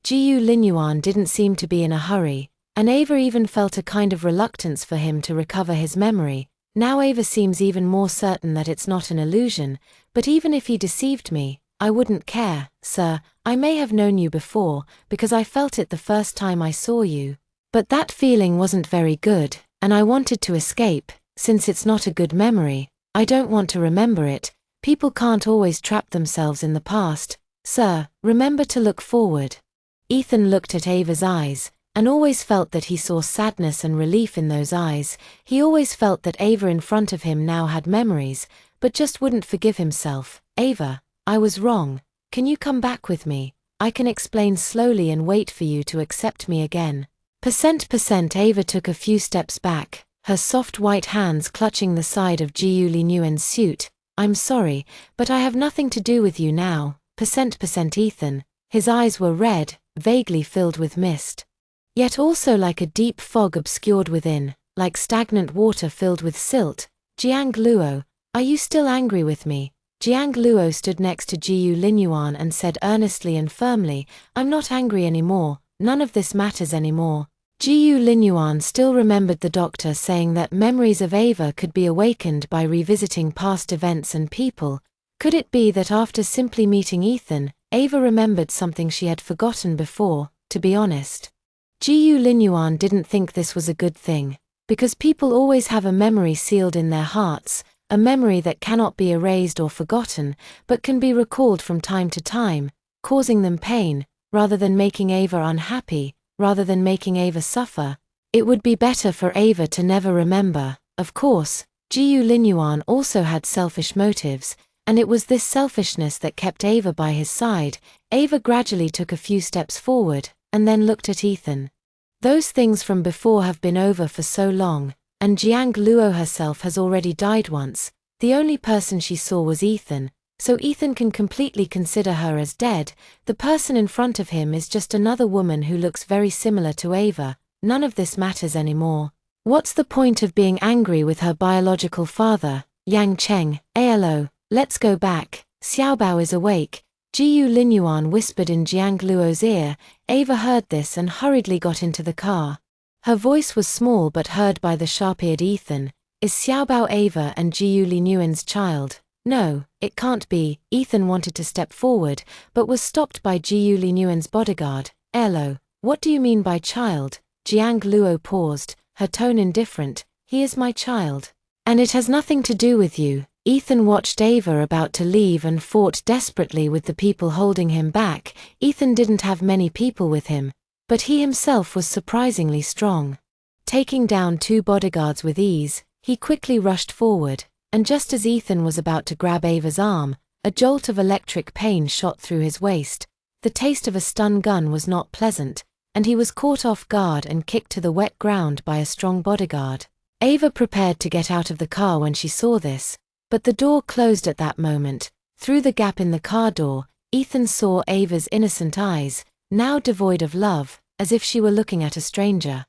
Ji Linyuan didn't seem to be in a hurry, and Ava even felt a kind of reluctance for him to recover his memory. Now Ava seems even more certain that it's not an illusion, but even if he deceived me, I wouldn't care, sir. I may have known you before, because I felt it the first time I saw you. But that feeling wasn't very good, and I wanted to escape. Since it's not a good memory, I don't want to remember it. People can't always trap themselves in the past. Sir, remember to look forward. Ethan looked at Ava's eyes, and always felt that he saw sadness and relief in those eyes. He always felt that Ava in front of him now had memories, but just wouldn't forgive himself. Ava, I was wrong. Can you come back with me? I can explain slowly and wait for you to accept me again. Ava took a few steps back, her soft white hands clutching the side of Ji Linyuan's suit. I'm sorry, but I have nothing to do with you now. Ethan. His eyes were red, vaguely filled with mist, yet also like a deep fog obscured within, like stagnant water filled with silt. Jiang Luo, are you still angry with me? Jiang Luo stood next to Ji Linyuan and said earnestly and firmly, I'm not angry anymore, none of this matters anymore. Ji Linyuan still remembered the doctor saying that memories of Ava could be awakened by revisiting past events and people. Could it be that after simply meeting Ethan, Ava remembered something she had forgotten before? To be honest, Ji Linyuan didn't think this was a good thing, because people always have a memory sealed in their hearts, a memory that cannot be erased or forgotten, but can be recalled from time to time, causing them pain, rather than making Ava unhappy, rather than making Ava suffer. It would be better for Ava to never remember. Of course, Ji Linyuan also had selfish motives, and it was this selfishness that kept Ava by his side. Ava gradually took a few steps forward, and then looked at Ethan. Those things from before have been over for so long, and Jiang Luo herself has already died once. The only person she saw was Ethan, so Ethan can completely consider her as dead. The person in front of him is just another woman who looks very similar to Ava. None of this matters anymore. What's the point of being angry with her biological father? Yang Cheng, ALO. Let's go back. Xiaobao is awake. Ji Linyuan whispered in Jiang Luo's ear. Ava heard this and hurriedly got into the car. Her voice was small but heard by the sharp-eared Ethan. Is Xiaobao Ava and Ji Linyuan's child? No, it can't be. Ethan wanted to step forward, but was stopped by Ji Linyuan's bodyguard. Elo, what do you mean by child? Jiang Luo paused, her tone indifferent. He is my child. And it has nothing to do with you. Ethan watched Ava about to leave and fought desperately with the people holding him back. Ethan didn't have many people with him, but he himself was surprisingly strong. Taking down 2 bodyguards with ease, he quickly rushed forward, and just as Ethan was about to grab Ava's arm, a jolt of electric pain shot through his waist. The taste of a stun gun was not pleasant, and he was caught off guard and kicked to the wet ground by a strong bodyguard. Ava prepared to get out of the car when she saw this, but the door closed at that moment. Through the gap in the car door, Ethan saw Ava's innocent eyes, now devoid of love, as if she were looking at a stranger.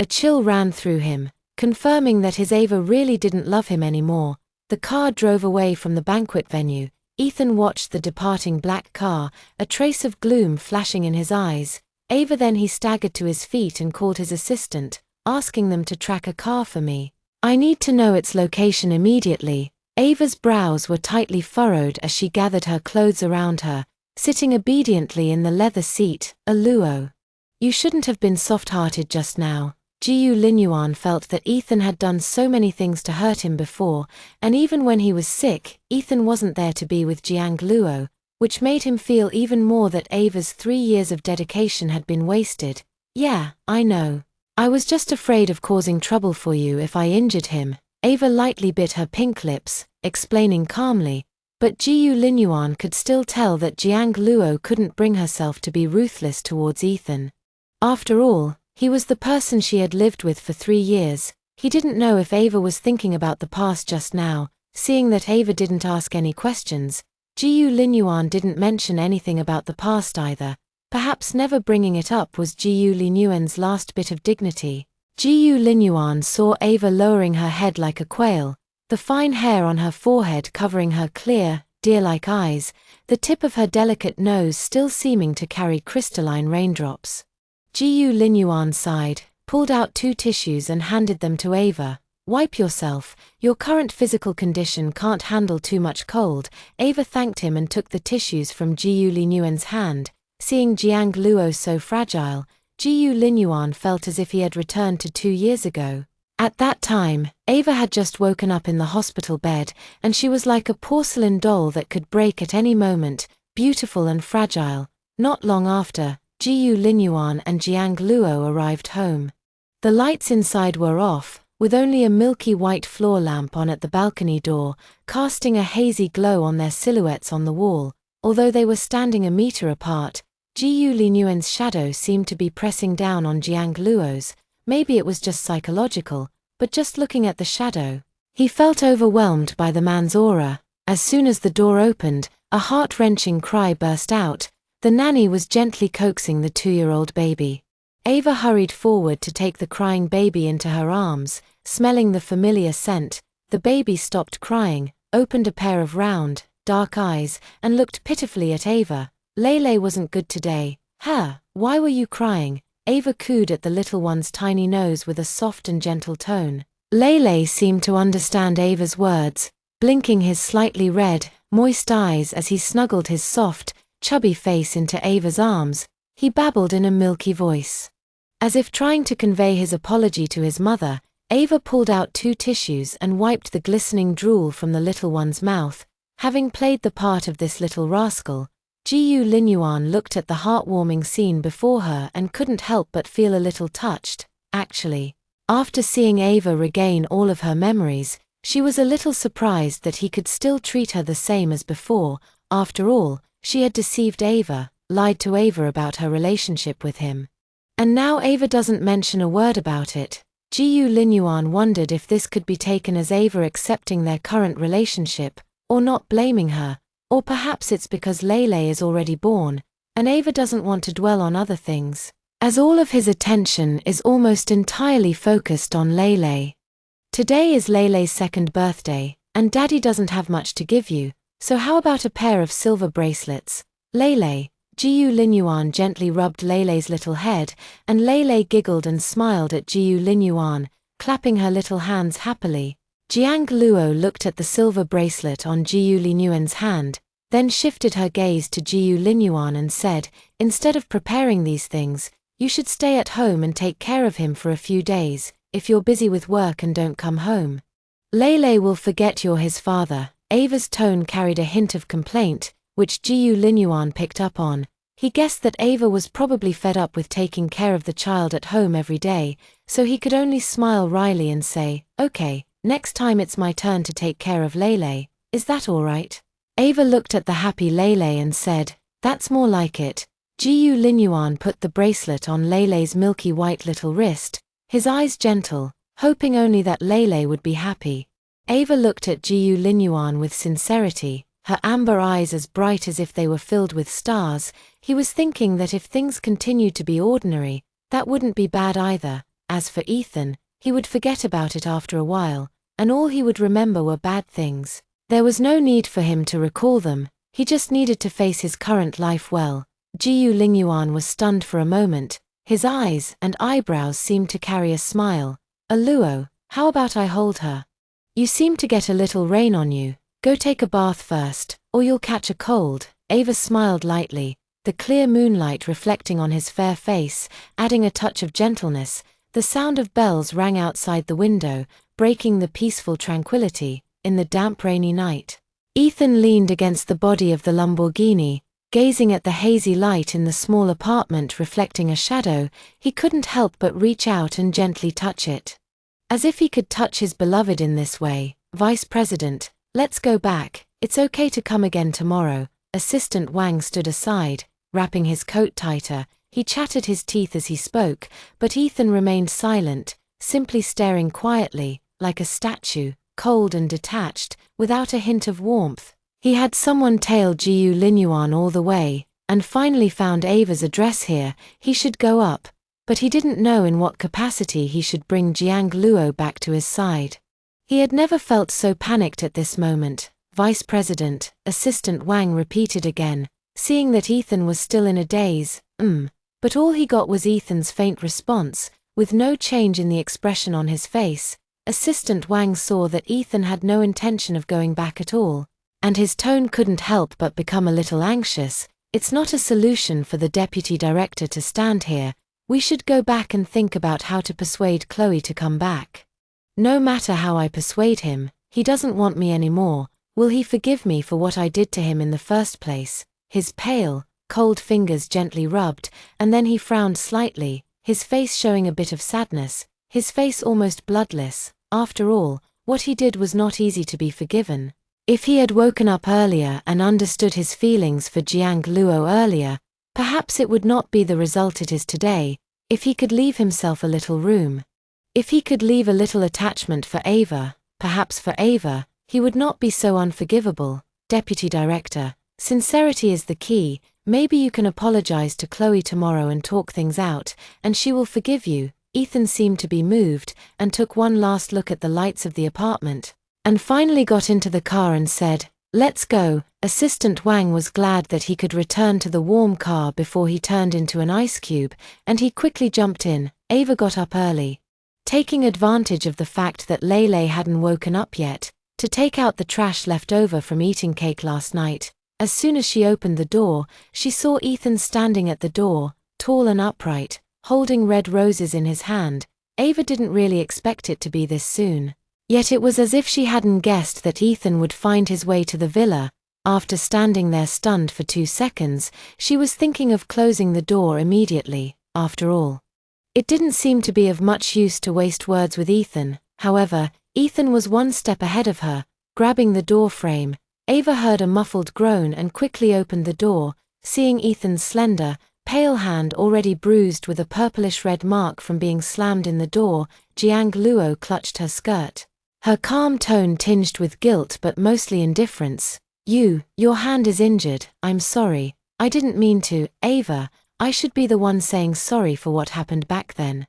A chill ran through him, confirming that his Ava really didn't love him anymore. The car drove away from the banquet venue. Ethan watched the departing black car, a trace of gloom flashing in his eyes. Then he staggered to his feet and called his assistant, asking them to track a car for me. I need to know its location immediately. Ava's brows were tightly furrowed as she gathered her clothes around her, sitting obediently in the leather seat. Luo, you shouldn't have been soft-hearted just now. Ji Linyuan felt that Ethan had done so many things to hurt him before, and even when he was sick, Ethan wasn't there to be with Jiang Luo, which made him feel even more that Ava's 3 years of dedication had been wasted. Yeah, I know. I was just afraid of causing trouble for you if I injured him. Ava lightly bit her pink lips, explaining calmly, but Ji Linyuan could still tell that Jiang Luo couldn't bring herself to be ruthless towards Ethan. After all, he was the person she had lived with for 3 years. He didn't know if Ava was thinking about the past just now. Seeing that Ava didn't ask any questions, Ji Linyuan didn't mention anything about the past either. Perhaps never bringing it up was Ji Linyuan's last bit of dignity. Ji Linyuan saw Ava lowering her head like a quail, the fine hair on her forehead covering her clear, deer-like eyes, the tip of her delicate nose still seeming to carry crystalline raindrops. Ji Linyuan sighed, pulled out 2 tissues and handed them to Ava. Wipe yourself, your current physical condition can't handle too much cold. Ava thanked him and took the tissues from Ji Linyuan's hand. Seeing Jiang Luo so fragile, Ji Linyuan felt as if he had returned to 2 years ago. At that time, Ava had just woken up in the hospital bed, and she was like a porcelain doll that could break at any moment, beautiful and fragile. Not long after, Ji Linyuan and Jiang Luo arrived home. The lights inside were off, with only a milky white floor lamp on at the balcony door, casting a hazy glow on their silhouettes on the wall. Although they were standing a meter apart, Ji Linyuan's shadow seemed to be pressing down on Jiang Luo's. Maybe it was just psychological, but just looking at the shadow, he felt overwhelmed by the man's aura. As soon as the door opened, a heart-wrenching cry burst out. The nanny was gently coaxing the 2-year-old baby. Ava hurried forward to take the crying baby into her arms. Smelling the familiar scent, the baby stopped crying, opened a pair of round, dark eyes, and looked pitifully at Ava. Lele wasn't good today. Why were you crying? Ava cooed at the little one's tiny nose with a soft and gentle tone. Lele seemed to understand Ava's words, blinking his slightly red, moist eyes as he snuggled his soft, chubby face into Ava's arms. He babbled in a milky voice. As if trying to convey his apology to his mother, Ava pulled out 2 tissues and wiped the glistening drool from the little one's mouth. Having played the part of this little rascal, Ji Linyuan looked at the heartwarming scene before her and couldn't help but feel a little touched. Actually, after seeing Ava regain all of her memories, she was a little surprised that he could still treat her the same as before. After all, she had deceived Ava, lied to Ava about her relationship with him. And now Ava doesn't mention a word about it. Ji Linyuan wondered if this could be taken as Ava accepting their current relationship, or not blaming her. Or perhaps it's because Lele is already born, and Ava doesn't want to dwell on other things, as all of his attention is almost entirely focused on Lele. Today is Lele's 2nd birthday, and Daddy doesn't have much to give you, so how about a pair of silver bracelets? Lele. Ji Linyuan gently rubbed Lele's little head, and Lele giggled and smiled at Ji Linyuan, clapping her little hands happily. Jiang Luo looked at the silver bracelet on Ji Linyuan's hand, then shifted her gaze to Ji Linyuan and said, "Instead of preparing these things, you should stay at home and take care of him for a few days, if you're busy with work and don't come home. Lele will forget you're his father." Ava's tone carried a hint of complaint, which Ji Linyuan picked up on. He guessed that Ava was probably fed up with taking care of the child at home every day, so he could only smile wryly and say, "Okay. Next time it's my turn to take care of Lele, is that all right?" Ava looked at the happy Lele and said, "That's more like it." Ji Linyuan put the bracelet on Lele's milky white little wrist, his eyes gentle, hoping only that Lele would be happy. Ava looked at Ji Linyuan with sincerity, her amber eyes as bright as if they were filled with stars. He was thinking that if things continued to be ordinary, that wouldn't be bad either. As for Ethan, he would forget about it after a while, and all he would remember were bad things. There was no need for him to recall them, he just needed to face his current life well. Ji Linyuan was stunned for a moment, his eyes and eyebrows seemed to carry a smile. "Luo, how about I hold her? You seem to get a little rain on you, go take a bath first, or you'll catch a cold." Ava smiled lightly, the clear moonlight reflecting on his fair face, adding a touch of gentleness. The sound of bells rang outside the window, breaking the peaceful tranquility in the damp rainy night. Ethan leaned against the body of the Lamborghini, gazing at the hazy light in the small apartment reflecting a shadow. He couldn't help but reach out and gently touch it. As if he could touch his beloved in this way. Vice President, let's go back, it's okay to come again tomorrow. Assistant Wang stood aside, wrapping his coat tighter. He chattered his teeth as he spoke, but Ethan remained silent, simply staring quietly, like a statue, cold and detached, without a hint of warmth. He had someone tail Jiu Linyuan all the way, and finally found Ava's address here. He should go up, but he didn't know in what capacity he should bring Jiang Luo back to his side. He had never felt so panicked at this moment. Vice President, Assistant Wang repeated again, seeing that Ethan was still in a daze. But all he got was Ethan's faint response, with no change in the expression on his face. Assistant Wang saw that Ethan had no intention of going back at all, and his tone couldn't help but become a little anxious. It's not a solution for the deputy director to stand here. We should go back and think about how to persuade Chloe to come back. No matter how I persuade him, he doesn't want me anymore. Will he forgive me for what I did to him in the first place? His pale, cold fingers gently rubbed, and then he frowned slightly, his face showing a bit of sadness, his face almost bloodless. After all, what he did was not easy to be forgiven. If he had woken up earlier and understood his feelings for Jiang Luo earlier, perhaps it would not be the result it is today. If he could leave himself a little room, if he could leave a little attachment for Ava, perhaps for Ava, he would not be so unforgivable. Deputy Director, sincerity is the key. Maybe you can apologize to Chloe tomorrow and talk things out, and she will forgive you. Ethan seemed to be moved, and took one last look at the lights of the apartment, and finally got into the car and said, "Let's go." Assistant Wang was glad that he could return to the warm car before he turned into an ice cube, and he quickly jumped in. Ava got up early, taking advantage of the fact that Lele hadn't woken up yet, to take out the trash left over from eating cake last night. As soon as she opened the door, she saw Ethan standing at the door, tall and upright, holding red roses in his hand. Ava didn't really expect it to be this soon. Yet it was as if she hadn't guessed that Ethan would find his way to the villa. After standing there stunned for 2 seconds, she was thinking of closing the door immediately. After all, it didn't seem to be of much use to waste words with Ethan. However, Ethan was one step ahead of her, grabbing the door frame. Ava heard a muffled groan and quickly opened the door, seeing Ethan's slender, pale hand already bruised with a purplish-red mark from being slammed in the door. Jiang Luo clutched her skirt, her calm tone tinged with guilt but mostly indifference. Your hand is injured. I'm sorry. I didn't mean to. Ava, I should be the one saying sorry for what happened back then.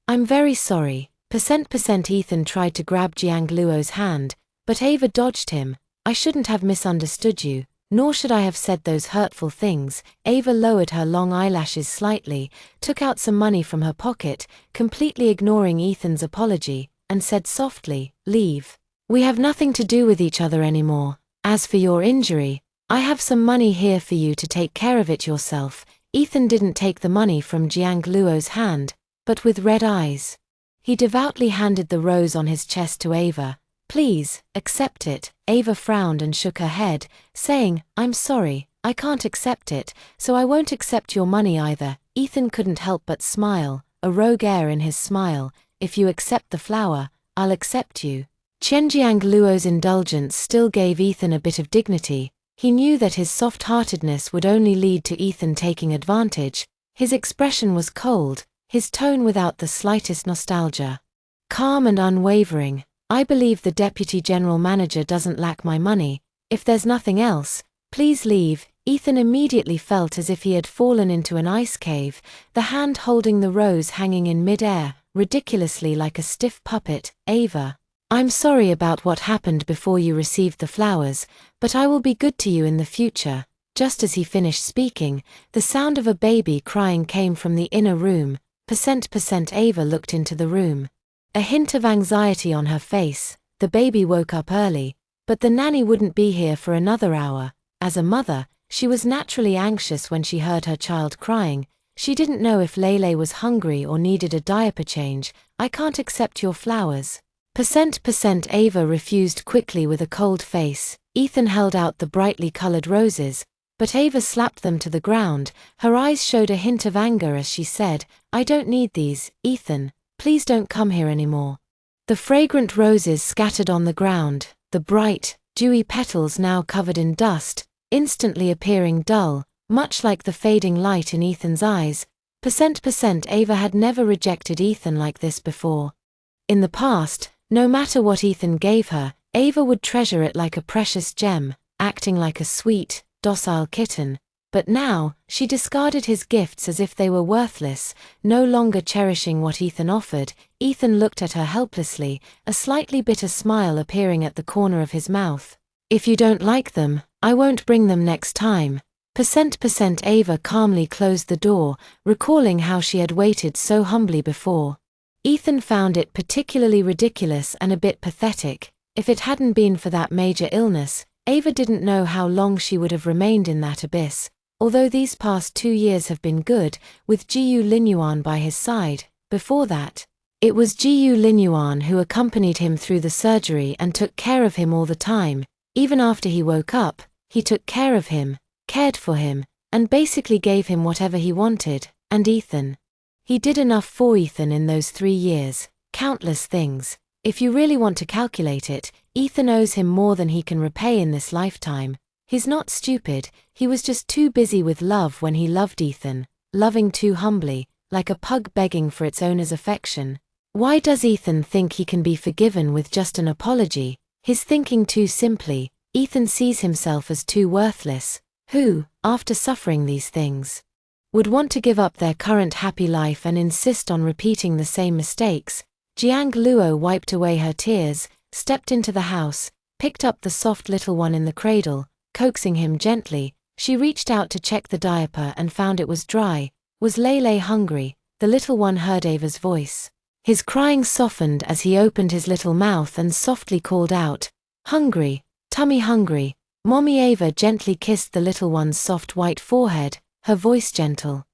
I'm very sorry. Ethan tried to grab Jiang Luo's hand, but Ava dodged him. I shouldn't have misunderstood you, nor should I have said those hurtful things. Ava lowered her long eyelashes slightly, took out some money from her pocket, completely ignoring Ethan's apology, and said softly, "Leave. We have nothing to do with each other anymore. As for your injury, I have some money here for you to take care of it yourself." Ethan didn't take the money from Jiang Luo's hand, but with red eyes, he devoutly handed the rose on his chest to Ava. "Please, accept it." Ava frowned and shook her head, saying, "I'm sorry, I can't accept it, so I won't accept your money either." Ethan couldn't help but smile, a rogue air in his smile. "If you accept the flower, I'll accept you." Jiang Luo's indulgence still gave Ethan a bit of dignity. He knew that his soft-heartedness would only lead to Ethan taking advantage. His expression was cold, his tone without the slightest nostalgia. Calm and unwavering. "I believe the deputy general manager doesn't lack my money. If there's nothing else, please leave." Ethan immediately felt as if he had fallen into an ice cave, the hand holding the rose hanging in mid-air, ridiculously like a stiff puppet. "Ava, I'm sorry about what happened before you received the flowers, but I will be good to you in the future." Just as he finished speaking, the sound of a baby crying came from the inner room. Ava looked into the room, a hint of anxiety on her face. The baby woke up early, but the nanny wouldn't be here for another hour. As a mother, she was naturally anxious when she heard her child crying. She didn't know if Lele was hungry or needed a diaper change. "I can't accept your flowers." Percent Ava refused quickly with a cold face. Ethan held out the brightly colored roses, but Ava slapped them to the ground. Her eyes showed a hint of anger as she said, "I don't need these, Ethan. Please don't come here anymore." The fragrant roses scattered on the ground, the bright, dewy petals now covered in dust, instantly appearing dull, much like the fading light in Ethan's eyes. Percent Ava had never rejected Ethan like this before. In the past, no matter what Ethan gave her, Ava would treasure it like a precious gem, acting like a sweet, docile kitten. But now, she discarded his gifts as if they were worthless, no longer cherishing what Ethan offered. Ethan looked at her helplessly, a slightly bitter smile appearing at the corner of his mouth. "If you don't like them, I won't bring them next time." Percent Ava calmly closed the door, recalling how she had waited so humbly before. Ethan found it particularly ridiculous and a bit pathetic. If it hadn't been for that major illness, Ava didn't know how long she would have remained in that abyss. Although these past 2 years have been good, with Jiyu Linyuan by his side. Before that, it was Jiyu Linyuan who accompanied him through the surgery and took care of him all the time. Even after he woke up, he took care of him, cared for him, and basically gave him whatever he wanted. And Ethan? He did enough for Ethan in those 3 years, countless things. If you really want to calculate it, Ethan owes him more than he can repay in this lifetime. He's not stupid, he was just too busy with love when he loved Ethan, loving too humbly, like a pug begging for its owner's affection. Why does Ethan think he can be forgiven with just an apology? He's thinking too simply. Ethan sees himself as too worthless. Who, after suffering these things, would want to give up their current happy life and insist on repeating the same mistakes? Jiang Luo wiped away her tears, stepped into the house, picked up the soft little one in the cradle, coaxing him gently. She reached out to check the diaper and found it was dry. Was Lele hungry? The little one heard Ava's voice. His crying softened as he opened his little mouth and softly called out, "Hungry, tummy hungry." Mommy Ava gently kissed the little one's soft white forehead, her voice gentle.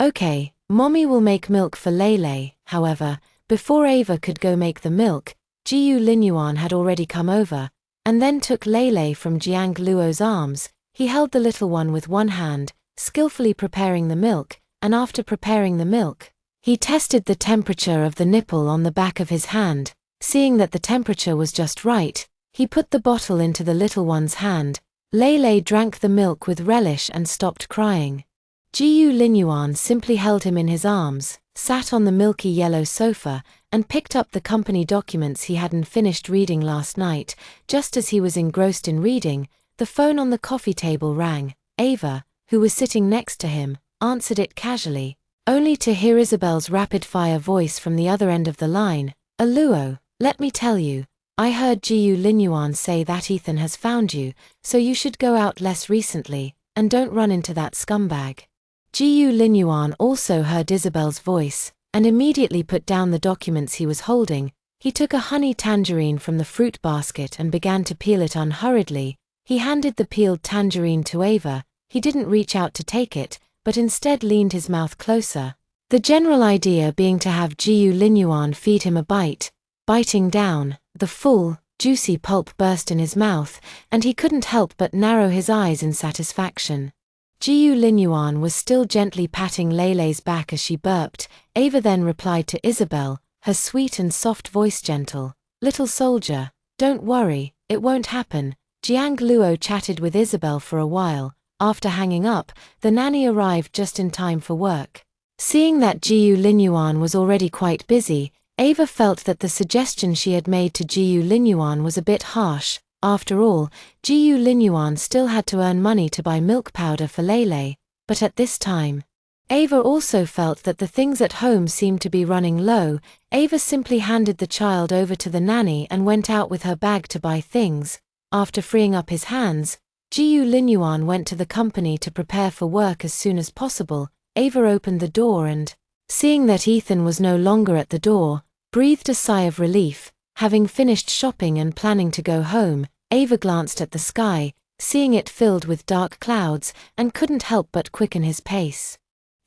"Okay, Mommy will make milk for Lele." However, before Ava could go make the milk, Jiyu Linyuan had already come over, and then took Lele from Jiang Luo's arms. He held the little one with one hand, skillfully preparing the milk, and after preparing the milk, he tested the temperature of the nipple on the back of his hand. Seeing that the temperature was just right, he put the bottle into the little one's hand. Lele drank the milk with relish and stopped crying. Jiyu Linyuan simply held him in his arms, sat on the milky yellow sofa, and picked up the company documents he hadn't finished reading last night. Just as he was engrossed in reading, the phone on the coffee table rang. Ava, who was sitting next to him, answered it casually, only to hear Isabel's rapid-fire voice from the other end of the line. "Aluo, let me tell you, I heard Jiyu Linyuan say that Ethan has found you, so you should go out less recently, and don't run into that scumbag." Jiyu Linyuan also heard Isabel's voice, and immediately put down the documents he was holding. He took a honey tangerine from the fruit basket and began to peel it unhurriedly. He handed the peeled tangerine to Ava. He didn't reach out to take it, but instead leaned his mouth closer. The general idea being to have Jiyu Linyuan feed him a bite. Biting down, the full, juicy pulp burst in his mouth, and he couldn't help but narrow his eyes in satisfaction. Jiyu Linyuan was still gently patting Lele's back as she burped. Ava then replied to Isabel, her sweet and soft voice gentle. "Little soldier, don't worry, it won't happen." Jiang Luo chatted with Isabel for a while. After hanging up, the nanny arrived just in time for work. Seeing that Jiyu Linyuan was already quite busy, Ava felt that the suggestion she had made to Jiyu Linyuan was a bit harsh. After all, Jiyu Linyuan still had to earn money to buy milk powder for Lele, but at this time, Ava also felt that the things at home seemed to be running low. Ava simply handed the child over to the nanny and went out with her bag to buy things. After freeing up his hands, Jiyu Linyuan went to the company to prepare for work as soon as possible. Ava opened the door and, seeing that Ethan was no longer at the door, breathed a sigh of relief. Having finished shopping and planning to go home, Ava glanced at the sky, seeing it filled with dark clouds, and couldn't help but quicken his pace.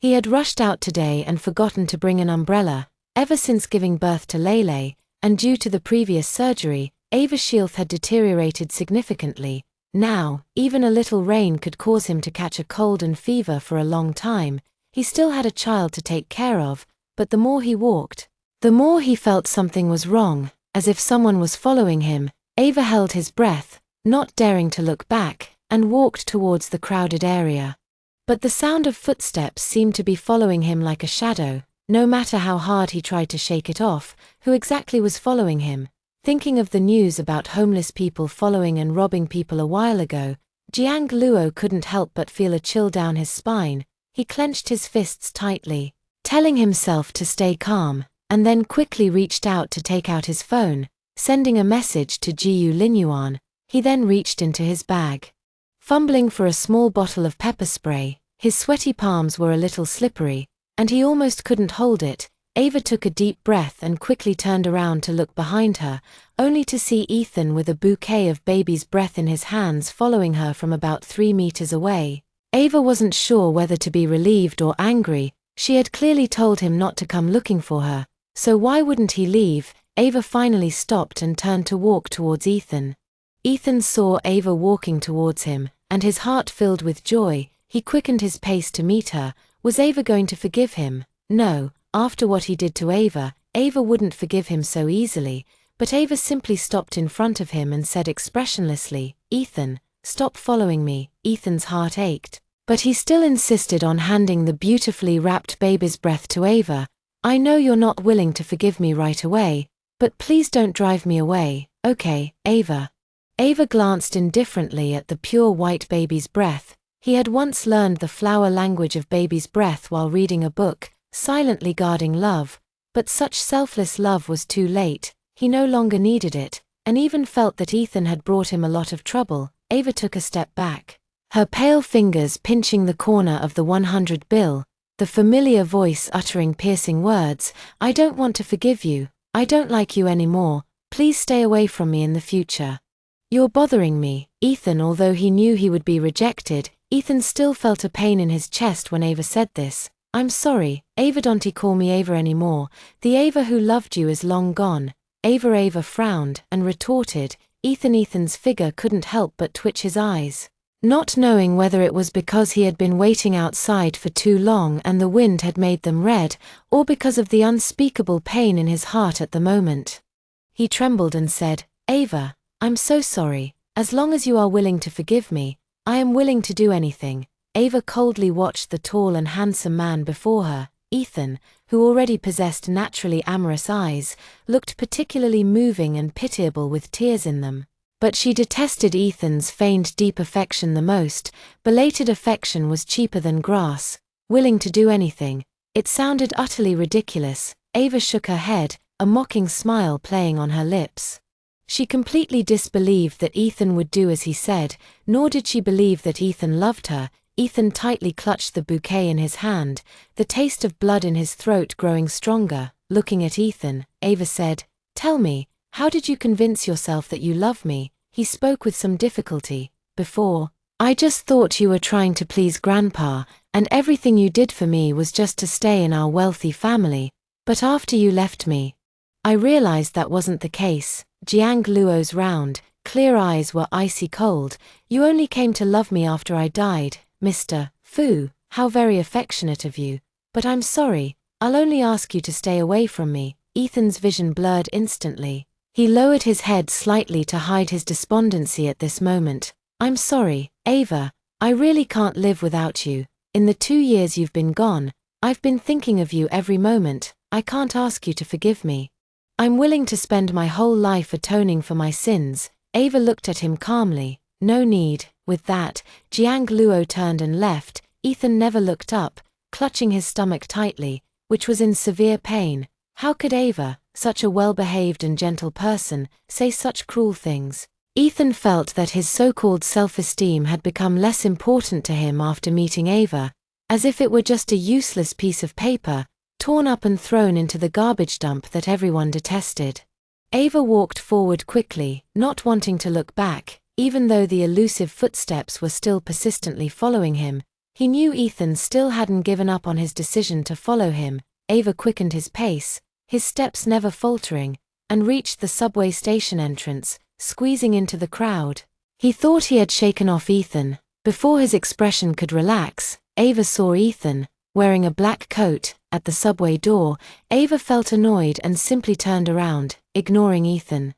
He had rushed out today and forgotten to bring an umbrella. Ever since giving birth to Lele, and due to the previous surgery, Ava's health had deteriorated significantly. Now, even a little rain could cause him to catch a cold and fever for a long time. He still had a child to take care of, but the more he walked, the more he felt something was wrong, as if someone was following him. Ava held his breath, not daring to look back, and walked towards the crowded area. But the sound of footsteps seemed to be following him like a shadow. No matter how hard he tried to shake it off, who exactly was following him? Thinking of the news about homeless people following and robbing people a while ago, Jiang Luo couldn't help but feel a chill down his spine. He clenched his fists tightly, telling himself to stay calm, and then quickly reached out to take out his phone, sending a message to Jiu Linyuan. He then reached into his bag. Fumbling for a small bottle of pepper spray, his sweaty palms were a little slippery, and he almost couldn't hold it. Ava took a deep breath and quickly turned around to look behind her, only to see Ethan with a bouquet of baby's breath in his hands following her from about 3 meters away. Ava wasn't sure whether to be relieved or angry. She had clearly told him not to come looking for her, so why wouldn't he leave? Ava finally stopped and turned to walk towards Ethan. Ethan saw Ava walking towards him, and his heart filled with joy. He quickened his pace to meet her. Was Ava going to forgive him? No, after what he did to Ava, Ava wouldn't forgive him so easily, but Ava simply stopped in front of him and said expressionlessly, "Ethan, stop following me." Ethan's heart ached, but he still insisted on handing the beautifully wrapped baby's breath to Ava. "I know you're not willing to forgive me right away, but please don't drive me away, okay, Ava?" Ava glanced indifferently at the pure white baby's breath. He had once learned the flower language of baby's breath while reading a book, silently guarding love, but such selfless love was too late. He no longer needed it, and even felt that Ethan had brought him a lot of trouble. Ava took a step back, her pale fingers pinching the corner of the 100 bill, the familiar voice uttering piercing words, "I don't want to forgive you. I don't like you anymore. Please stay away from me in the future. You're bothering me." Ethan, although he knew he would be rejected, Ethan still felt a pain in his chest when Ava said this. "I'm sorry, Ava, don't call me Ava anymore. The Ava who loved you is long gone." Ava frowned and retorted. Ethan's figure couldn't help but twitch his eyes, not knowing whether it was because he had been waiting outside for too long and the wind had made them red, or because of the unspeakable pain in his heart at the moment. He trembled and said, "Ava, I'm so sorry. As long as you are willing to forgive me, I am willing to do anything." Ava coldly watched the tall and handsome man before her. Ethan, who already possessed naturally amorous eyes, looked particularly moving and pitiable with tears in them. But she detested Ethan's feigned deep affection the most. Belated affection was cheaper than grass. Willing to do anything. It sounded utterly ridiculous. Ava shook her head, a mocking smile playing on her lips. She completely disbelieved that Ethan would do as he said, nor did she believe that Ethan loved her. Ethan tightly clutched the bouquet in his hand, the taste of blood in his throat growing stronger. Looking at Ethan, Ava said, "Tell me, how did you convince yourself that you love me?" He spoke with some difficulty. "Before, I just thought you were trying to please Grandpa, and everything you did for me was just to stay in our wealthy family. But after you left me, I realized that wasn't the case." Jiang Luo's round, clear eyes were icy cold. "You only came to love me after I died, Mr. Fu. How very affectionate of you. But I'm sorry, I'll only ask you to stay away from me." Ethan's vision blurred instantly. He lowered his head slightly to hide his despondency at this moment. "I'm sorry, Ava. I really can't live without you. In the 2 years you've been gone, I've been thinking of you every moment. I can't ask you to forgive me. I'm willing to spend my whole life atoning for my sins." Ava looked at him calmly. "No need." With that, Jiang Luo turned and left. Ethan never looked up, clutching his stomach tightly, which was in severe pain. How could Ava, such a well-behaved and gentle person, say such cruel things? Ethan felt that his so-called self-esteem had become less important to him after meeting Ava, as if it were just a useless piece of paper, torn up and thrown into the garbage dump that everyone detested. Ava walked forward quickly, not wanting to look back, even though the elusive footsteps were still persistently following him. He knew Ethan still hadn't given up on his decision to follow him. Ava quickened his pace, his steps never faltering, and reached the subway station entrance, squeezing into the crowd. He thought he had shaken off Ethan. Before his expression could relax, Ava saw Ethan, wearing a black coat, at the subway door. Ava felt annoyed and simply turned around, ignoring Ethan.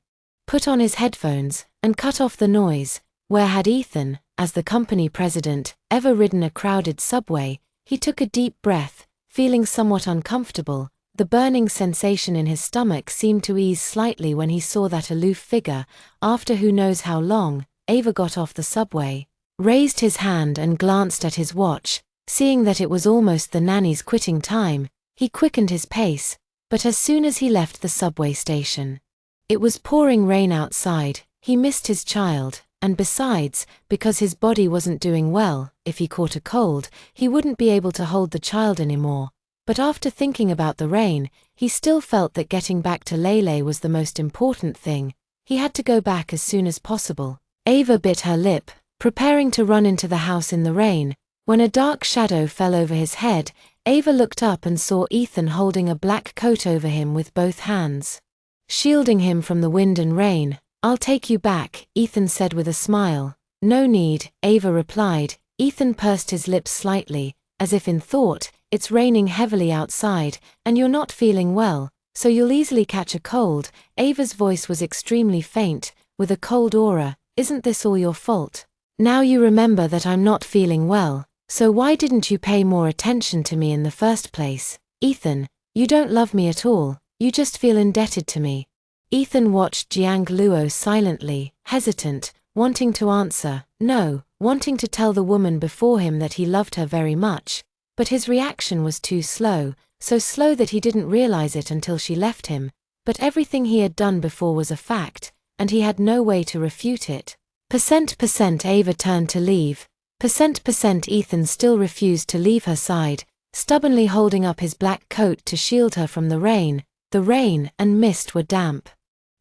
Put on his headphones, and cut off the noise. Where had Ethan, as the company president, ever ridden a crowded subway? He took a deep breath, feeling somewhat uncomfortable. The burning sensation in his stomach seemed to ease slightly when he saw that aloof figure. After who knows how long, Ava got off the subway, raised his hand and glanced at his watch. Seeing that it was almost the nanny's quitting time, he quickened his pace, but as soon as he left the subway station, it was pouring rain outside. He missed his child, and besides, because his body wasn't doing well, if he caught a cold, he wouldn't be able to hold the child anymore. But after thinking about the rain, he still felt that getting back to Lele was the most important thing. He had to go back as soon as possible. Ava bit her lip, preparing to run into the house in the rain. When a dark shadow fell over his head, Ava looked up and saw Ethan holding a black coat over him with both hands, shielding him from the wind and rain. "I'll take you back," Ethan said with a smile. "No need," Ava replied. Ethan pursed his lips slightly, as if in thought. "It's raining heavily outside, and you're not feeling well, so you'll easily catch a cold." Ava's voice was extremely faint, with a cold aura. "Isn't this all your fault? Now you remember that I'm not feeling well, so why didn't you pay more attention to me in the first place? Ethan, you don't love me at all, you just feel indebted to me." Ethan watched Jiang Luo silently, hesitant, wanting to answer no, wanting to tell the woman before him that he loved her very much, but his reaction was too slow, so slow that he didn't realize it until she left him. But everything he had done before was a fact, and he had no way to refute it. Percent Ava turned to leave. Percent Ethan still refused to leave her side, stubbornly holding up his black coat to shield her from the rain. The rain and mist were damp,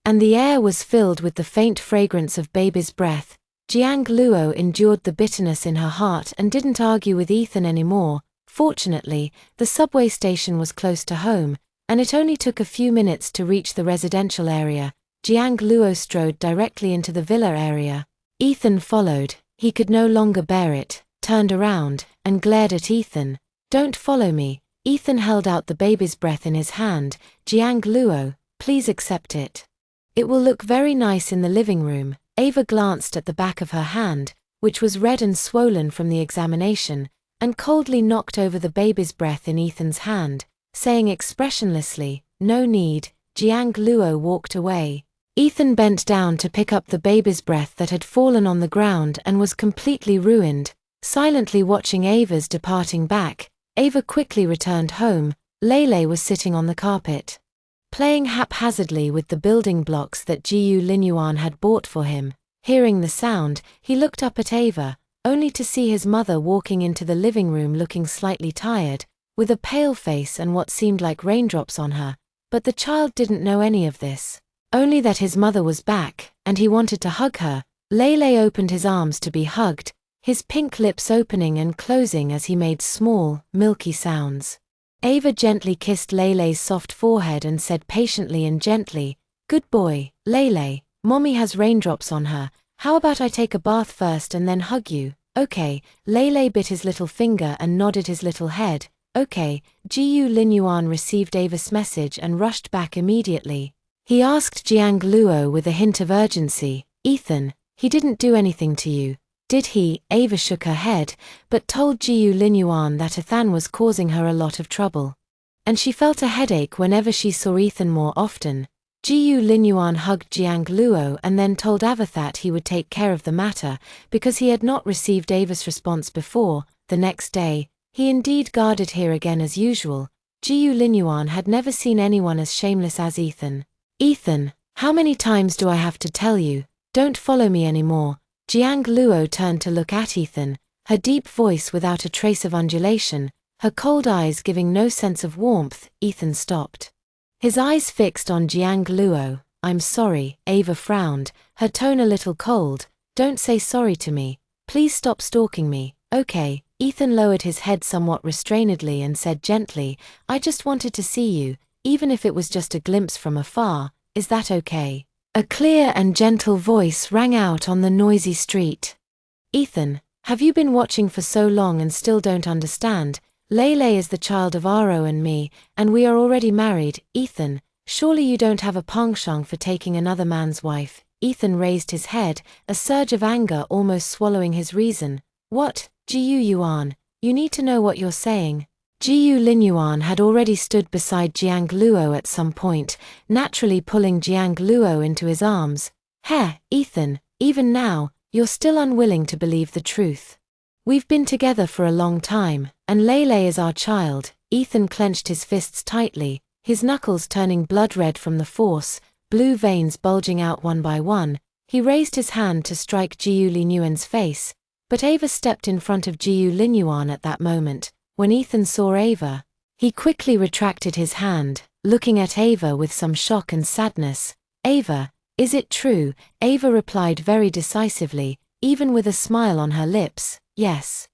and the air was filled with the faint fragrance of baby's breath. Jiang Luo endured the bitterness in her heart and didn't argue with Ethan anymore. Fortunately, the subway station was close to home, and it only took a few minutes to reach the residential area. Jiang Luo strode directly into the villa area. Ethan followed. He could no longer bear it, turned around, and glared at Ethan. "Don't follow me." Ethan held out the baby's breath in his hand. "Jiang Luo, please accept it. It will look very nice in the living room." Ava glanced at the back of her hand, which was red and swollen from the examination, and coldly knocked over the baby's breath in Ethan's hand, saying expressionlessly, "No need." Jiang Luo walked away. Ethan bent down to pick up the baby's breath that had fallen on the ground and was completely ruined, silently watching Ava's departing back. Ava quickly returned home. Lele was sitting on the carpet, playing haphazardly with the building blocks that Jiu Linyuan had bought for him. Hearing the sound, he looked up at Ava, only to see his mother walking into the living room looking slightly tired, with a pale face and what seemed like raindrops on her. But the child didn't know any of this, only that his mother was back, and he wanted to hug her. Lele opened his arms to be hugged, his pink lips opening and closing as he made small, milky sounds. Ava gently kissed Lele's soft forehead and said patiently and gently, "Good boy, Lele, Mommy has raindrops on her. How about I take a bath first and then hug you?" "Okay." Lele bit his little finger and nodded his little head. "Okay." Jiu Linyuan received Ava's message and rushed back immediately. He asked Jiang Luo with a hint of urgency, "Ethan, he didn't do anything to you, did he?" Ava shook her head, but told Jiu Linyuan that Ethan was causing her a lot of trouble, and she felt a headache whenever she saw Ethan more often. Jiu Linyuan hugged Jiang Luo and then told Ava that he would take care of the matter, because he had not received Ava's response before. The next day, he indeed guarded here again as usual. Jiu Linyuan had never seen anyone as shameless as Ethan. "Ethan, how many times do I have to tell you? Don't follow me anymore." Jiang Luo turned to look at Ethan, her deep voice without a trace of undulation, her cold eyes giving no sense of warmth. Ethan stopped, his eyes fixed on Jiang Luo. "I'm sorry." Ava frowned, her tone a little cold. "Don't say sorry to me. Please stop stalking me." "Okay." Ethan lowered his head somewhat restrainedly and said gently, "I just wanted to see you, even if it was just a glimpse from afar. Is that okay?" A clear and gentle voice rang out on the noisy street. "Ethan, have you been watching for so long and still don't understand? Lele is the child of Aro and me, and we are already married. Ethan, surely you don't have a penchant for taking another man's wife." Ethan raised his head, a surge of anger almost swallowing his reason. "What, Gu Yuan? You need to know what you're saying." Gu Linyuan had already stood beside Jiang Luo at some point, naturally pulling Jiang Luo into his arms. "Heh, Ethan, even now, you're still unwilling to believe the truth. We've been together for a long time, and Lele is our child." Ethan clenched his fists tightly, his knuckles turning blood red from the force, blue veins bulging out one by one. He raised his hand to strike Gu Linyuan's face, but Ava stepped in front of Gu Linyuan at that moment. When Ethan saw Ava, he quickly retracted his hand, looking at Ava with some shock and sadness. "Ava, is it true?" Ava replied very decisively, even with a smile on her lips. "Yes.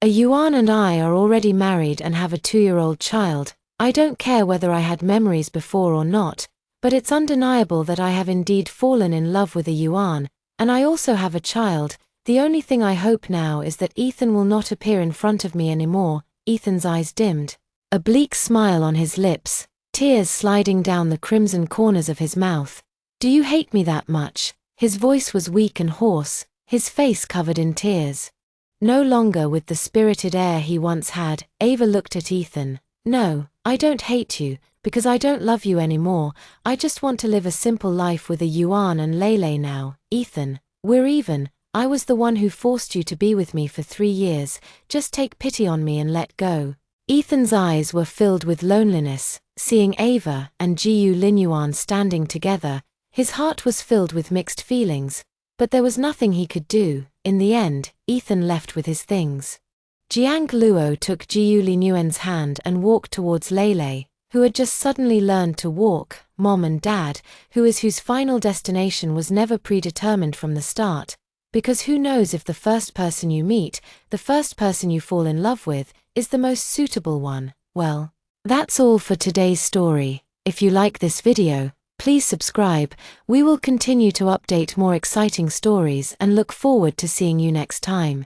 A Yuan and I are already married and have a 2-year-old child. I don't care whether I had memories before or not, but it's undeniable that I have indeed fallen in love with a Yuan, and I also have a child. The only thing I hope now is that Ethan will not appear in front of me anymore." Ethan's eyes dimmed, a bleak smile on his lips, tears sliding down the crimson corners of his mouth. "Do you hate me that much?" His voice was weak and hoarse, his face covered in tears. No longer with the spirited air he once had, Ava looked at Ethan. "No, I don't hate you, because I don't love you anymore. I just want to live a simple life with a Yuan and Lele now. Ethan, we're even. I was the one who forced you to be with me for 3 years. Just take pity on me and let go." Ethan's eyes were filled with loneliness, seeing Ava and Gu Linyuan standing together. His heart was filled with mixed feelings, but there was nothing he could do. In the end, Ethan left with his things. Jiang Luo took Gu Linyuan's hand and walked towards Lele, who had just suddenly learned to walk, mom and dad, whose final destination was never predetermined from the start. Because who knows if the first person you meet, the first person you fall in love with, is the most suitable one. Well, that's all for today's story. If you like this video, please subscribe. We will continue to update more exciting stories and look forward to seeing you next time.